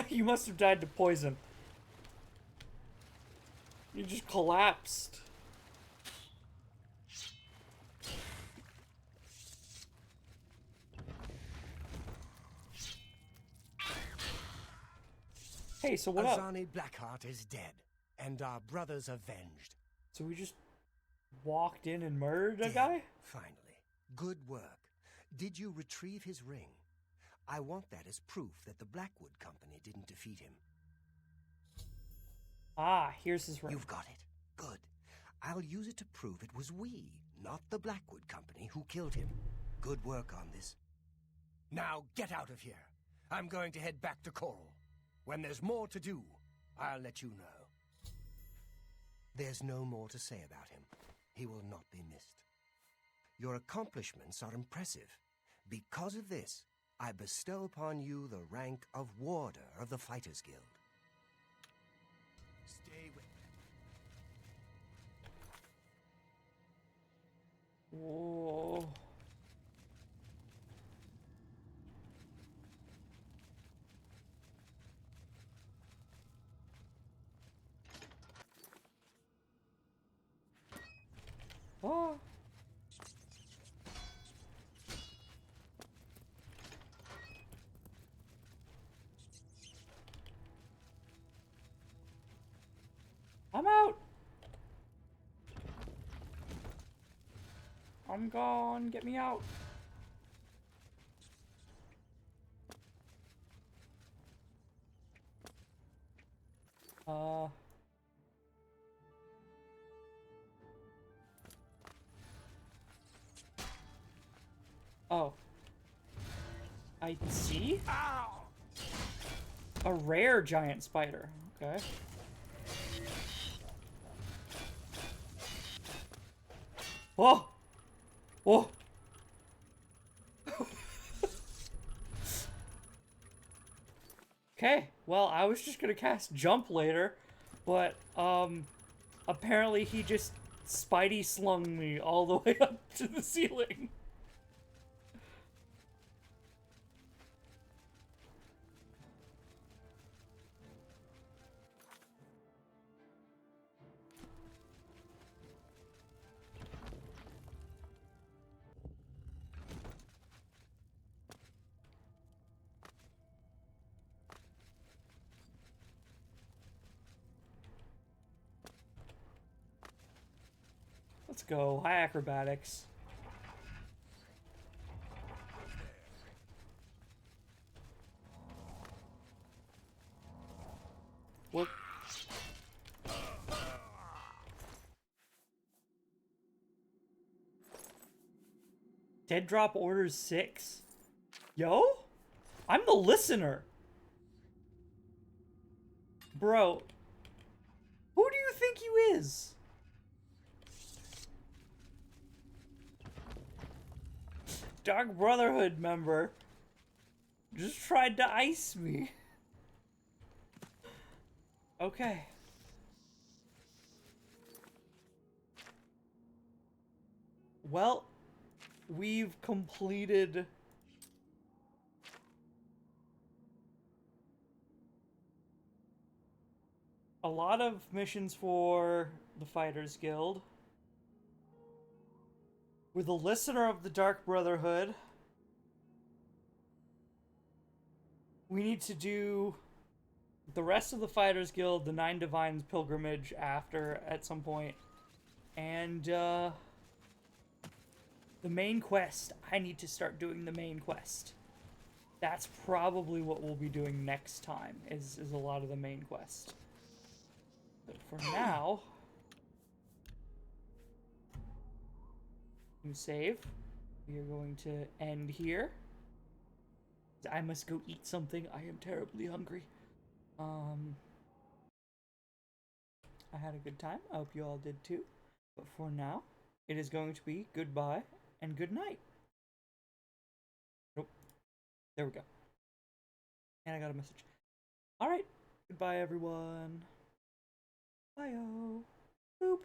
You must have died to poison. You just collapsed. Hey, so what up? Azani Blackheart is dead, and our brothers avenged. So we just walked in and murdered a Dead, guy? Finally. Good work. Did you retrieve his ring? I want that as proof that the Blackwood Company didn't defeat him. Ah, here's his ring. You've got it. Good. I'll use it to prove it was we, not the Blackwood Company, who killed him. Good work on this. Now get out of here. I'm going to head back to Coral. When there's more to do, I'll let you know. There's no more to say about him. He will not be missed. Your accomplishments are impressive. Because of this, I bestow upon you the rank of Warder of the Fighters Guild. Stay with me. Whoa. Oh. I'm out. I'm gone. Get me out. Oh. I see? A rare giant spider. Okay. Whoa! Whoa! Okay, well, I was just gonna cast jump later, but, apparently he just Spidey slung me all the way up to the ceiling. Let's go. High acrobatics. What? Dead drop orders 6. Yo? I'm the listener. Bro. Who do you think you is? Dark Brotherhood member. Just tried to ice me. Okay. Well, we've completed a lot of missions for the Fighters Guild. We're the listener of the Dark Brotherhood. We need to do the rest of the Fighters Guild, the Nine Divines pilgrimage after at some point. And the main quest. I need to start doing the main quest. That's probably what we'll be doing next time, is a lot of the main quest. But for now, new save. We are going to end here. I must go eat something. I am terribly hungry. I had a good time. I hope you all did too. But for now, it is going to be goodbye and good night. Nope. There we go. And I got a message. Alright. Goodbye, everyone. Bye-o. Boop.